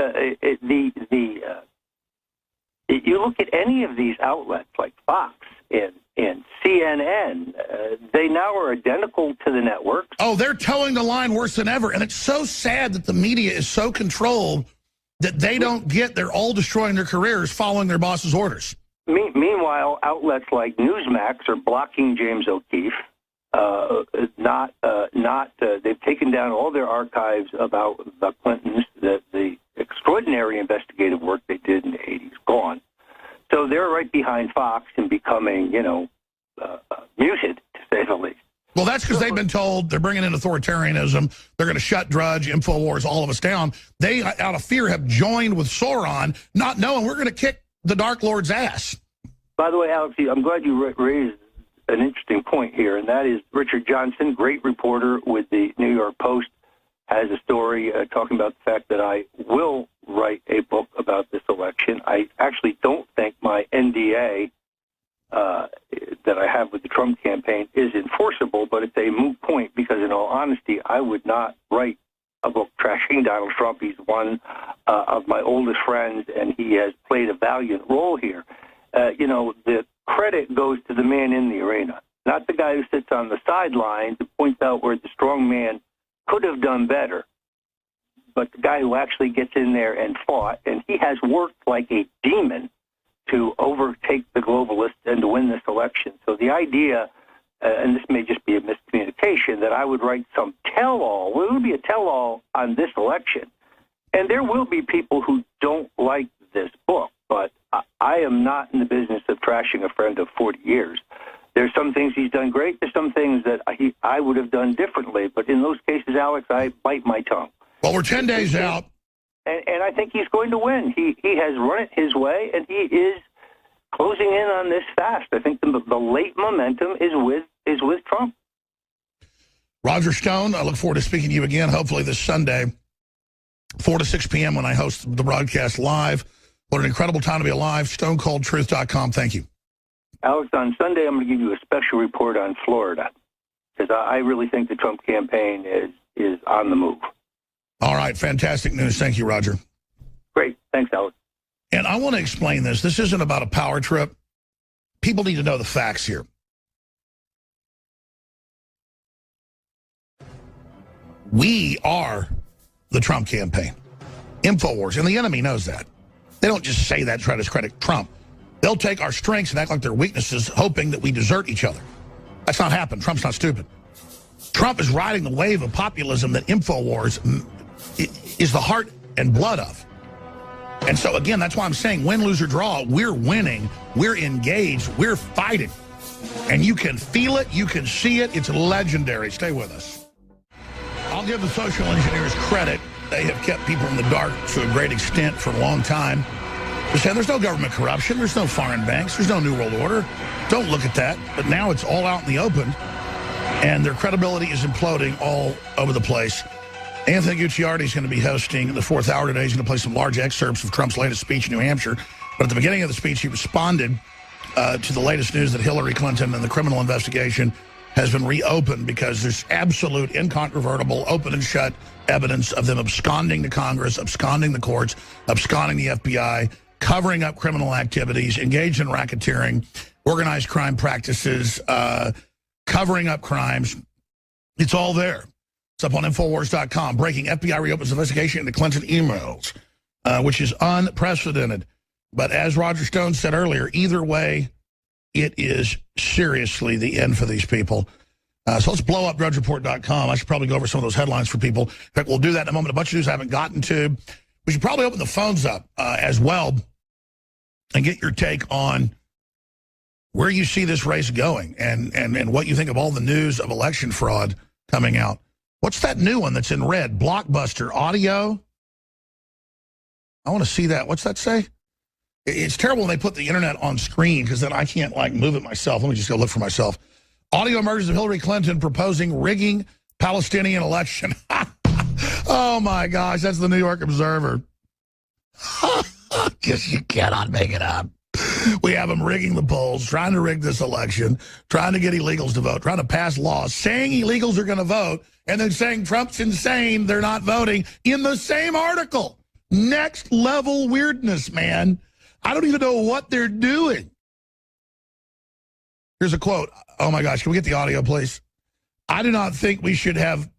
Speaker 12: you look at any of these outlets like Fox and CNN, they now are identical to the networks.
Speaker 4: Oh, they're towing the line worse than ever. And it's so sad that the media is so controlled that they don't get, they're all destroying their careers following their boss's orders.
Speaker 12: Meanwhile, outlets like Newsmax are blocking James O'Keefe. They've taken down all their archives about the Clintons, the extraordinary investigative work they did in the 80s, gone. So they're right behind Fox and becoming, muted, to say the least.
Speaker 4: Well, that's because they've been told they're bringing in authoritarianism. They're going to shut Drudge, InfoWars, all of us down. They, out of fear, have joined with Sauron, not knowing we're going to kick the Dark Lord's ass.
Speaker 12: By the way, Alex, I'm glad you raised an interesting point here, and that is Richard Johnson, great reporter with the New York Post, has a story talking about the fact that I will write a book about this election. I actually don't think my NDA that I have with the Trump campaign is enforceable, but it's a moot point because, in all honesty, I would not write a book trashing Donald Trump. He's one of my oldest friends, and he has played a valiant role here. The credit goes to the man in the arena, not the guy who sits on the sidelines and points out where the strong man could have done better, but the guy who actually gets in there and fought, and he has worked like a demon to overtake the globalists and to win this election. So the idea, and this may just be a miscommunication, that I would write some tell-all, well, it would be a tell-all on this election. And there will be people who don't like this book, but I am not in the business of trashing a friend of 40 years. There's some things he's done great. There's some things that I would have done differently. But in those cases, Alex, I bite my tongue.
Speaker 4: Well, we're 10 days out.
Speaker 12: And I think he's going to win. He has run it his way, and he is closing in on this fast. I think the late momentum is with Trump.
Speaker 4: Roger Stone, I look forward to speaking to you again, hopefully this Sunday, 4 to 6 p.m. when I host the broadcast live. What an incredible time to be alive. StoneColdTruth.com. Thank you.
Speaker 12: Alex, on Sunday, I'm going to give you a special report on Florida because I really think the Trump campaign is on the move.
Speaker 4: All right. Fantastic news. Thank you, Roger.
Speaker 12: Great. Thanks, Alex.
Speaker 4: And I want to explain this. This isn't about a power trip. People need to know the facts here. We are the Trump campaign. InfoWars. And the enemy knows that. They don't just say that to try to discredit Trump. They'll take our strengths and act like they're weaknesses, hoping that we desert each other. That's not happened. Trump's not stupid. Trump is riding the wave of populism that InfoWars is the heart and blood of. And so, again, that's why I'm saying win, lose, or draw, we're winning, we're engaged, we're fighting. And you can feel it, you can see it, it's legendary. Stay with us. I'll give the social engineers credit. They have kept people in the dark to a great extent for a long time. They're saying there's no government corruption, there's no foreign banks, there's no New World Order. Don't look at that. But now it's all out in the open, and their credibility is imploding all over the place. Anthony Gucciardi is going to be hosting the 4th hour today. He's going to play some large excerpts of Trump's latest speech in New Hampshire. But at the beginning of the speech, he responded to the latest news that Hillary Clinton and the criminal investigation has been reopened because there's absolute, incontrovertible, open and shut evidence of them absconding to Congress, absconding the courts, absconding the FBI, covering up criminal activities, engaged in racketeering, organized crime practices, covering up crimes. It's all there. It's up on Infowars.com. Breaking: FBI reopens investigation into Clinton emails, which is unprecedented. But as Roger Stone said earlier, either way, it is seriously the end for these people. So let's blow up DrudgeReport.com. I should probably go over some of those headlines for people. In fact, we'll do that in a moment. A bunch of news I haven't gotten to. We should probably open the phones up as well and get your take on where you see this race going and what you think of all the news of election fraud coming out. What's that new one that's in red? Blockbuster audio? I want to see that. What's that say? It's terrible when they put the internet on screen because then I can't, like, move it myself. Let me just go look for myself. Audio emerges of Hillary Clinton proposing rigging Palestinian election. Oh, my gosh. That's the New York Observer. Just, you cannot make it up. We have them rigging the polls, trying to rig this election, trying to get illegals to vote, trying to pass laws, saying illegals are going to vote, and then saying Trump's insane, they're not voting, in the same article. Next level weirdness, man. I don't even know what they're doing. Here's a quote. Oh, my gosh. Can we get the audio, please? I do not think we should have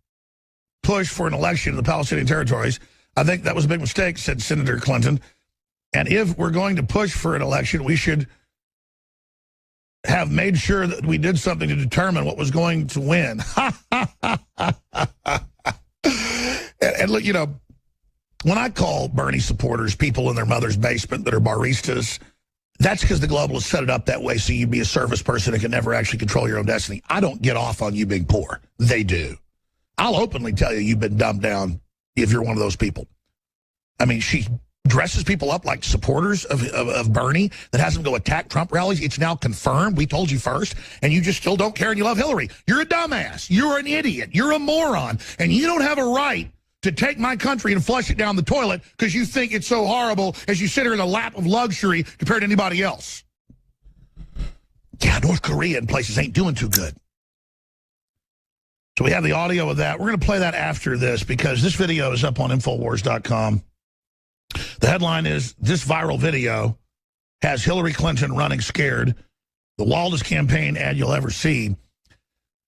Speaker 4: pushed for an election in the Palestinian territories. I think that was a big mistake, said Senator Clinton. And if we're going to push for an election, we should have made sure that we did something to determine what was going to win. And look, you know, when I call Bernie supporters people in their mother's basement that are baristas, that's because the globalists set it up that way so you'd be a service person and can never actually control your own destiny. I don't get off on you being poor. They do. I'll openly tell you you've been dumbed down if you're one of those people. I mean, she dresses people up like supporters of Bernie that has them go attack Trump rallies. It's now confirmed. We told you first, and you just still don't care and you love Hillary. You're a dumbass. You're an idiot. You're a moron. And you don't have a right to take my country and flush it down the toilet because you think it's so horrible as you sit here in a lap of luxury compared to anybody else. Yeah, North Korea and places ain't doing too good. So we have the audio of that. We're going to play that after this because this video is up on Infowars.com. The headline is, "This viral video has Hillary Clinton running scared. The wildest campaign ad you'll ever see."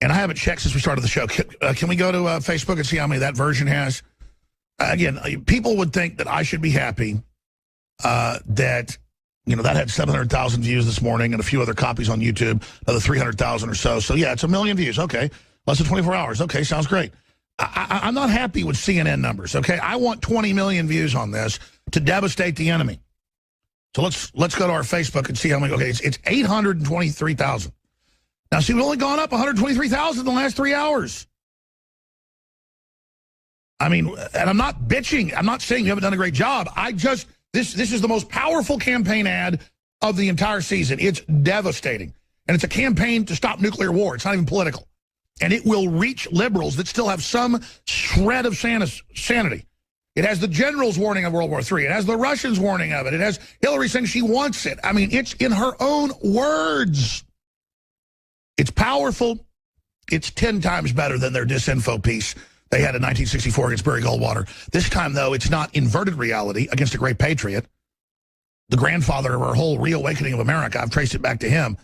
Speaker 4: And I haven't checked since we started the show. Can we go to Facebook and see how many that version has? Again, people would think that I should be happy that, you know, that had 700,000 views this morning and a few other copies on YouTube, another 300,000 or so. So, yeah, it's 1 million views. Okay. Less than 24 hours. Okay, sounds great. I'm not happy with CNN numbers, okay? I want 20 million views on this to devastate the enemy. So let's go to our Facebook and see how many. Okay, it's 823,000. Now, see, we've only gone up 123,000 in the last 3 hours. I mean, and I'm not bitching. I'm not saying you haven't done a great job. This is the most powerful campaign ad of the entire season. It's devastating. And it's a campaign to stop nuclear war. It's not even political. And it will reach liberals that still have some shred of sanity. It has the generals warning of World War III. It has the Russians warning of it. It has Hillary saying she wants it. I mean, it's in her own words. It's powerful. It's 10 times better than their disinfo piece they had in 1964 against Barry Goldwater. This time, though, it's not inverted reality against a great patriot. The grandfather of our whole reawakening of America. I've traced it back to him.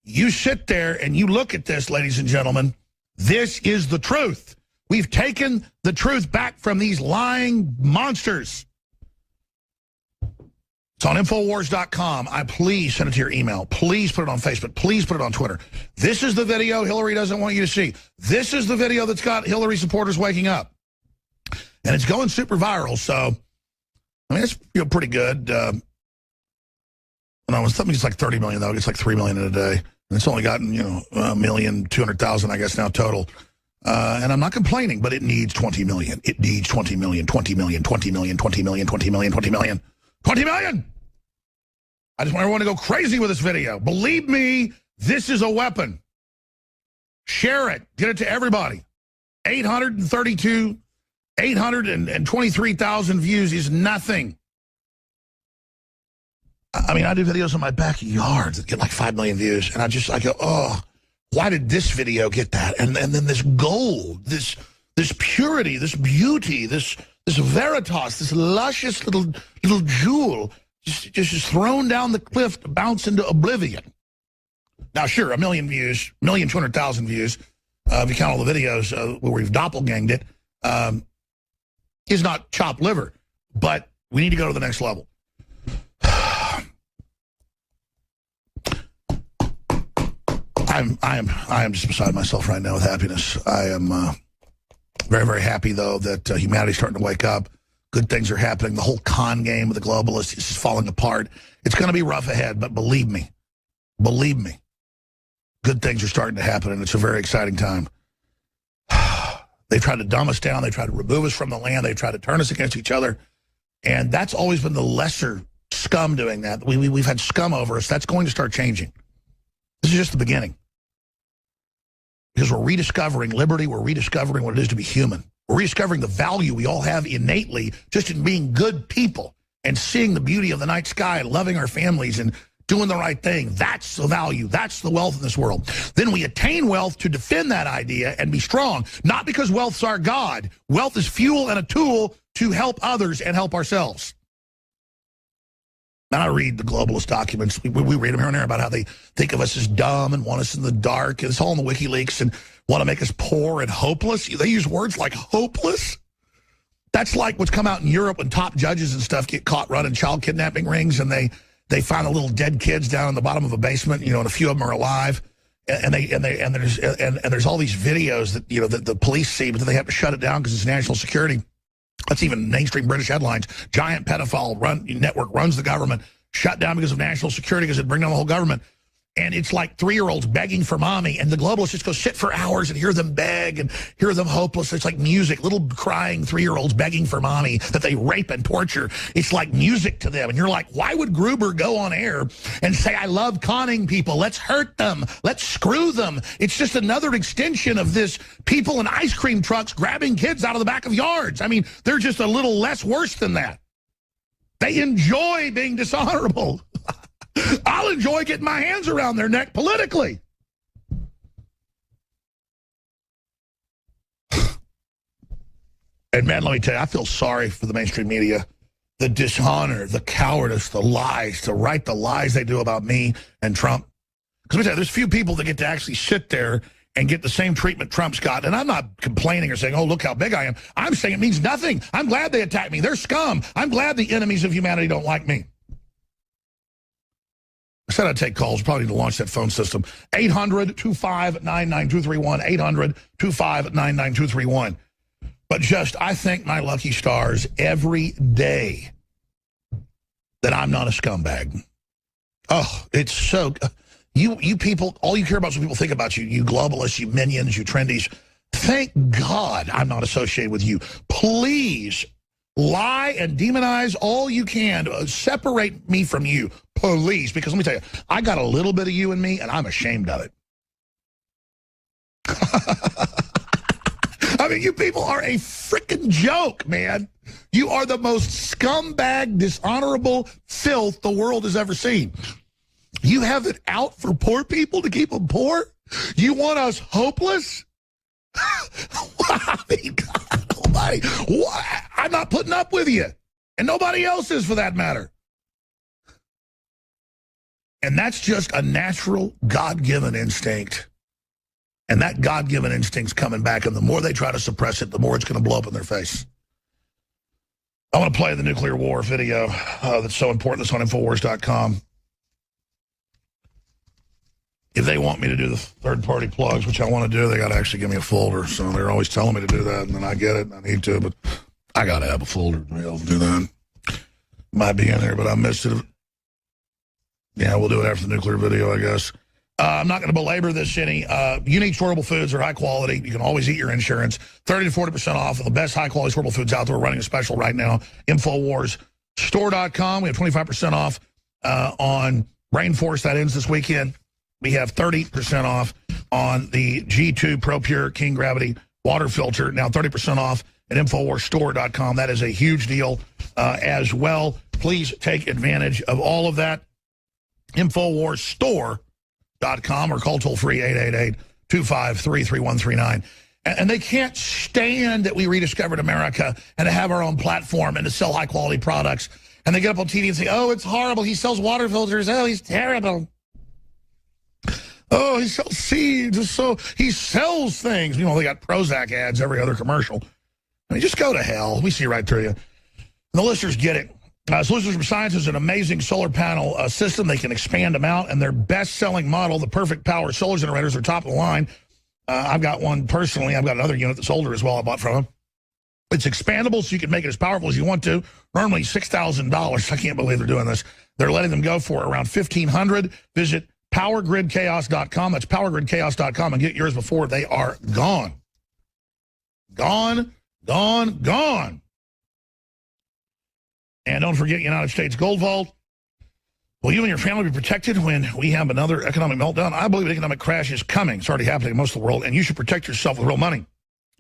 Speaker 4: You sit there and you look at this, ladies and gentlemen. This is the truth. We've taken the truth back from these lying monsters. It's on Infowars.com. Please send it to your email. Please put it on Facebook. Please put it on Twitter. This is the video Hillary doesn't want you to see. This is the video that's got Hillary supporters waking up. And it's going super viral, so, I mean, it's pretty good. And I was thinking it's like 30 million, though. It's like 3 million in a day. And it's only gotten, 1,200,000, I guess, now total. And I'm not complaining, but it needs 20 million. It needs 20 million, 20 million, 20 million, 20 million, 20 million, 20 million, 20 million. I just want everyone to go crazy with this video. Believe me, this is a weapon. Share it. Get it to everybody. 823,000 views is nothing. I mean, I do videos in my backyard that get like 5 million views, and I go, oh, why did this video get that? And then this gold, this purity, this beauty, this veritas, this luscious little jewel, just thrown down the cliff to bounce into oblivion. Now, sure, 1 million views, 1,200,000 views, if you count all the videos where we've doppelganged it, is not chopped liver. But we need to go to the next level. I am just beside myself right now with happiness. I am very, very happy, though, that humanity's starting to wake up. Good things are happening. The whole con game with the globalists is just falling apart. It's going to be rough ahead, but believe me, good things are starting to happen, and it's a very exciting time. They tried to dumb us down. They tried to remove us from the land. They tried to turn us against each other, and that's always been the lesser scum doing that. We've had scum over us. That's going to start changing. This is just the beginning. Because we're rediscovering liberty. We're rediscovering what it is to be human. We're rediscovering the value we all have innately just in being good people and seeing the beauty of the night sky and loving our families and doing the right thing. That's the value. That's the wealth in this world. Then we attain wealth to defend that idea and be strong. Not because wealth's our God. Wealth is fuel and a tool to help others and help ourselves. Now I read the globalist documents. We read them here and there about how they think of us as dumb and want us in the dark. It's all in the WikiLeaks and want to make us poor and hopeless. They use words like hopeless. That's like what's come out in Europe when top judges and stuff get caught running child kidnapping rings, and they find the little dead kids down in the bottom of a basement, and a few of them are alive. And there's all these videos that that the police see, but then they have to shut it down because it's national security. That's even mainstream British headlines. Giant pedophile network runs the government, shut down because of national security because it'd bring down the whole government. And it's like 3-year-olds begging for mommy, and the globalists just go sit for hours and hear them beg and hear them hopeless. It's like music, little crying 3-year-olds begging for mommy that they rape and torture. It's like music to them. And you're like, why would Gruber go on air and say, I love conning people. Let's hurt them. Let's screw them. It's just another extension of this people in ice cream trucks grabbing kids out of the back of yards. I mean, they're just a little less worse than that. They enjoy being dishonorable. I'll enjoy getting my hands around their neck politically. And man, let me tell you, I feel sorry for the mainstream media. The dishonor, the cowardice, the lies, to write the lies they do about me and Trump. Because let me tell you, there's few people that get to actually sit there and get the same treatment Trump's got. And I'm not complaining or saying, oh, look how big I am. I'm saying it means nothing. I'm glad they attack me. They're scum. I'm glad the enemies of humanity don't like me. I said I'd take calls. Probably need to launch that phone system. 800-259-9231. 800-259-9231. But I thank my lucky stars every day that I'm not a scumbag. Oh, it's so... You people, all you care about is what people think about you. You globalists, you minions, you trendies. Thank God I'm not associated with you. Please lie and demonize all you can to separate me from you. Please, because let me tell you, I got a little bit of you in me, and I'm ashamed of it. I mean, you people are a freaking joke, man. You are the most scumbag, dishonorable filth the world has ever seen. You have it out for poor people to keep them poor? You want us hopeless? I mean, God almighty. I'm not putting up with you. And nobody else is, for that matter. And that's just a natural, God-given instinct. And that God-given instinct's coming back, and the more they try to suppress it, the more it's going to blow up in their face. I want to play the nuclear war video that's so important. That's on Infowars.com. If they want me to do the third-party plugs, which I want to do, they got to actually give me a folder. So they're always telling me to do that, and then I get it, and I need to. But I got to have a folder to be able to do that. Might be in there, but I missed it. Yeah, we'll do it after the nuclear video, I guess. I'm not going to belabor this any. Unique storable foods are high quality. You can always eat your insurance. 30 to 40% off of the best high-quality storable foods out there. We're running a special right now. InfoWarsStore.com. We have 25% off on Rainforest. That ends this weekend. We have 30% off on the G2 ProPure King Gravity water filter. Now 30% off at InfoWarsStore.com. That is a huge deal as well. Please take advantage of all of that. InfoWarsStore.com or call toll-free 888-253-3139. And they can't stand that we rediscovered America and to have our own platform and to sell high-quality products. And they get up on TV and say, oh, it's horrible. He sells water filters. Oh, he's terrible. Oh, he sells seeds. So he sells things. You know, they got Prozac ads every other commercial. I mean, just go to hell. We see right through you. And the listeners get it. Solutions from Science is an amazing solar panel system. They can expand them out, and their best-selling model, the Perfect Power solar generators, are top of the line. I've got one personally. I've got another unit that's older as well I bought from them. It's expandable, so you can make it as powerful as you want to. Normally $6,000. I can't believe they're doing this. They're letting them go for around $1,500. Visit PowerGridChaos.com. That's PowerGridChaos.com and get yours before they are gone. Gone, gone, gone. And don't forget United States Gold Vault. Will you and your family be protected when we have another economic meltdown? I believe an economic crash is coming. It's already happening in most of the world, and you should protect yourself with real money.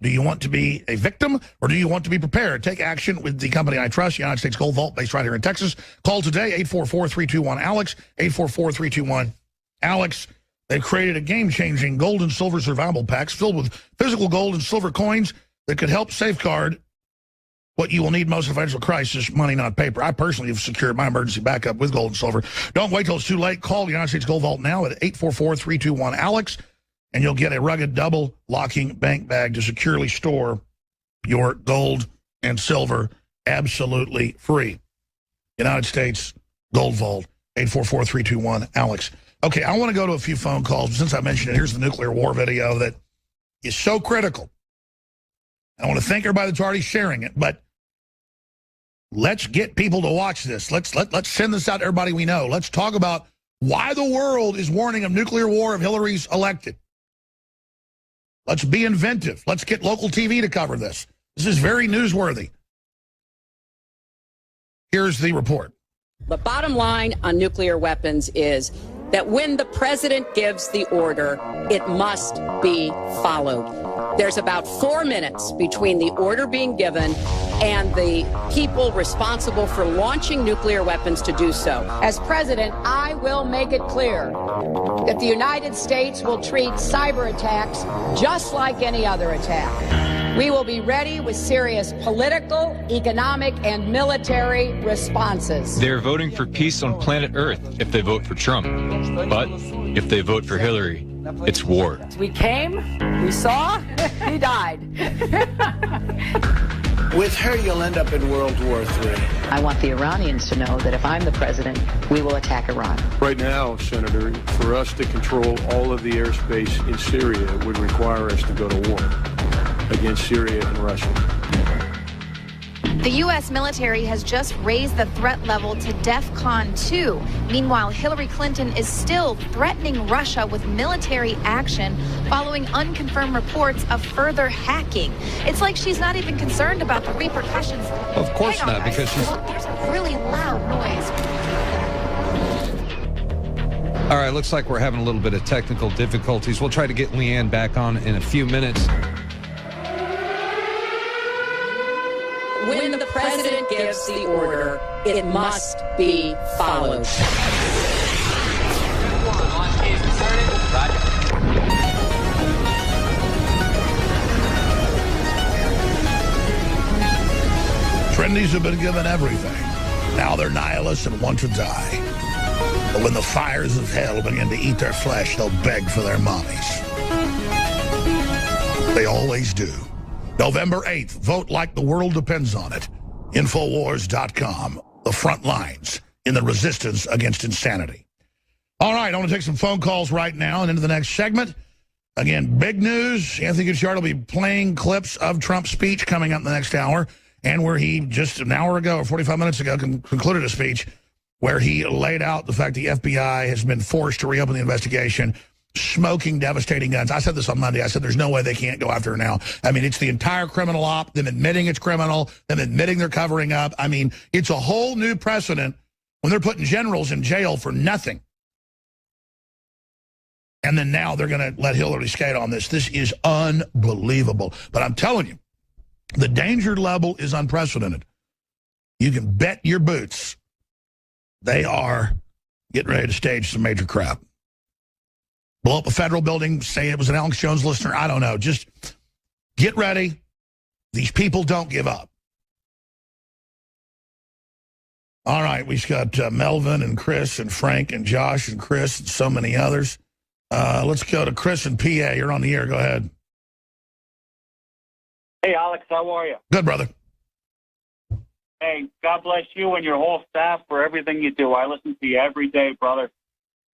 Speaker 4: Do you want to be a victim, or do you want to be prepared? Take action with the company I trust, United States Gold Vault, based right here in Texas. Call today, 844-321-ALEX, 844-321-ALEX. They've created a game-changing gold and silver survival packs filled with physical gold and silver coins that could help safeguard what you will need most in a financial crisis, money, not paper. I personally have secured my emergency backup with gold and silver. Don't wait till it's too late. Call the United States Gold Vault now at 844-321-ALEX, and you'll get a rugged double locking bank bag to securely store your gold and silver absolutely free. United States Gold Vault, 844-321-ALEX. Okay, I want to go to a few phone calls. Since I mentioned it, here's the nuclear war video that is so critical. I want to thank everybody that's already sharing it, but let's get people to watch this. Let's send this out to everybody we know. Let's talk about why the world is warning of nuclear war if Hillary's elected. Let's be inventive. Let's get local TV to cover this. This is very newsworthy. Here's the report.
Speaker 15: The bottom line on nuclear weapons is that when the president gives the order, it must be followed. There's about 4 minutes between the order being given and the people responsible for launching nuclear weapons to do so. As president, I will make it clear that the United States will treat cyber attacks just like any other attack. We will be ready with serious political, economic, and military responses.
Speaker 6: They're voting for peace on planet Earth if they vote for Trump. But if they vote for Hillary, it's war.
Speaker 15: We came, we saw, he died.
Speaker 9: With her, you'll end up in World War III.
Speaker 13: I want the Iranians to know that if I'm the president, we will attack Iran.
Speaker 16: Right now, Senator, for us to control all of the airspace in Syria would require us to go to war against Syria and Russia.
Speaker 18: The U.S. military has just raised the threat level to DEFCON 2. Meanwhile, Hillary Clinton is still threatening Russia with military action following unconfirmed reports of further hacking. It's like she's not even concerned about the repercussions.
Speaker 24: Of course not, because she's...
Speaker 18: There's a really loud noise.
Speaker 24: All right, looks like we're having a little bit of technical difficulties. We'll try to get Leanne back on in a few minutes.
Speaker 15: When the president gives the order, it must be followed.
Speaker 4: Trendies have been given everything. Now they're nihilists and want to die. But when the fires of hell begin to eat their flesh, they'll beg for their mommies. They always do. November 8th, vote like the world depends on it. Infowars.com, the front lines in the resistance against insanity. All right, I want to take some phone calls right now and into the next segment. Again, big news. Anthony Gutierrez will be playing clips of Trump's speech coming up in the next hour. and where he just an hour ago or 45 minutes ago concluded a speech where he laid out the fact the FBI has been forced to reopen the investigation, smoking devastating guns. I said this on Monday. I said there's no way they can't go after her now. I mean, it's the entire criminal op, them admitting it's criminal, them admitting they're covering up. I mean, it's a whole new precedent when they're putting generals in jail for nothing. And then now they're going to let Hillary skate on this. This is unbelievable. But I'm telling you, the danger level is unprecedented. You can bet your boots they are getting ready to stage some major crap. Blow up a federal building, say it was an Alex Jones listener. I don't know. Just get ready. These people don't give up. All right, we've got Melvin and Chris and Frank and Josh and Chris and so many others. Let's go to Chris and PA. You're on the air. Go ahead.
Speaker 1: Hey, Alex, how are you?
Speaker 4: Good, brother.
Speaker 1: Hey, God bless you and your whole staff for everything you do. I listen to you every day, brother.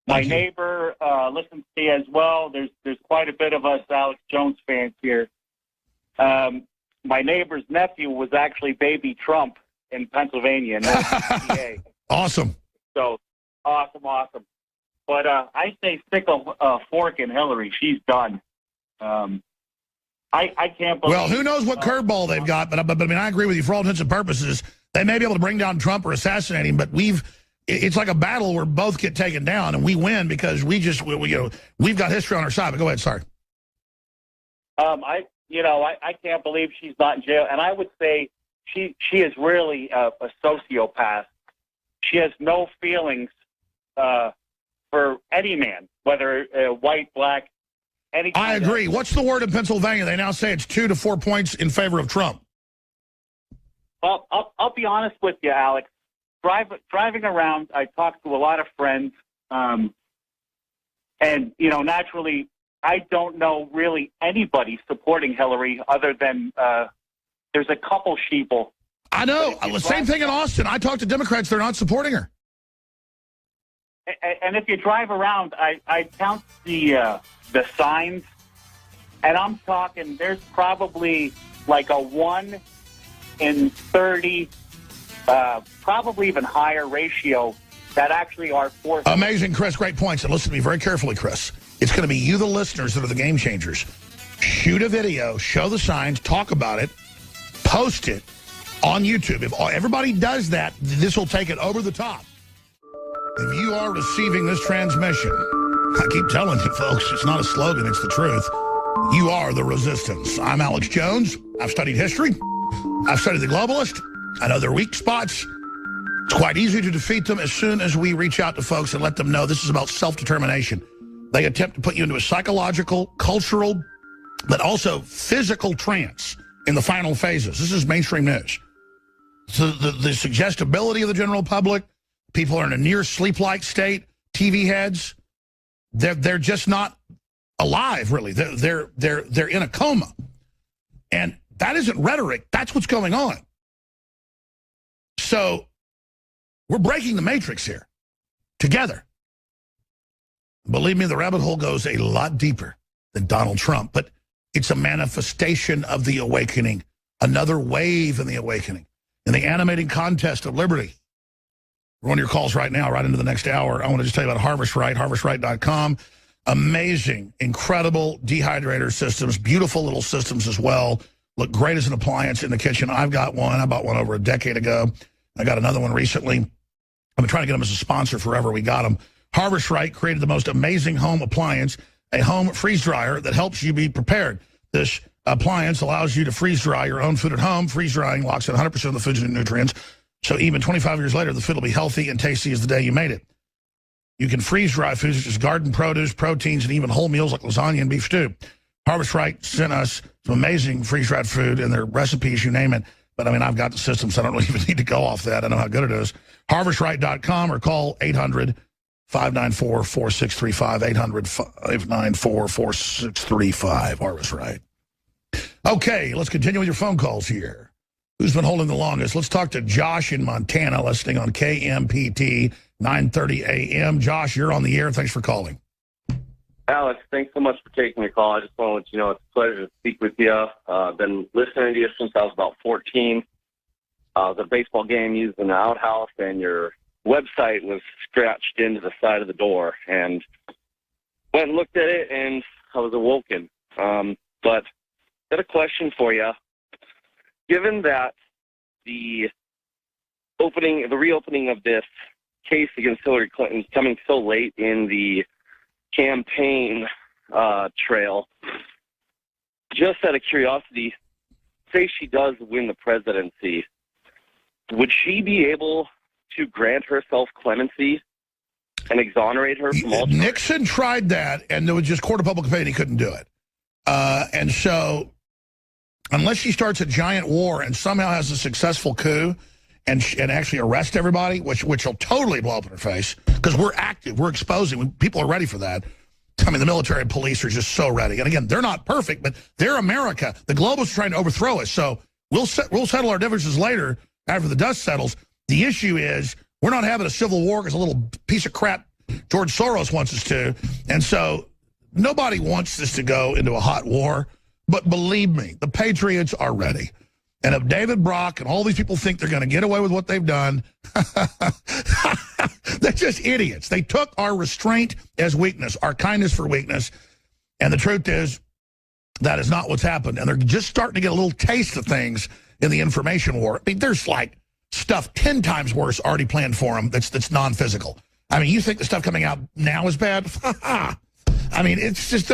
Speaker 1: My neighbor listens to you as well. There's quite a bit of us Alex Jones fans here. My neighbor's nephew was actually baby Trump in Pennsylvania. PA.
Speaker 4: Awesome.
Speaker 1: So, awesome. But I say stick a fork in Hillary. She's done. I can't believe...
Speaker 4: Well, who knows what curveball they've got, but I mean, I agree with you. For all intents and purposes, they may be able to bring down Trump or assassinate him, but it's like a battle where both get taken down, and we win because we've got history on our side. But go ahead, sorry.
Speaker 1: I can't believe she's not in jail, and I would say she is really a sociopath. She has no feelings for any man, whether white, black, any.
Speaker 4: I agree. What's the word in Pennsylvania? They now say it's 2 to 4 points in favor of Trump.
Speaker 1: Well, I'll be honest with you, Alex. Driving around, I talk to a lot of friends, and naturally, I don't know really anybody supporting Hillary other than there's a couple sheeple.
Speaker 4: I know. Same thing in Austin. I talk to Democrats; they're not supporting her.
Speaker 1: And if you drive around, I count the signs, and I'm talking. There's probably like a 1 in 30. Probably even higher ratio that actually are for.
Speaker 4: Amazing, Chris. Great points. And listen to me very carefully, Chris. It's going to be you, the listeners, that are the game changers. Shoot a video, show the signs, talk about it, post it on YouTube. If everybody does that, this will take it over the top. If you are receiving this transmission, I keep telling you, folks, it's not a slogan, it's the truth. You are the resistance. I'm Alex Jones. I've studied history. I've studied the globalist. I know their weak spots. It's quite easy to defeat them as soon as we reach out to folks and let them know this is about self-determination. They attempt to put you into a psychological, cultural, but also physical trance in the final phases. This is mainstream news. So the suggestibility of the general public, people are in a near sleep-like state, TV heads, they're just not alive, really. They're in a coma. And that isn't rhetoric. That's what's going on. So we're breaking the matrix here together. Believe me, the rabbit hole goes a lot deeper than Donald Trump, but it's a manifestation of the awakening, another wave in the awakening, in the animating contest of liberty. We're on your calls right now, right into the next hour. I want to just tell you about Harvest Right, harvestright.com. Amazing, incredible dehydrator systems, beautiful little systems as well. Look great as an appliance in the kitchen. I've got one. I bought one over a decade ago. I got another one recently. I've been trying to get them as a sponsor forever. We got them. Harvest Right created the most amazing home appliance, a home freeze dryer that helps you be prepared. This appliance allows you to freeze dry your own food at home. Freeze drying locks in 100% of the foods and nutrients. So even 25 years later, the food will be healthy and tasty as the day you made it. You can freeze dry foods such as garden produce, proteins, and even whole meals like lasagna and beef stew. Harvest Right sent us some amazing freeze-dried food and their recipes, you name it. But, I mean, I've got the system, so I don't even need to go off that. I know how good it is. HarvestRight.com or call 800-594-4635, 800-594-4635, Harvest Right. Okay, let's continue with your phone calls here. Who's been holding the longest? Let's talk to Josh in Montana, listening on KMPT 930 AM. Josh, you're on the air. Thanks for calling.
Speaker 3: Alex, thanks so much for taking the call. I just want to let you know it's a pleasure to speak with you. I've been listening to you since I was about 14. the baseball game using the outhouse, and your website was scratched into the side of the door. And went and looked at it, and I was awoken. But got a question for you. Given that the reopening of this case against Hillary Clinton is coming so late in the campaign trail, just out of curiosity, say she does win the presidency, would she be able to grant herself clemency and exonerate her from all charges?
Speaker 4: Nixon tried that, and there was just court of public opinion. He couldn't do it. And so unless she starts a giant war and somehow has a successful coup and actually arrest everybody, which will totally blow up in her face, because we're active, we're exposing, people are ready for that. I mean, the military and police are just so ready. And again, they're not perfect, but they're America. The globalists are trying to overthrow us. So we'll settle our differences later after the dust settles. The issue is we're not having a civil war because a little piece of crap George Soros wants us to. And so nobody wants this to go into a hot war. But believe me, the Patriots are ready. And if David Brock and all these people think they're going to get away with what they've done, they're just idiots. They took our restraint as weakness, our kindness for weakness. And the truth is, that is not what's happened. And they're just starting to get a little taste of things in the information war. I mean, there's like stuff 10 times worse already planned for them that's non-physical. I mean, you think the stuff coming out now is bad? I mean, it's just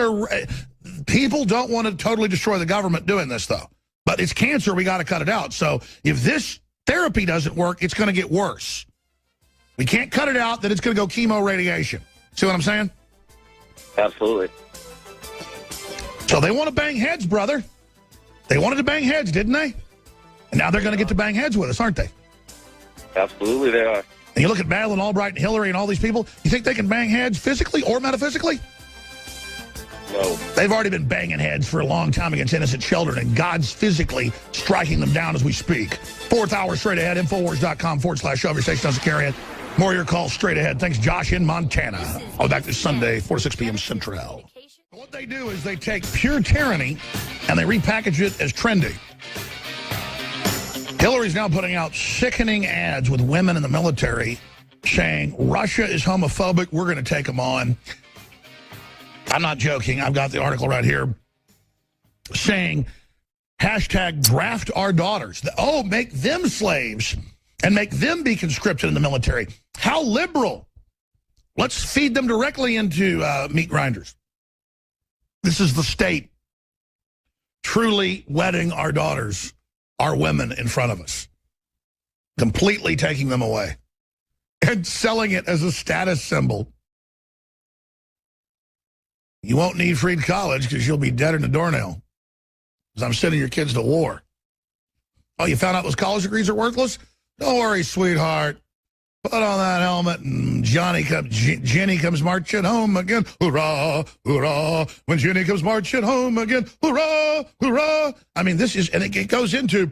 Speaker 4: people don't want to totally destroy the government doing this, though. But it's cancer. We got to cut it out. So if this therapy doesn't work, it's going to get worse. We can't cut it out, then it's going to go chemo radiation. See what I'm saying?
Speaker 3: Absolutely.
Speaker 4: So they want to bang heads, brother. They wanted to bang heads, didn't they? And now they're going to get to bang heads with us, aren't they?
Speaker 3: Absolutely, they are.
Speaker 4: And you look at Madeleine Albright and Hillary and all these people, you think they can bang heads physically or metaphysically?
Speaker 3: No.
Speaker 4: They've already been banging heads for a long time against innocent children, and God's physically striking them down as we speak. Fourth hour straight ahead, Infowars.com/show. If your station doesn't carry it. More of your calls straight ahead. Thanks, Josh in Montana. I'll be back this Sunday, 4 to 6 p.m. Central. What they do is they take pure tyranny and they repackage it as trendy. Hillary's now putting out sickening ads with women in the military saying Russia is homophobic, we're going to take them on. I'm not joking. I've got the article right here saying, hashtag draft our daughters. Oh, make them slaves and make them be conscripted in the military. How liberal. Let's feed them directly into meat grinders. This is the state truly wedding our daughters, our women in front of us, completely taking them away and selling it as a status symbol. You won't need free college because you'll be dead in a doornail. Because I'm sending your kids to war. Oh, you found out those college degrees are worthless? Don't worry, sweetheart. Put on that helmet and Jenny comes marching home again. Hurrah, hurrah. When Jenny comes marching home again. Hurrah, hurrah. I mean, this is, and it goes into,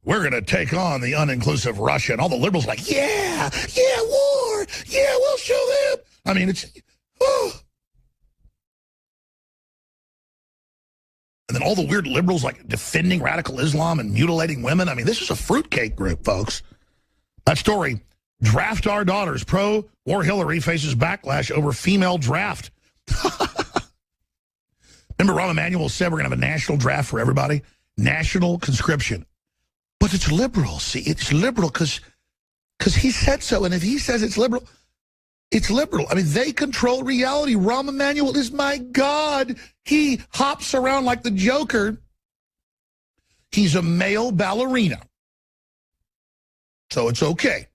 Speaker 4: we're going to take on the uninclusive Russia. And all the liberals like, yeah, war. Yeah, we'll show them. I mean, it's, oh. And then all the weird liberals like defending radical Islam and mutilating women. I mean, this is a fruitcake group, folks. That story, draft our daughters. Pro-war Hillary faces backlash over female draft. Remember Rahm Emanuel said we're going to have a national draft for everybody? National conscription. But it's liberal. See, it's liberal because he said so. And if he says it's liberal, it's liberal. I mean, they control reality. Rahm Emanuel is my God. He hops around like the Joker. He's a male ballerina. So it's okay.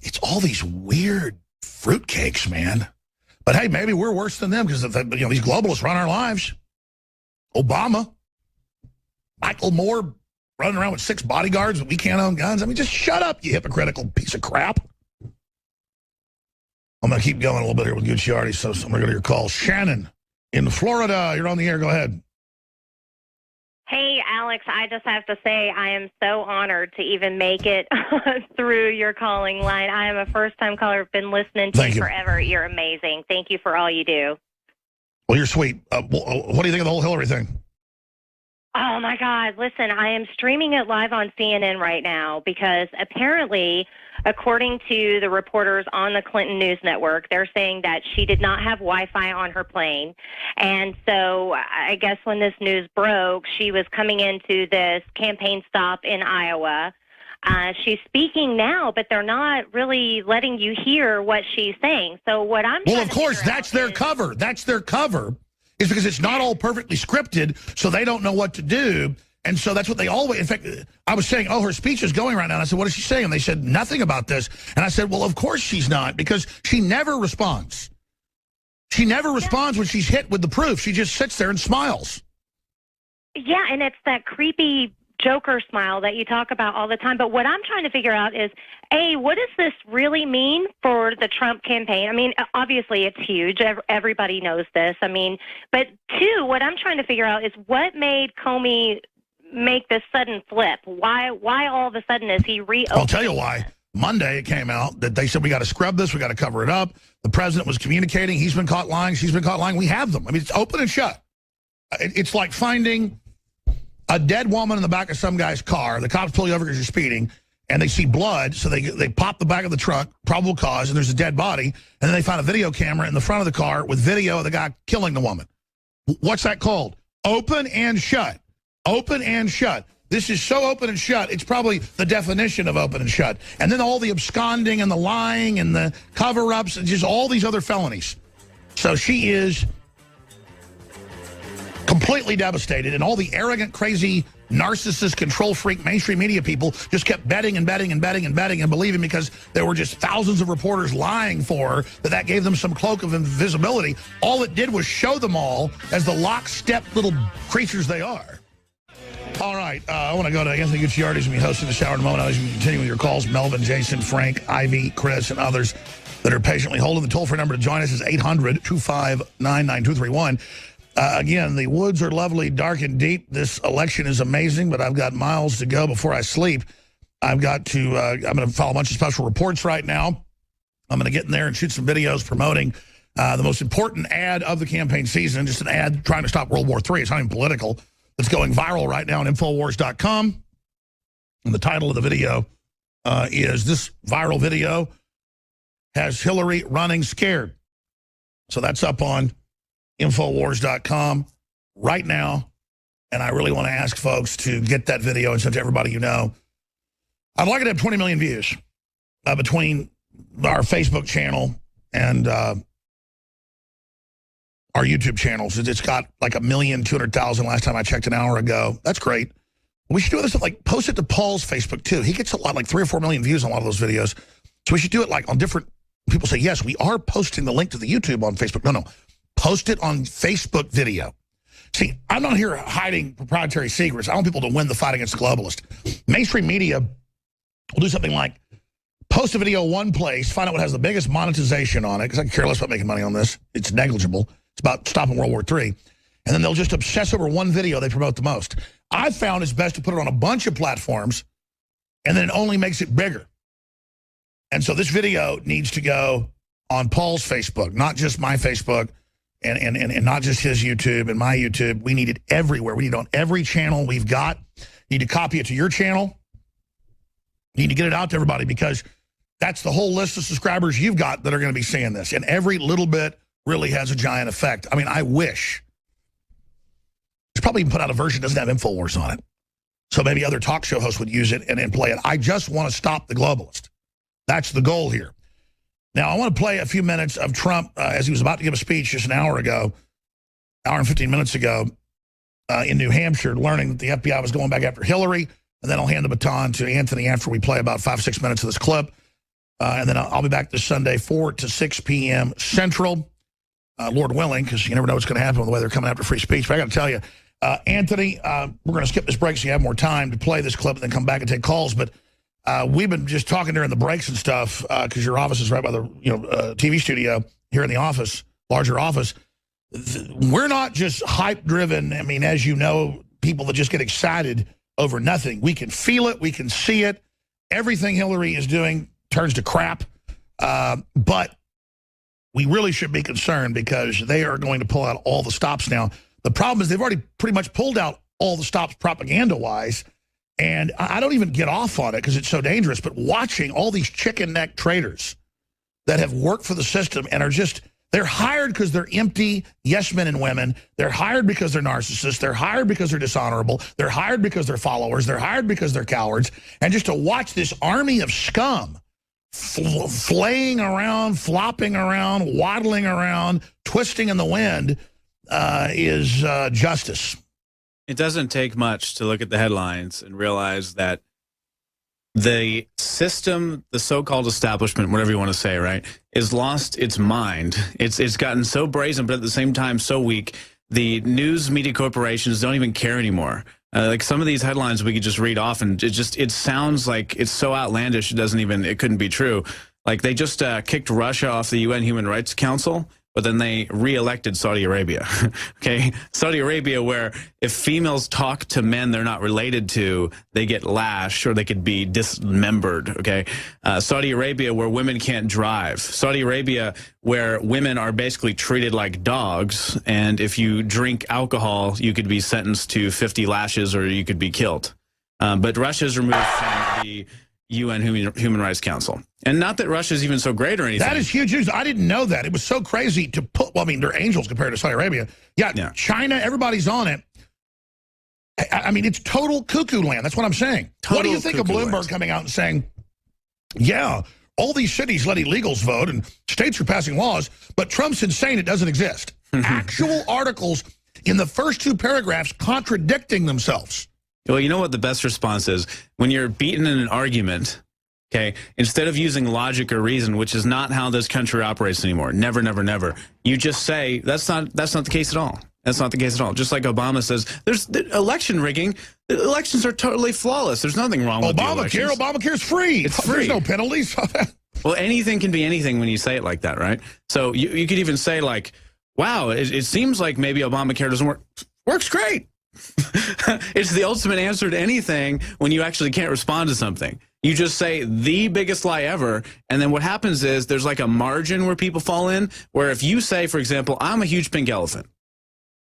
Speaker 4: It's all these weird fruitcakes, man. But hey, maybe we're worse than them because these globalists run our lives. Obama, Michael Moore running around with 6 bodyguards and we can't own guns. I mean, just shut up, you hypocritical piece of crap. I'm going to keep going a little bit here with Gucciardi, so I'm going to go to your call. Shannon in Florida, you're on the air. Go ahead.
Speaker 14: Hey, Alex, I just have to say I am so honored to even make it through your calling line. I am a first-time caller. I've been listening to you forever. You're amazing. Thank you for all you do.
Speaker 4: Well, you're sweet. What do you think of the whole Hillary thing?
Speaker 14: Oh, my God. Listen, I am streaming it live on CNN right now because apparently, according to the reporters on the Clinton News Network, they're saying that she did not have Wi-Fi on her plane. And so I guess when this news broke, she was coming into this campaign stop in Iowa. She's speaking now, but they're not really letting you hear what she's saying. So what I'm
Speaker 4: Well, of course, that's their cover. That's their cover. Is because it's not all perfectly scripted, so they don't know what to do. And so that's what they always, in fact, I was saying, oh, her speech is going right now. And I said, what is she saying? And they said, nothing about this. And I said, well, of course she's not, because she never responds. She never responds when she's hit with the proof. She just sits there and smiles.
Speaker 14: Yeah, and it's that creepy Joker smile that you talk about all the time. But what I'm trying to figure out is, A, what does this really mean for the Trump campaign? I mean, obviously it's huge. Everybody knows this. I mean, but two, what I'm trying to figure out is what made Comey make this sudden flip? Why all of a sudden is he reopening?
Speaker 4: I'll tell you why. Monday it came out that they said we got to scrub this, we got to cover it up. The president was communicating. He's been caught lying. She's been caught lying. We have them. I mean, it's open and shut. It's like finding a dead woman in the back of some guy's car. The cops pull you over because you're speeding, and they see blood, so they pop the back of the truck, probable cause, and there's a dead body, and then they find a video camera in the front of the car with video of the guy killing the woman. What's that called? Open and shut. Open and shut. This is so open and shut, it's probably the definition of open and shut. And then all the absconding and the lying and the cover-ups and just all these other felonies. So she is completely devastated, and all the arrogant, crazy, narcissist, control freak, mainstream media people just kept betting and betting and betting and betting and believing because there were just thousands of reporters lying for her that gave them some cloak of invisibility. All it did was show them all as the lockstep little creatures they are. All right, I want to go to Anthony Gucciardi, who's going to be hosting the shower in a moment. I was going to continue with your calls. Melvin, Jason, Frank, Ivy, Chris, and others that are patiently holding. The toll-free number to join us is 800-259-9231. Again, the woods are lovely, dark and deep. This election is amazing, but I've got miles to go before I sleep. I've got to, I'm going to follow a bunch of special reports right now. I'm going to get in there and shoot some videos promoting the most important ad of the campaign season, just an ad trying to stop World War III. It's not even political. It's going viral right now on Infowars.com. And the title of the video is, this viral video has Hillary running scared. So that's up on Infowars.com right now, and I really want to ask folks to get that video and send to everybody you know. I'd like it to have 20 million views between our Facebook channel and our YouTube channels. It's got like 1,200,000 last time I checked an hour ago. That's great. We should do this, like, post it to Paul's Facebook too. He gets a lot, like 3 or 4 million views on a lot of those videos. So we should do it like on different, people say, yes, we are posting the link to the YouTube on Facebook. No. Post it on Facebook video. See, I'm not here hiding proprietary secrets. I want people to win the fight against the globalist. Mainstream media will do something like post a video one place, find out what has the biggest monetization on it, because I can care less about making money on this. It's negligible. It's about stopping World War III. And then they'll just obsess over one video they promote the most. I've found it's best to put it on a bunch of platforms, and then it only makes it bigger. And so this video needs to go on Paul's Facebook, not just my Facebook, and not just his YouTube and my YouTube. We need it everywhere. We need it on every channel we've got. You need to copy it to your channel. You need to get it out to everybody, because that's the whole list of subscribers you've got that are going to be seeing this. And every little bit really has a giant effect. I mean, I wish. It's probably even put out a version that doesn't have InfoWars on it. So maybe other talk show hosts would use it and play it. I just want to stop the globalist. That's the goal here. Now, I want to play a few minutes of Trump as he was about to give a speech just an hour and 15 minutes ago in New Hampshire, learning that the FBI was going back after Hillary. And then I'll hand the baton to Anthony after we play about 5 or 6 minutes of this clip. And then I'll be back this Sunday, 4 to 6 p.m. Central, Lord willing, because you never know what's going to happen with the way they're coming after free speech. But I got to tell you, Anthony, we're going to skip this break so you have more time to play this clip and then come back and take calls. But we've been just talking during the breaks and stuff, because your office is right by the TV studio here in the office, larger office. We're not just hype-driven. I mean, as you know, people that just get excited over nothing. We can feel it. We can see it. Everything Hillary is doing turns to crap. But we really should be concerned, because they are going to pull out all the stops now. The problem is they've already pretty much pulled out all the stops propaganda-wise. And I don't even get off on it because it's so dangerous, but watching all these chicken neck traitors that have worked for the system and are just, they're hired because they're empty yes men and women. They're hired because they're narcissists. They're hired because they're dishonorable. They're hired because they're followers. They're hired because they're cowards. And just to watch this army of scum flaying around, flopping around, waddling around, twisting in the wind is justice.
Speaker 7: It doesn't take much to look at the headlines and realize that the system, the so-called establishment, whatever you want to say, right, is lost its mind. It's gotten so brazen, but at the same time so weak. The news media corporations don't even care anymore. Like some of these headlines we could just read off, and it sounds like it's so outlandish it couldn't be true. Like they just kicked Russia off the UN Human Rights Council, but then they re-elected Saudi Arabia. Okay, Saudi Arabia, where if females talk to men they're not related to, they get lashed or they could be dismembered. Okay, Saudi Arabia, where women can't drive. Saudi Arabia, where women are basically treated like dogs, and if you drink alcohol, you could be sentenced to 50 lashes or you could be killed. But Russia's removed from the UN Human Rights Council. And not that Russia's even so great or anything.
Speaker 4: That is huge news. I didn't know that. It was so crazy to put, well, I mean, they're angels compared to Saudi Arabia. Yeah, China, everybody's on it. I mean, it's total cuckoo land. That's what I'm saying. What do you think of Bloomberg coming out and saying, yeah, all these cities let illegals vote and states are passing laws, but Trump's insane, it doesn't exist. Actual articles in the first two paragraphs contradicting themselves.
Speaker 7: Well, you know what the best response is? When you're beaten in an argument, okay, instead of using logic or reason, which is not how this country operates anymore, never, never, never, you just say, that's not the case at all. That's not the case at all. Just like Obama says, there's election rigging. The elections are totally flawless. There's nothing wrong with the elections.
Speaker 4: Obamacare's free.
Speaker 7: It's free.
Speaker 4: There's no penalties.
Speaker 7: Well, anything can be anything when you say it like that, right? So you could even say like, wow, it seems like maybe Obamacare doesn't work. Works great. It's the ultimate answer to anything when you actually can't respond to something. You just say the biggest lie ever, and then what happens is there's like a margin where people fall in, where if you say, for example, I'm a huge pink elephant,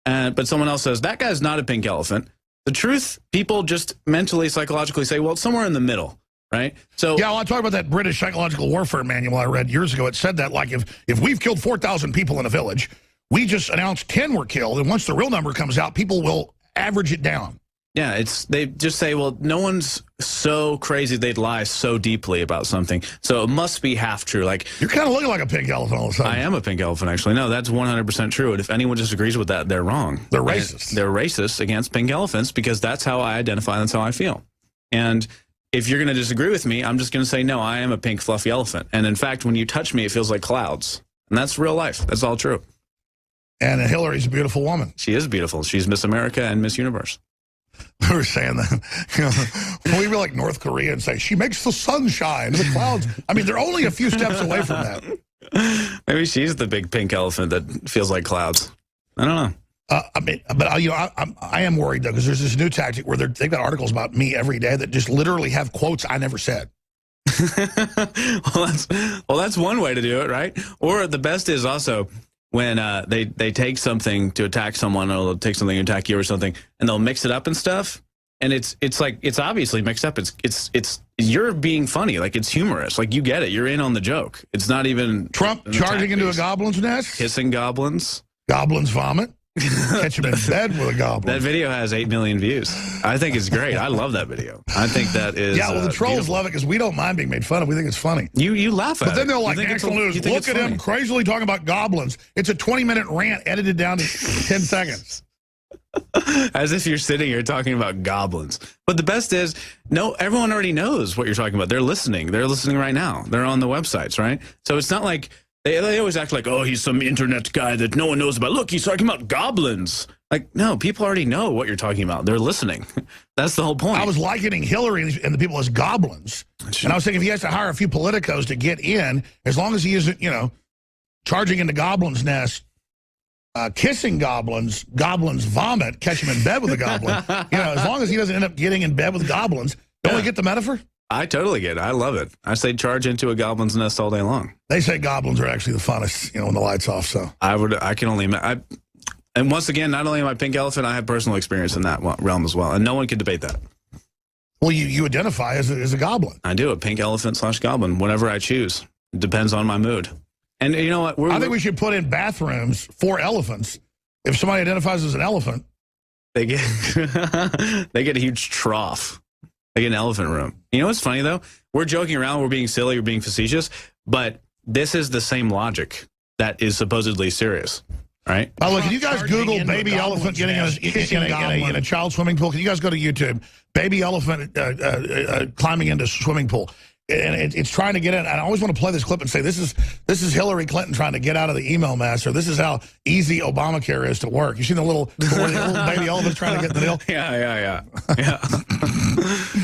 Speaker 7: but someone else says, that guy's not a pink elephant, the truth, people just mentally, psychologically say, well, it's somewhere in the middle, right? So
Speaker 4: yeah, well, I talked about that British psychological warfare manual I read years ago. It said that, like, if we've killed 4,000 people in a village, we just announced 10 were killed, and once the real number comes out, people will average it down.
Speaker 7: Yeah, they just say, well, no one's so crazy they'd lie so deeply about something, so it must be half true. Like,
Speaker 4: you're kind of looking like a pink elephant all of a sudden.
Speaker 7: I am a pink elephant, actually. No, that's 100% true. And if anyone disagrees with that, they're wrong.
Speaker 4: They're racist.
Speaker 7: They're racist against pink elephants because that's how I identify, that's how I feel. And if you're going to disagree with me, I'm just going to say, no, I am a pink fluffy elephant. And in fact, when you touch me, it feels like clouds. And that's real life. That's all true.
Speaker 4: And Hillary's a beautiful woman.
Speaker 7: She is beautiful. She's Miss America and Miss Universe.
Speaker 4: We were saying that. We were like North Korea and say, she makes the sun shine, the clouds. I mean, they're only a few steps away from that.
Speaker 7: Maybe she's the big pink elephant that feels like clouds. I don't know.
Speaker 4: I mean, but you know, I am worried though, because there's this new tactic where they've got articles about me every day that just literally have quotes I never said.
Speaker 7: well, that's one way to do it, right? Or the best is also when they take something to attack someone, or they'll take something to attack you or something, and they'll mix it up and stuff. And it's like, it's obviously mixed up. It's you're being funny, like it's humorous, like you get it, you're in on the joke. It's not even
Speaker 4: Trump charging into a goblin's nest,
Speaker 7: kissing goblins,
Speaker 4: goblins vomit. Catch him in bed with a goblin.
Speaker 7: That video has 8 million views. I think it's great. I love that video. I think that is
Speaker 4: well, the trolls
Speaker 7: beautiful.
Speaker 4: love it because we don't mind being made fun of. We think it's funny.
Speaker 7: You laugh at it.
Speaker 4: But then they're like, national news, look at him crazily talking about goblins. It's a 20-minute rant edited down to 10 seconds.
Speaker 7: As if you're sitting here talking about goblins. But the best is, no, everyone already knows what you're talking about. They're listening. They're listening right now. They're on the websites, right? So it's not like they always act like, oh, he's some internet guy that no one knows about. Look, he's talking about goblins. Like, no, people already know what you're talking about. They're listening. That's the whole point.
Speaker 4: I was likening Hillary and the people as goblins. And I was thinking, if he has to hire a few politicos to get in, as long as he isn't, you know, charging into goblins' nest, kissing goblins, goblins vomit, catch him in bed with a goblin. You know, as long as he doesn't end up getting in bed with goblins. Don't we get the metaphor?
Speaker 7: I totally get it. I love it. I say charge into a goblin's nest all day long.
Speaker 4: They say goblins are actually the funnest, you know, when the light's off. So
Speaker 7: I can only And once again, not only am I pink elephant, I have personal experience in that realm as well. And no one can debate that.
Speaker 4: Well, you identify as a goblin.
Speaker 7: I do, a pink elephant / goblin, whenever I choose. It depends on my mood. And you know what?
Speaker 4: I think we should put in bathrooms for elephants. If somebody identifies as an elephant,
Speaker 7: they get they get a huge trough. They get an elephant room. You know what's funny, though? We're joking around, we're being silly, we're being facetious, but this is the same logic that is supposedly serious, right?
Speaker 4: Oh, look, can you guys Google baby elephant getting in a child swimming pool? Can you guys go to YouTube? Baby elephant climbing into swimming pool. And it's trying to get in. And I always want to play this clip and say, this is Hillary Clinton trying to get out of the email mess, or this is how easy Obamacare is to work. You see the little baby elephants trying to get the deal?
Speaker 7: Yeah.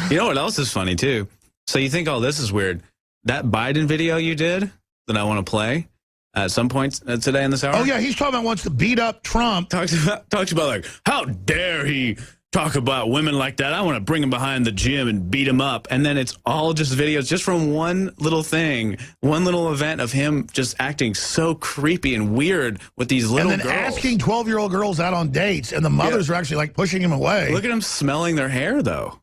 Speaker 7: You know what else is funny, too? So you think, oh, this is weird. That Biden video you did that I want to play at some point today in this hour?
Speaker 4: Oh, yeah, he's talking about wants to beat up Trump.
Speaker 7: Talks about like, how dare he talk about women like that. I want to bring him behind the gym and beat him up. And then it's all just videos just from one little thing, one little event of him just acting so creepy and weird with these little girls.
Speaker 4: And then asking 12-year-old girls out on dates, and the mothers are actually like pushing him away.
Speaker 7: Look at him smelling their hair, though.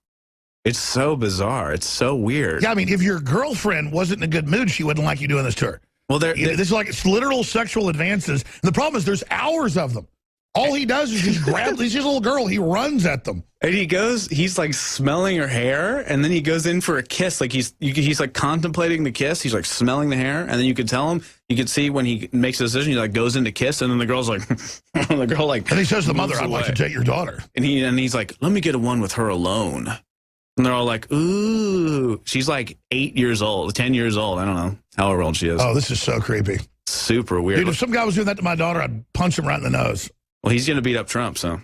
Speaker 7: It's so bizarre. It's so weird.
Speaker 4: Yeah, I mean, if your girlfriend wasn't in a good mood, she wouldn't like you doing this to her.
Speaker 7: Well,
Speaker 4: this is like it's literal sexual advances. And the problem is there's hours of them. All he does is just grab this little girl. He runs at them.
Speaker 7: And he's like smelling her hair, and then he goes in for a kiss. Like he's like contemplating the kiss. He's like smelling the hair, and then you could tell him, you could see when he makes a decision, he like goes in to kiss, and then the girl's like, the girl like.
Speaker 4: And he says to the mother, I'd like to date your daughter.
Speaker 7: And he's like, let me get a one with her alone. And they're all like, ooh. She's like 8 years old, 10 years old. I don't know however old she is.
Speaker 4: Oh, this is so creepy.
Speaker 7: Super weird.
Speaker 4: Dude, if some guy was doing that to my daughter, I'd punch him right in the nose.
Speaker 7: Well, he's going to beat up Trump, so.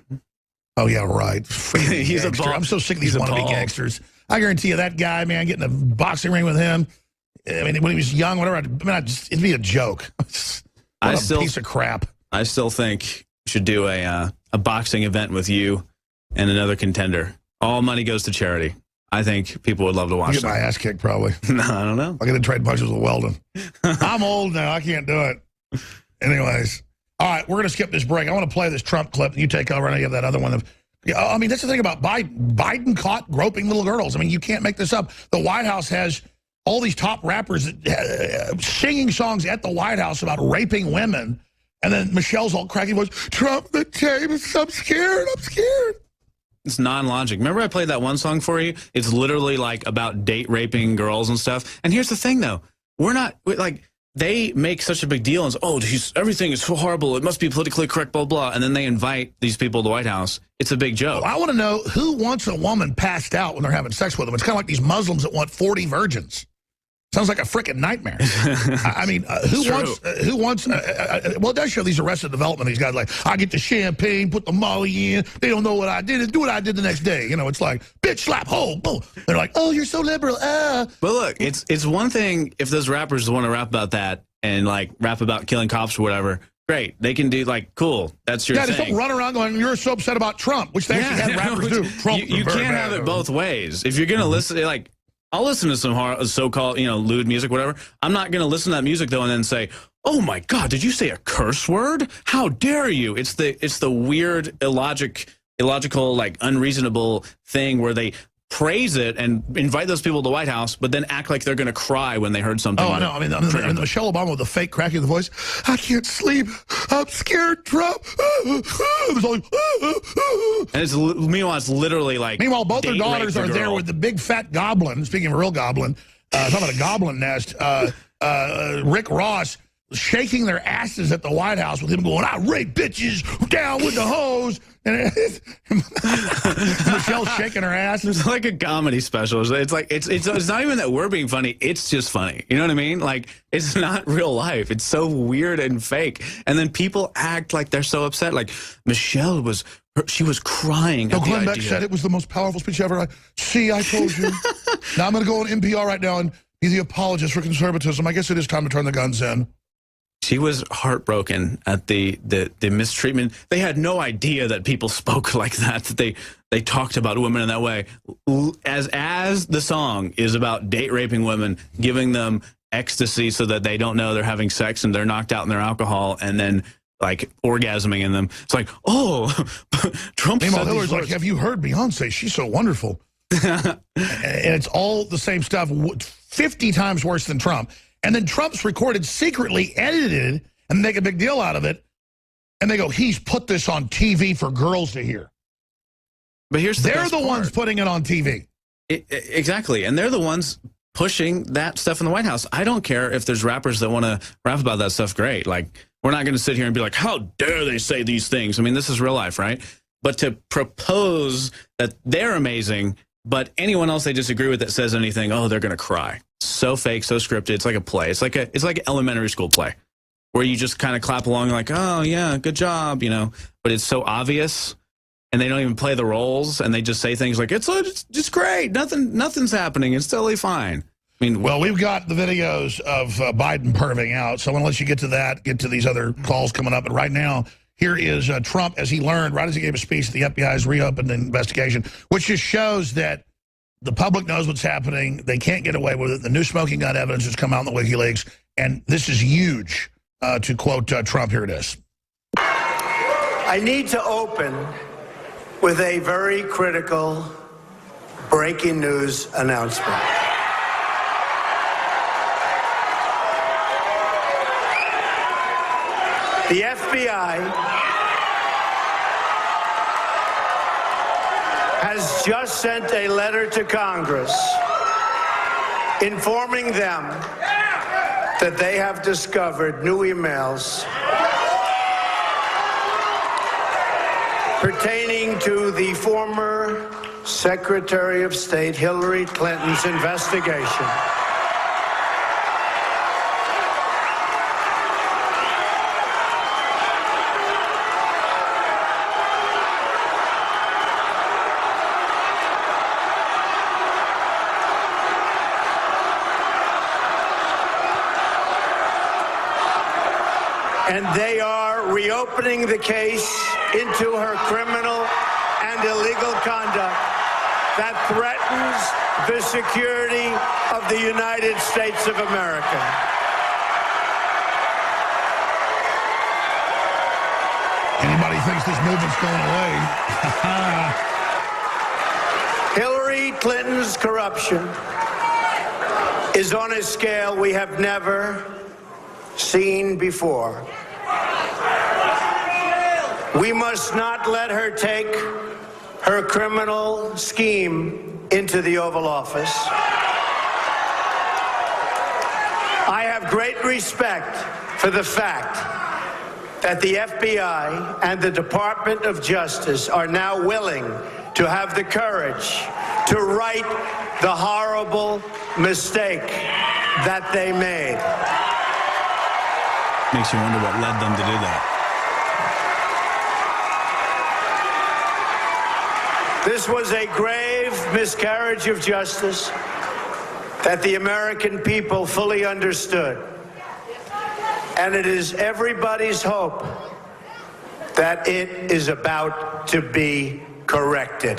Speaker 4: Oh, yeah, right.
Speaker 7: He's a ball.
Speaker 4: I'm so sick of these wannabe gangsters. I guarantee you that guy, man, getting a boxing ring with him, I mean, when he was young, whatever, it'd be a joke. What a piece of crap.
Speaker 7: I still think we should do a boxing event with you and another contender. All money goes to charity. I think people would love to watch
Speaker 4: that. Get my ass kicked, probably.
Speaker 7: No, I don't know.
Speaker 4: I got to trade punches with Weldon. I'm old now. I can't do it. Anyways. All right, we're going to skip this break. I want to play this Trump clip. You take over, and I have that other one. I mean, that's the thing about Biden. Biden caught groping little girls. I mean, you can't make this up. The White House has all these top rappers singing songs at the White House about raping women. And then Michelle's all cracking voice, Trump the tape. I'm scared.
Speaker 7: It's non-logic. Remember I played that one song for you? It's literally like about date raping girls and stuff. And here's the thing, though. They make such a big deal and say, oh, everything is so horrible. It must be politically correct, blah, blah. And then they invite these people to the White House. It's a big joke.
Speaker 4: Well, I want to know who wants a woman passed out when they're having sex with them. It's kind of like these Muslims that want 40 virgins. Sounds like a freaking nightmare. I mean, who wants, well, it does show these Arrested Development. These guys like, I get the champagne, put the molly in. They don't know what I did. Do what I did the next day. You know, it's like, bitch slap, boom. They're like, oh, you're so liberal.
Speaker 7: But look, it's one thing if those rappers want to rap about that and like rap about killing cops or whatever. Great. They can do like, cool. That's your thing.
Speaker 4: Yeah, just don't run around going, you're so upset about Trump, which they actually had rappers do. Trump
Speaker 7: you can't have it both ways. If you're going to listen, like, I'll listen to some so-called, lewd music, whatever. I'm not going to listen to that music, though, and then say, oh, my God, did you say a curse word? How dare you? It's the weird, illogical, like, unreasonable thing where they praise it and invite those people to the White House, but then act like they're going to cry when they heard something.
Speaker 4: Oh, I know. I mean, Michelle Obama with the fake cracking of the voice, I can't sleep. I'm scared, Trump. And
Speaker 7: meanwhile, it's literally like...
Speaker 4: Meanwhile, both their daughters are there with the big fat goblin, speaking of a real goblin, talking about a goblin nest, Rick Ross, shaking their asses at the White House with him going, I rape bitches down with the hose. And Michelle's shaking her ass.
Speaker 7: It's like a comedy special. It's like it's not even that we're being funny. It's just funny. You know what I mean? Like, it's not real life. It's so weird and fake. And then people act like they're so upset. Like Michelle was crying.
Speaker 4: No, Glenn Beck said it was the most powerful speech ever. See, I told you. Now I'm going to go on NPR right now and be the apologist for conservatism. I guess it is time to turn the guns in.
Speaker 7: She was heartbroken at the mistreatment. They had no idea that people spoke like that they talked about women in that way. As the song is about date raping women, giving them ecstasy so that they don't know they're having sex and they're knocked out in their alcohol, and then like orgasming in them. It's like, oh, Trump
Speaker 4: Meanwhile,
Speaker 7: said
Speaker 4: Hillary's
Speaker 7: these
Speaker 4: like,
Speaker 7: words.
Speaker 4: have you heard Beyonce? She's so wonderful. And it's all the same stuff, 50 times worse than Trump. And then Trump's recorded secretly, edited, and make a big deal out of it. And they go, he's put this on TV for girls to hear.
Speaker 7: But here's the
Speaker 4: They're the ones putting it on TV.
Speaker 7: Exactly. And they're the ones pushing that stuff in the White House. I don't care if there's rappers that want to rap about that stuff. Great. Like, we're not going to sit here and be like, how dare they say these things? I mean, this is real life, right? But to propose that they're amazing, but anyone else they disagree with that says anything, oh, they're going to cry. So fake, so scripted. It's like a play. It's like an elementary school play where you just kind of clap along like, oh, yeah, good job, you know. But it's so obvious, and they don't even play the roles, and they just say things like, it's just great. Nothing's happening. It's totally fine. I mean,
Speaker 4: well, we've got the videos of Biden perving out, so I want to let you get to that, get to these other calls coming up. But right now, here is Trump as he learned, right as he gave a speech, the FBI's reopened the investigation, which just shows that the public knows what's happening. They can't get away with it. The new smoking gun evidence has come out in the WikiLeaks, and this is huge. To quote Trump, here it is.
Speaker 11: I need to open with a very critical breaking news announcement. The FBI has just sent a letter to Congress informing them that they have discovered new emails pertaining to the former Secretary of State Hillary Clinton's investigation and they are reopening the case into her criminal and illegal conduct that threatens the security of the United States of America.
Speaker 4: Anybody thinks this movement's going away?
Speaker 11: Hillary Clinton's corruption is on a scale we have never seen before. We must not let her take her criminal scheme into the Oval Office. I have great respect for the fact that the FBI and the Department of Justice are now willing to have the courage to right the horrible mistake that they made.
Speaker 7: Makes you wonder what led them to do that.
Speaker 11: This was a grave miscarriage of justice that the American people fully understood. And it is everybody's hope that it is about to be corrected.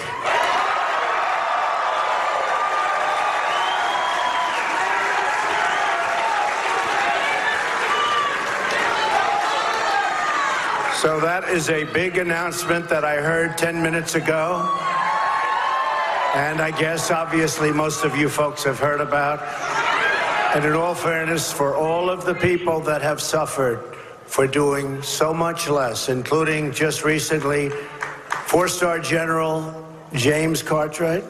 Speaker 11: So that is a big announcement that I heard 10 minutes ago. And I guess, obviously, most of you folks have heard about. And in all fairness, for all of the people that have suffered for doing so much less, including just recently, 4-star General James Cartwright,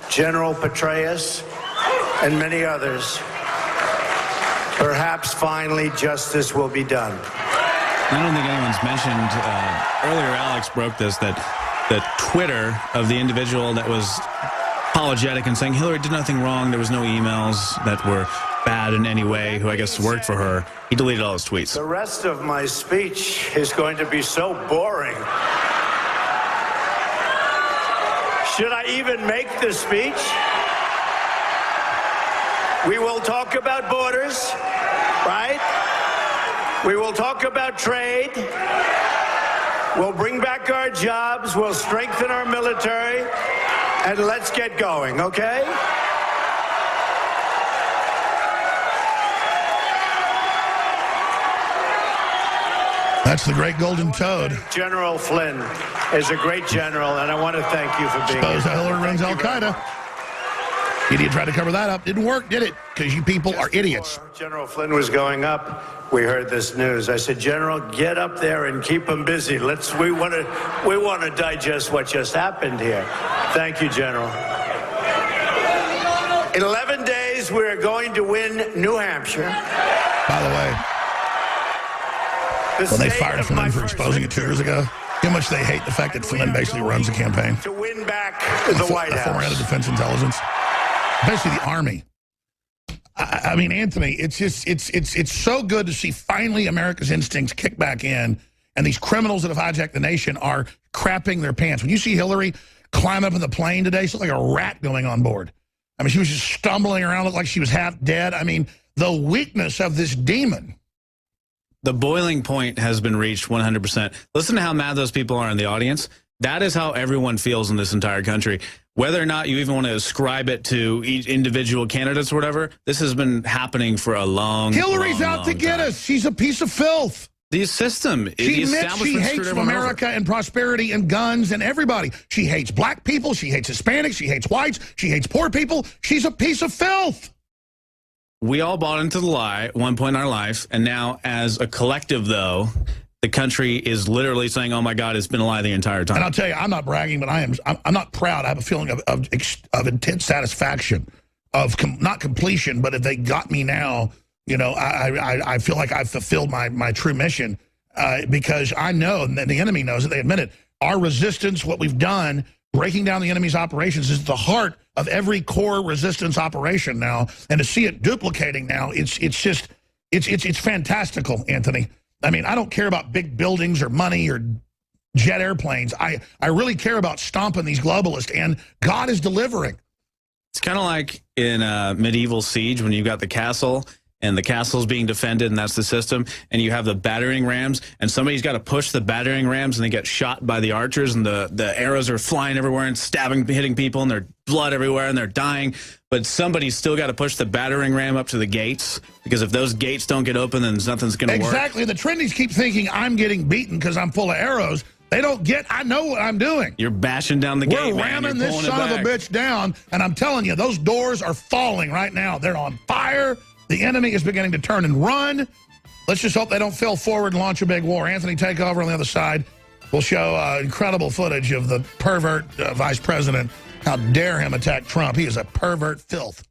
Speaker 11: General Petraeus, and many others, perhaps finally justice will be done.
Speaker 7: I don't think anyone's mentioned, earlier Alex broke this, that Twitter of the individual that was apologetic and saying Hillary did nothing wrong, there was no emails that were bad in any way, who I guess worked for her, he deleted all his tweets.
Speaker 11: The rest of my speech is going to be so boring. Should I even make the speech? We will talk about borders, right? We will talk about trade. We'll bring back our jobs. We'll strengthen our military. And let's get going, okay?
Speaker 4: That's the great golden toad.
Speaker 11: General Flynn is a great general, and I want to thank you for being here.
Speaker 4: Suppose Hillary runs Al-Qaeda. Idiot tried to cover that up. Didn't work, did it? Because you people are idiots.
Speaker 11: General Flynn was going up. We heard this news. I said, General, get up there and keep them busy. We want to digest what just happened here. Thank you, General. In 11 days, we're going to win New Hampshire.
Speaker 4: By the way, when they fired Flynn for exposing it 2 years ago, how much they hate the fact that Flynn basically runs the campaign.
Speaker 11: To win back the White House.
Speaker 4: Former head of Defense Intelligence. Basically the Army. I mean, Anthony, it's just, it's so good to see finally America's instincts kick back in, and these criminals that have hijacked the nation are crapping their pants. When you see Hillary climb up in the plane today, she looked like a rat going on board. I mean, she was just stumbling around, looked like she was half dead. I mean, the weakness of this demon.
Speaker 7: The boiling point has been reached 100%. Listen to how mad those people are in the audience. That is how everyone feels in this entire country. Whether or not you even want to ascribe it to each individual candidates or whatever, this has been happening for a long time.
Speaker 4: Hillary's out to get us. She's a piece of filth.
Speaker 7: The system.
Speaker 4: She admits she hates America and prosperity and guns and everybody. She hates black people. She hates Hispanics. She hates whites. She hates poor people. She's a piece of filth.
Speaker 7: We all bought into the lie at one point in our life, and now as a collective, though, the country is literally saying, oh, my God, it's been a lie the entire time.
Speaker 4: And I'll tell you, I'm not bragging, but I'm not proud. I have a feeling of intense satisfaction, of not completion, but if they got me now, you know, I feel like I've fulfilled my true mission because I know, and the enemy knows it, they admit it, our resistance, what we've done, breaking down the enemy's operations is the heart of every core resistance operation now. And to see it duplicating now, it's fantastical, Anthony. I mean, I don't care about big buildings or money or jet airplanes. I really care about stomping these globalists, and God is delivering.
Speaker 7: It's kind of like in a medieval siege when you've got the castle, and the castle's being defended, and that's the system, and you have the battering rams, and somebody's got to push the battering rams, and they get shot by the archers, and the arrows are flying everywhere and stabbing, hitting people, and there's blood everywhere, and they're dying, but somebody's still got to push the battering ram up to the gates, because if those gates don't get open, then nothing's going to work.
Speaker 4: Exactly. The trendies keep thinking I'm getting beaten because I'm full of arrows. They don't get, I know what I'm doing.
Speaker 7: You're bashing down the gate,
Speaker 4: We're ramming this son of a bitch down, and I'm telling you, those doors are falling right now. They're on fire. The enemy is beginning to turn and run. Let's just hope they don't fail forward and launch a big war. Anthony, take over on the other side. We'll show incredible footage of the pervert vice president. How dare him attack Trump? He is a pervert filth.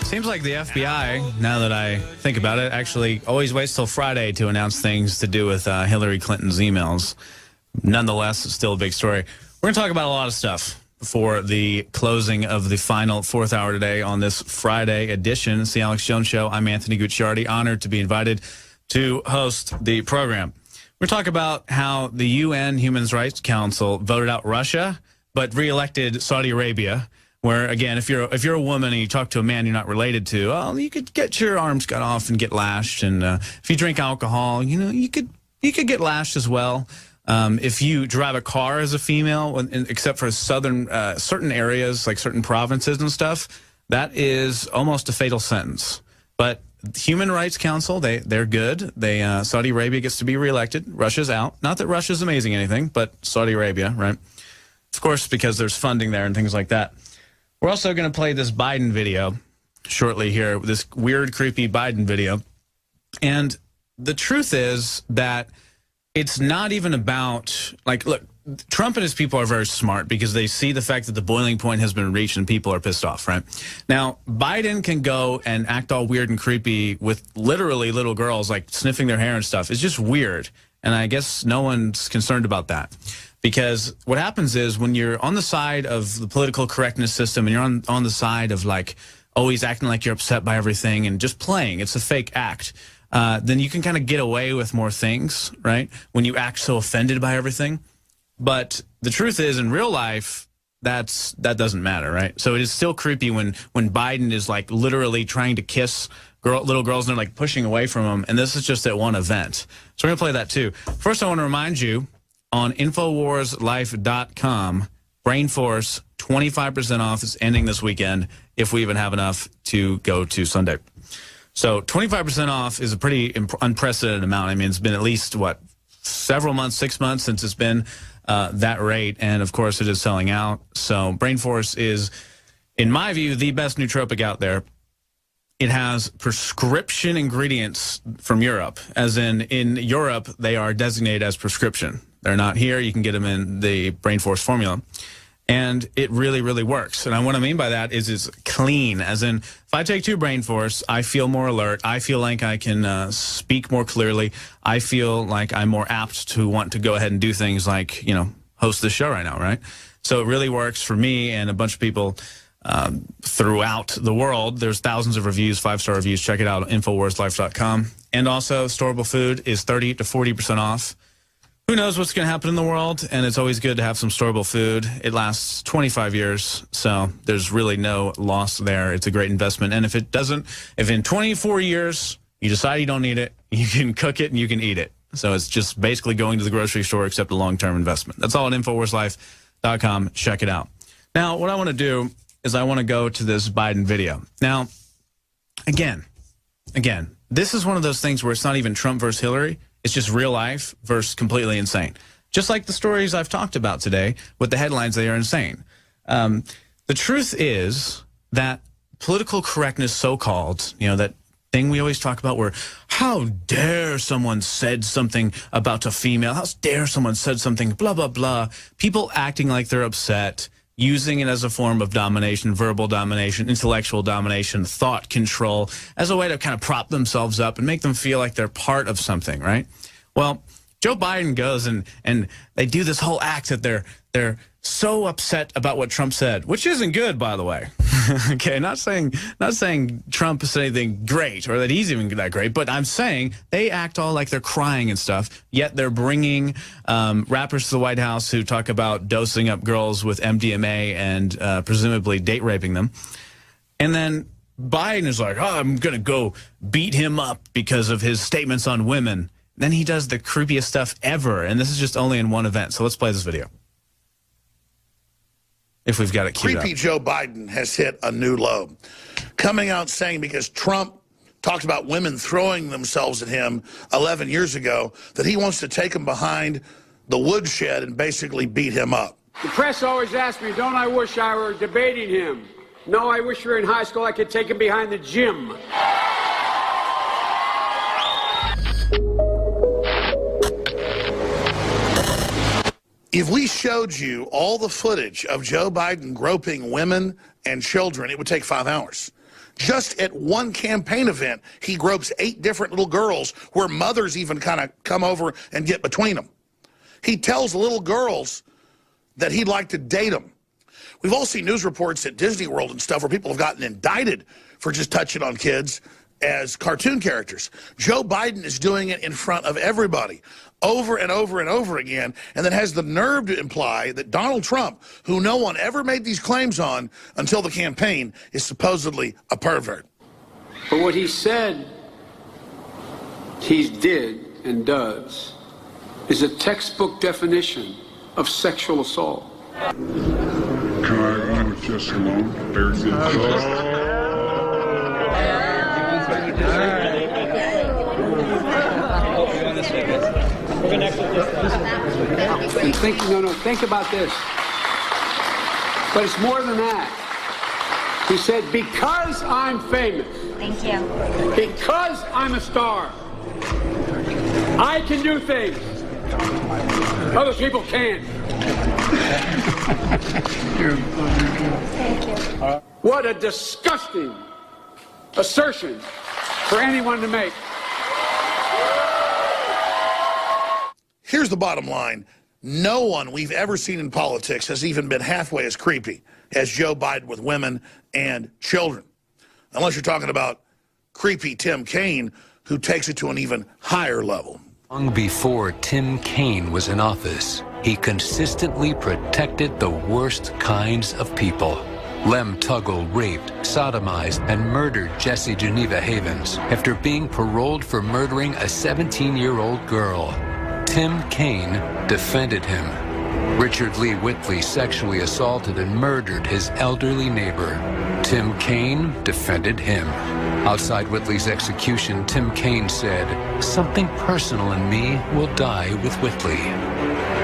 Speaker 7: Seems like the FBI, now that I think about it, actually always waits till Friday to announce things to do with Hillary Clinton's emails. Nonetheless, it's still a big story. We're going to talk about a lot of stuff for the closing of the final fourth hour today on this Friday edition. It's the Alex Jones Show. I'm Anthony Gucciardi, honored to be invited to host the program. We're talking about how the UN Human Rights Council voted out Russia, but reelected Saudi Arabia, where, again, if you're a woman and you talk to a man you're not related to, well, you could get your arms cut off and get lashed. And if you drink alcohol, you know, you could get lashed as well. If you drive a car as a female, except for certain areas, like certain provinces and stuff, that is almost a fatal sentence. But the Human Rights Council, they're good. Saudi Arabia gets to be reelected. Russia's out. Not that Russia's amazing anything, but Saudi Arabia, right? Of course, because there's funding there and things like that. We're also going to play this Biden video shortly here, this weird, creepy Biden video. And the truth is that it's not even about, like, look, Trump and his people are very smart because they see the fact that the boiling point has been reached and people are pissed off, right? Now, Biden can go and act all weird and creepy with literally little girls, like, sniffing their hair and stuff. It's just weird. And I guess no one's concerned about that. Because what happens is when you're on the side of the political correctness system and you're on the side of, like, always acting like you're upset by everything and just playing, it's a fake act. Then you can kind of get away with more things, right? When you act so offended by everything. But the truth is, in real life, that doesn't matter, right? So it is still creepy when Biden is, like, literally trying to kiss little girls and they're, like, pushing away from them. And this is just at one event. So we're going to play that too. First, I want to remind you, on InfoWarsLife.com, Brain Force, 25% off is ending this weekend if we even have enough to go to Sunday. So 25% off is a pretty unprecedented amount. I mean, it's been at least, what, several months, 6 months since it's been that rate. And, of course, it is selling out. So Brain Force is, in my view, the best nootropic out there. It has prescription ingredients from Europe, as in Europe, they are designated as prescription. They're not here. You can get them in the Brain Force formula. And it really, really works. And what I mean by that is it's clean, as in if I take 2 Brain Force, I feel more alert. I feel like I can speak more clearly. I feel like I'm more apt to want to go ahead and do things like, you know, host this show right now, right? So it really works for me and a bunch of people throughout the world. There's thousands of reviews, 5-star reviews. Check it out, InfoWarsLife.com. And also, storable food is 30 to 40% off. Who knows what's going to happen in the world, and it's always good to have some storable food. It lasts 25 years, so there's really no loss there. It's a great investment. And if it doesn't, if in 24 years you decide you don't need it, you can cook it and you can eat it. So it's just basically going to the grocery store except a long-term investment. That's all at InfoWarsLife.com. Check it out. Now, what I want to do is I want to go to this Biden video. Now, again, this is one of those things where it's not even Trump versus Hillary. It's just real life versus completely insane. Just like the stories I've talked about today with the headlines, they are insane. The truth is that political correctness, so-called, you know, that thing we always talk about where how dare someone said something about a female, how dare someone said something, blah, blah, blah. People acting like they're upset, using it as a form of domination, verbal domination, intellectual domination, thought control, as a way to kind of prop themselves up and make them feel like they're part of something, right? Well, Joe Biden goes and they do this whole act that they're so upset about what Trump said, which isn't good, by the way. Okay, not saying Trump said anything great or that he's even that great, but I'm saying they act all like they're crying and stuff, yet they're bringing rappers to the White House who talk about dosing up girls with MDMA and presumably date raping them. And then Biden is like, oh, I'm going to go beat him up because of his statements on women. Then he does the creepiest stuff ever, and this is just only in one event. So let's play this video. If we've got it queued up.
Speaker 4: Creepy Joe Biden has hit a new low. Coming out saying because Trump talked about women throwing themselves at him 11 years ago, that he wants to take them behind the woodshed and basically beat him up.
Speaker 17: The press always asks me, don't I wish I were debating him? No, I wish we were in high school, I could take him behind the gym.
Speaker 4: If we showed you all the footage of Joe Biden groping women and children, it would take 5 hours. Just at one campaign event, he gropes 8 different little girls where mothers even kind of come over and get between them. He tells little girls that he'd like to date them. We've all seen news reports at Disney World and stuff where people have gotten indicted for just touching on kids as cartoon characters. Joe Biden is doing it in front of everybody over and over and over again, and then has the nerve to imply that Donald Trump, who no one ever made these claims on until the campaign, is supposedly a pervert.
Speaker 17: But what he said he did and does is a textbook definition of sexual assault.
Speaker 20: Can I with just alone? Very good.
Speaker 17: And think about this. But it's more than that. He said, because I'm famous.
Speaker 14: Thank you.
Speaker 17: Because I'm a star. I can do things other people can't.
Speaker 14: Thank you.
Speaker 17: What a disgusting assertion for anyone to make.
Speaker 4: Here's the bottom line. No one we've ever seen in politics has even been halfway as creepy as Joe Biden with women and children. Unless you're talking about creepy Tim Kaine, who takes it to an even higher level.
Speaker 22: Long before Tim Kaine was in office, he consistently protected the worst kinds of people. Lem Tuggle raped, sodomized, and murdered Jesse Geneva Havens after being paroled for murdering a 17-year-old girl. Tim Kaine defended him. Richard Lee Whitley sexually assaulted and murdered his elderly neighbor. Tim Kaine defended him. Outside Whitley's execution, Tim Kaine said, "Something personal in me will die with Whitley."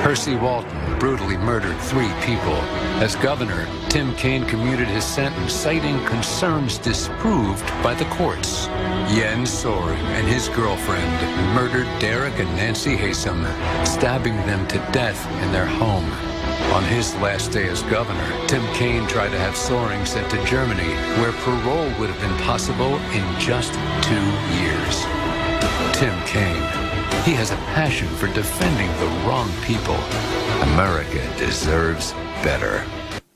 Speaker 22: Percy Walton brutally murdered 3 people. As governor, Tim Kaine commuted his sentence, citing concerns disproved by the courts. Jens Soring and his girlfriend murdered Derek and Nancy Haysom, stabbing them to death in their home. On his last day as governor, Tim Kaine tried to have Soring sent to Germany, where parole would have been possible in just 2 years. Tim Kaine. He has a passion for defending the wrong people. America deserves better.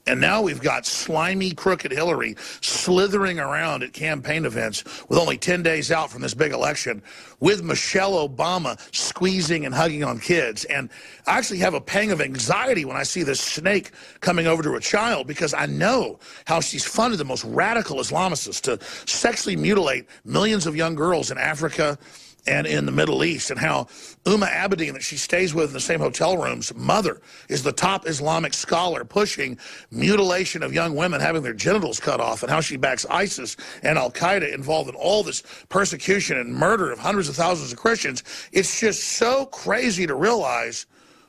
Speaker 4: And now we've got slimy, crooked Hillary slithering around at campaign events with only 10 days out from this big election, with Michelle Obama squeezing and hugging on kids. And I actually have a pang of anxiety when I see this snake coming over to a child, because I know how she's funded the most radical Islamists to sexually mutilate millions of young girls in Africa and in the Middle East, and how Uma Abedin, that she stays with in the same hotel rooms, mother, is the top Islamic scholar pushing mutilation of young women, having their genitals cut off, and how she backs ISIS and Al-Qaeda involved in all this persecution and murder of hundreds of thousands of Christians. It's just so crazy to realize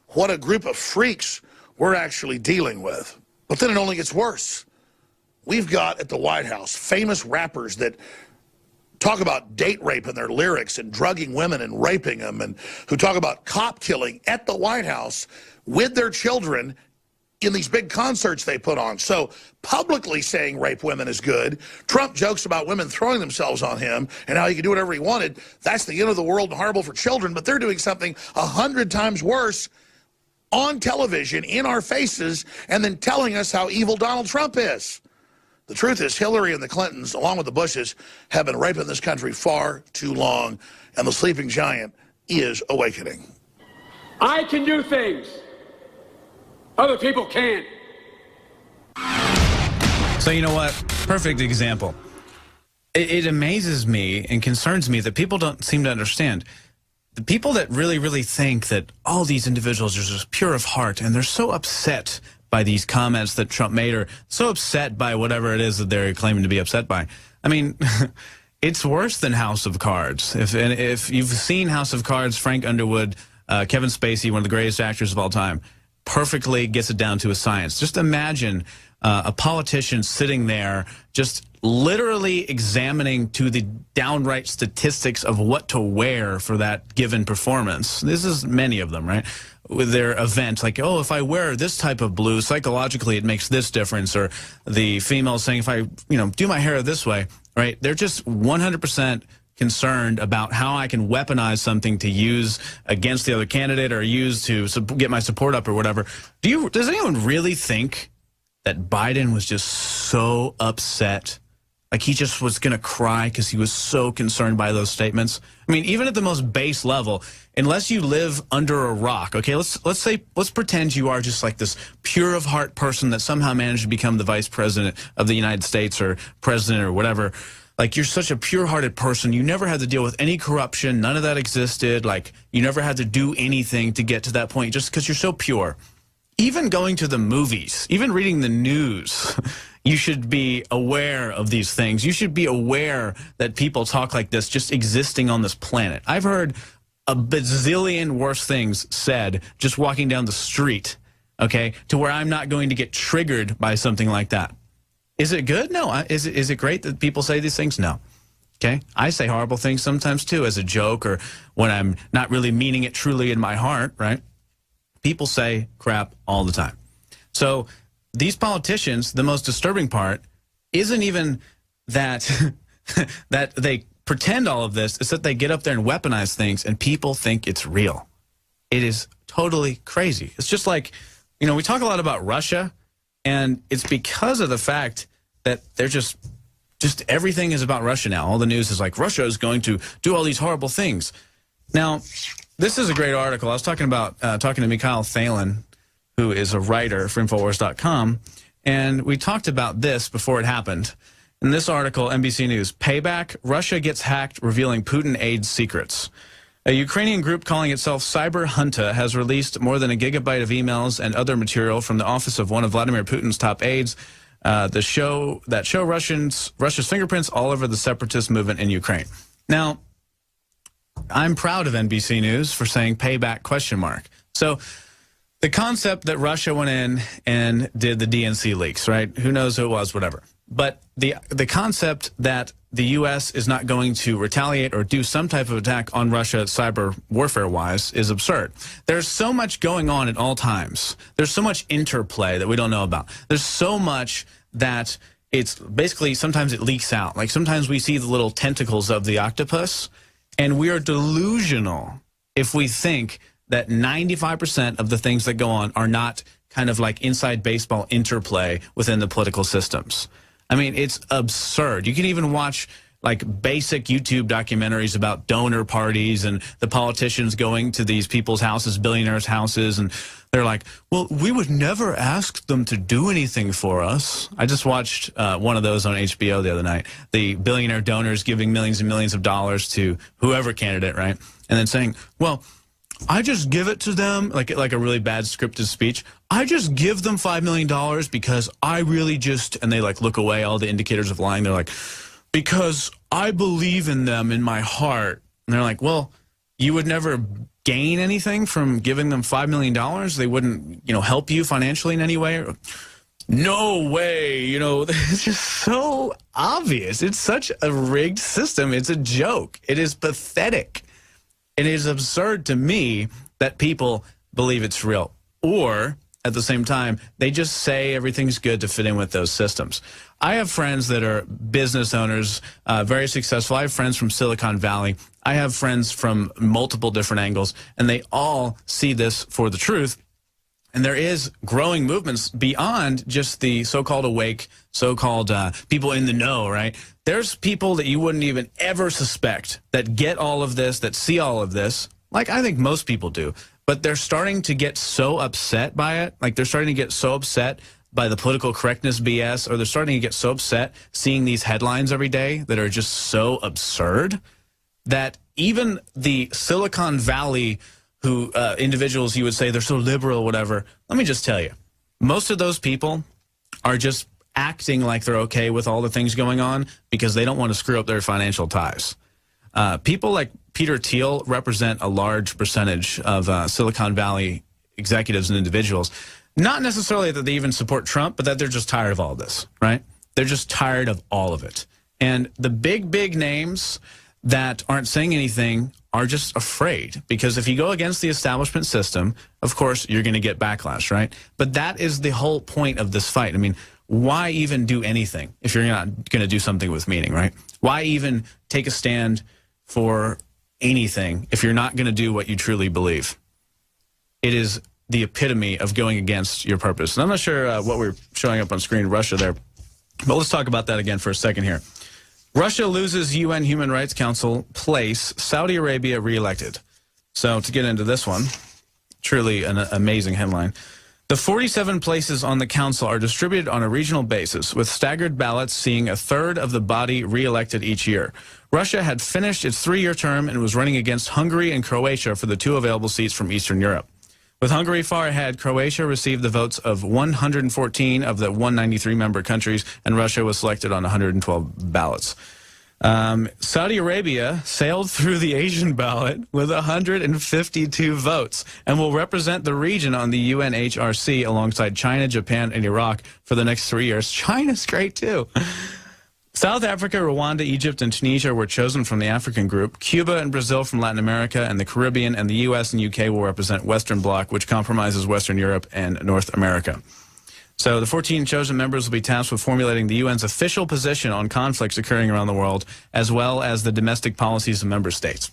Speaker 4: what a group of freaks we're actually dealing with. But then it only gets worse. We've got at the White House famous rappers that talk about date rape in their lyrics and drugging women and raping them, and who talk about cop killing at the White House with their children in these big concerts they put on. So publicly saying rape women is good. Trump jokes about women throwing themselves on him and how he could do whatever he wanted. That's the end of the world and horrible for children. But they're doing something 100 times worse on television in our faces, and then telling us how evil Donald Trump is. The truth is, Hillary and the Clintons, along with the Bushes, have been raping this country far too long, and the sleeping giant is awakening.
Speaker 17: I can do things other people can't.
Speaker 7: So you know what? Perfect example. It amazes me and concerns me that people don't seem to understand. The people that really think that all these individuals are just pure of heart, and they're so upset by these comments that Trump made, or so upset by whatever it is that they're claiming to be upset by. I mean, it's worse than House of Cards. If you've seen House of Cards, Frank Underwood, Kevin Spacey, one of the greatest actors of all time, perfectly gets it down to a science. Just imagine a politician sitting there just literally examining to the downright statistics of what to wear for that given performance. This is many of them, right? With their event, like, oh, if I wear this type of blue, psychologically it makes this difference, or the female saying, if I, do my hair this way, right? They're just 100% concerned about how I can weaponize something to use against the other candidate, or use to get my support up, or whatever. Does anyone really think that Biden was just so upset? Like he just was going to cry because he was so concerned by those statements? I mean, even at the most base level, unless you live under a rock, okay, let's pretend you are just like this pure of heart person that somehow managed to become the vice president of the United States, or president, or whatever. Like, you're such a pure-hearted person. You never had to deal with any corruption. None of that existed. Like, you never had to do anything to get to that point just because you're so pure. Even going to the movies, even reading the news, you should be aware of these things. You should be aware that people talk like this just existing on this planet. I've heard a bazillion worse things said just walking down the street, okay, to where I'm not going to get triggered by something like that. Is it good? No. Is it great that people say these things? No. Okay? I say horrible things sometimes too, as a joke, or when I'm not really meaning it truly in my heart, right? People say crap all the time. So these politicians, the most disturbing part isn't even that that they pretend all of this. It's that they get up there and weaponize things, and people think it's real. It is totally crazy. It's just like, we talk a lot about Russia, and it's because of the fact that they're just everything is about Russia now. All the news is like, Russia is going to do all these horrible things. Now, this is a great article. I was talking to Mikhail Thalen, who is a writer for Infowars.com, and we talked about this before it happened. In this article, NBC News, Payback, Russia gets hacked, revealing Putin aides secrets. A Ukrainian group calling itself Cyber Hunta has released more than a gigabyte of emails and other material from the office of one of Vladimir Putin's top aides, that show Russia's fingerprints all over the separatist movement in Ukraine. Now, I'm proud of NBC News for saying payback ? So the concept that Russia went in and did the DNC leaks, right? Who knows who it was, whatever. But the concept that the U.S. is not going to retaliate or do some type of attack on Russia cyber warfare-wise is absurd. There's so much going on at all times. There's so much interplay that we don't know about. There's so much that it's basically sometimes it leaks out. Like sometimes we see the little tentacles of the octopus, and we are delusional if we think that 95% of the things that go on are not kind of like inside baseball interplay within the political systems. I mean, it's absurd. You can even watch like basic YouTube documentaries about donor parties and the politicians going to these people's houses, billionaires' houses, and they're like, well, we would never ask them to do anything for us. I just watched one of those on HBO the other night. The billionaire donors giving millions and millions of dollars to whoever candidate, right? And then saying, well, I just give it to them, like a really bad scripted speech. I just give them $5 million because I really just, and they like look away, all the indicators of lying. They're like, because I believe in them in my heart. And they're like, well, you would never gain anything from giving them $5 million? They wouldn't, help you financially in any way? No way, it's just so obvious. It's such a rigged system. It's a joke. It is pathetic. It is absurd to me that people believe it's real. Or, at the same time, they just say everything's good to fit in with those systems. I have friends that are business owners, very successful. I have friends from Silicon Valley. I have friends from multiple different angles, and they all see this for the truth. And there is growing movements beyond just the so-called awake, so-called people in the know, right? There's people that you wouldn't even ever suspect that get all of this, that see all of this, like I think most people do. But they're starting to get so upset by it, like they're starting to get so upset by the political correctness BS, or they're starting to get so upset seeing these headlines every day that are just so absurd that even the Silicon Valley individuals, you would say they're so liberal or whatever. Let me just tell you, most of those people are just acting like they're okay with all the things going on because they don't want to screw up their financial ties. People like Peter Thiel represent a large percentage of Silicon Valley executives and individuals. Not necessarily that they even support Trump, but that they're just tired of all this, right? They're just tired of all of it. And the big names that aren't saying anything are just afraid, because if you go against the establishment system, of course, you're going to get backlash, right? But that is the whole point of this fight. I mean, why even do anything if you're not going to do something with meaning, right? Why even take a stand for anything if you're not going to do what you truly believe? It is the epitome of going against your purpose. And I'm not sure what we're showing up on screen, Russia there, but let's talk about that again for a second here. Russia loses UN Human Rights Council place, Saudi Arabia reelected. So to get into this one, truly an amazing headline. The 47 places on the council are distributed on a regional basis, with staggered ballots seeing a third of the body reelected each year. Russia had finished its 3-year term and was running against Hungary and Croatia for the 2 available seats from Eastern Europe. With Hungary far ahead, Croatia received the votes of 114 of the 193 member countries, and Russia was selected on 112 ballots. Saudi Arabia sailed through the Asian ballot with 152 votes and will represent the region on the UNHRC alongside China, Japan, and Iraq for the next 3 years. China's great, too. South Africa, Rwanda, Egypt, and Tunisia were chosen from the African group. Cuba and Brazil from Latin America, and the Caribbean and the U.S. and U.K. will represent Western Bloc, which compromises Western Europe and North America. So the 14 chosen members will be tasked with formulating the UN's official position on conflicts occurring around the world, as well as the domestic policies of member states.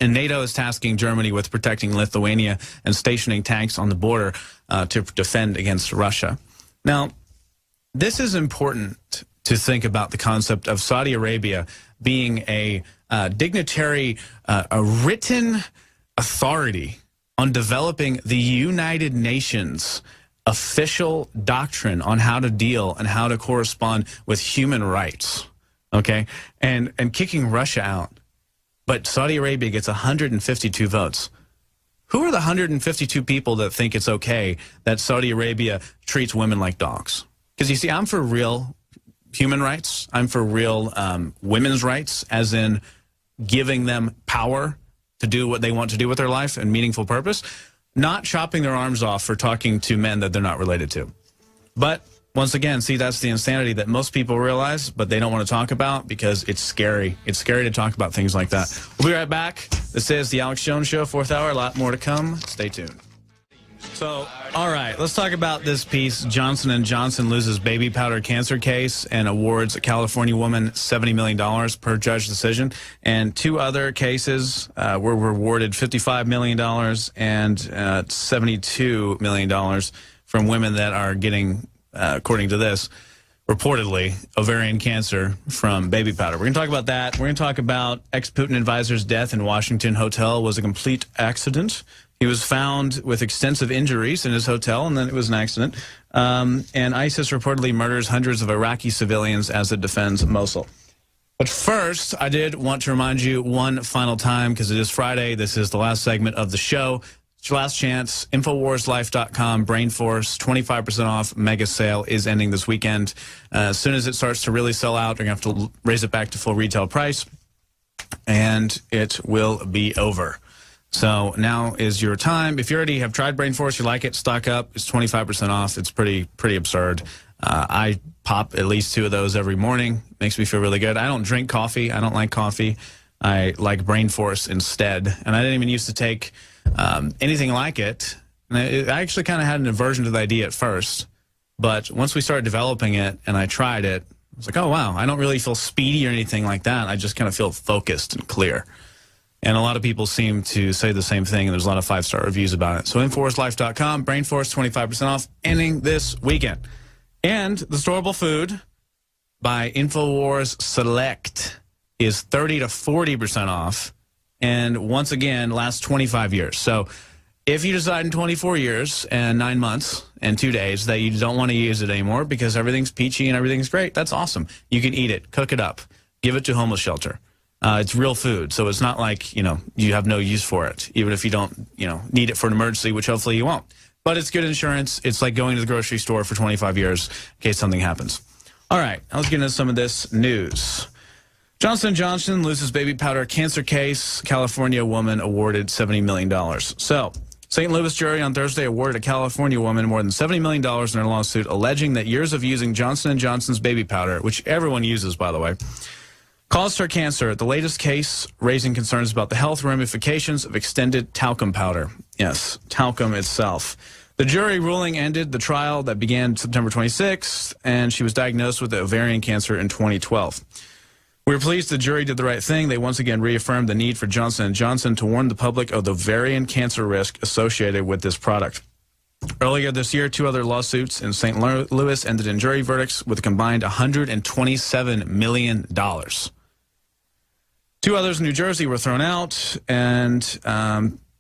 Speaker 7: And NATO is tasking Germany with protecting Lithuania and stationing tanks on the border to defend against Russia. Now, this is important to think about the concept of Saudi Arabia being a dignitary, a written authority on developing the United Nations official doctrine on how to deal and how to correspond with human rights, okay? And kicking Russia out. But Saudi Arabia gets 152 votes. Who are the 152 people that think it's okay that Saudi Arabia treats women like dogs? Because you see, I'm for real human rights. I'm for real women's rights, as in giving them power to do what they want to do with their life and meaningful purpose, not chopping their arms off for talking to men that they're not related to. But once again, see, that's the insanity that most people realize, but they don't want to talk about because it's scary. It's scary to talk about things like that. We'll be right back. This is the Alex Jones Show, 4th hour. A lot more to come. Stay tuned. So, all right, let's talk about this piece. Johnson & Johnson loses baby powder cancer case and awards a California woman $70 million per judge decision. And 2 other cases were rewarded $55 million and $72 million from women that are getting, according to this, reportedly ovarian cancer from baby powder. We're going to talk about that. We're going to talk about ex-Putin advisor's death in Washington hotel was a complete accident. He was found with extensive injuries in his hotel, and then it was an accident. And ISIS reportedly murders hundreds of Iraqi civilians as it defends Mosul. But first, I did want to remind you one final time, because it is Friday. This is the last segment of the show. It's your last chance. InfoWarsLife.com, Brainforce, 25% off mega sale is ending this weekend. As soon as it starts to really sell out, we're going to have to raise it back to full retail price, and it will be over. So now is your time. If you already have tried Brainforce, you like it, stock up. It's 25% off. It's pretty absurd. I pop at least 2 of those every morning. Makes me feel really good. I don't drink coffee. I don't like coffee. I like Brainforce instead. And I didn't even used to take anything like it. And I actually kind of had an aversion to the idea at first. But once we started developing it and I tried it, I was like, oh, wow, I don't really feel speedy or anything like that. I just kind of feel focused and clear. And a lot of people seem to say the same thing, and there's a lot of 5-star reviews about it. So InfoWarsLife.com, Brainforce, 25% off, ending this weekend. And the storable food by InfoWars Select is 30 to 40% off, and once again, lasts 25 years. So if you decide in 24 years and 9 months and 2 days that you don't want to use it anymore because everything's peachy and everything's great, that's awesome. You can eat it, cook it up, give it to a homeless shelter. It's real food, so it's not like, you have no use for it, even if you don't, need it for an emergency, which hopefully you won't. But it's good insurance. It's like going to the grocery store for 25 years in case something happens. All right, let's get into some of this news. Johnson & Johnson loses baby powder cancer case. California woman awarded $70 million. So, St. Louis jury on Thursday awarded a California woman more than $70 million in her lawsuit, alleging that years of using Johnson & Johnson's baby powder, which everyone uses, by the way, caused her cancer. The latest case raising concerns about the health ramifications of extended talcum powder. Yes, talcum itself. The jury ruling ended the trial that began September 26th, and she was diagnosed with ovarian cancer in 2012. We're pleased the jury did the right thing. They once again reaffirmed the need for Johnson & Johnson to warn the public of the ovarian cancer risk associated with this product. Earlier this year, 2 other lawsuits in St. Louis ended in jury verdicts with a combined $127 million. 2 others in New Jersey were thrown out, and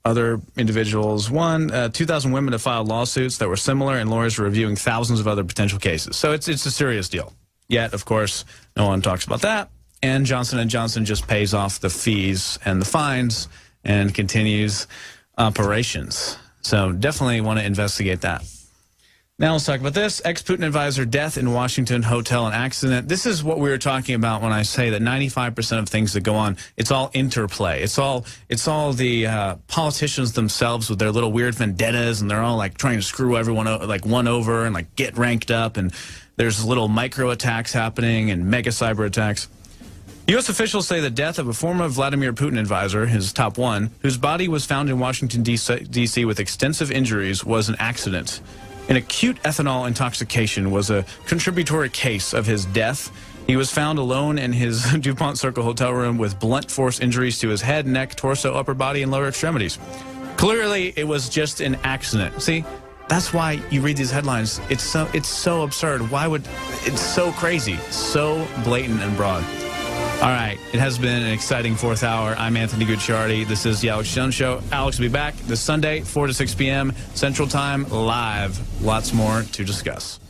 Speaker 7: other individuals won. 2,000 women have filed lawsuits that were similar, and lawyers are reviewing thousands of other potential cases. So it's a serious deal. Yet, of course, no one talks about that, and Johnson & Johnson just pays off the fees and the fines and continues operations. So definitely want to investigate that. Now let's talk about this. Ex-Putin advisor death in Washington hotel and accident. This is what we were talking about when I say that 95% of things that go on, it's all interplay. It's all the politicians themselves with their little weird vendettas, and they're all like trying to screw everyone one over and like get ranked up, and there's little micro attacks happening and mega cyber attacks. U.S. officials say the death of a former Vladimir Putin advisor, his top one, whose body was found in Washington, D.C. with extensive injuries, was an accident. An acute ethanol intoxication was a contributory case of his death. He was found alone in his DuPont Circle hotel room with blunt force injuries to his head, neck, torso, upper body, and lower extremities. Clearly, it was just an accident. See, that's why you read these headlines. It's so absurd. Why would it's so crazy, so blatant and broad. All right, it has been an exciting 4th hour. I'm Anthony Gucciardi. This is the Alex Jones Show. Alex will be back this Sunday, 4 to 6 p.m. Central Time, live. Lots more to discuss.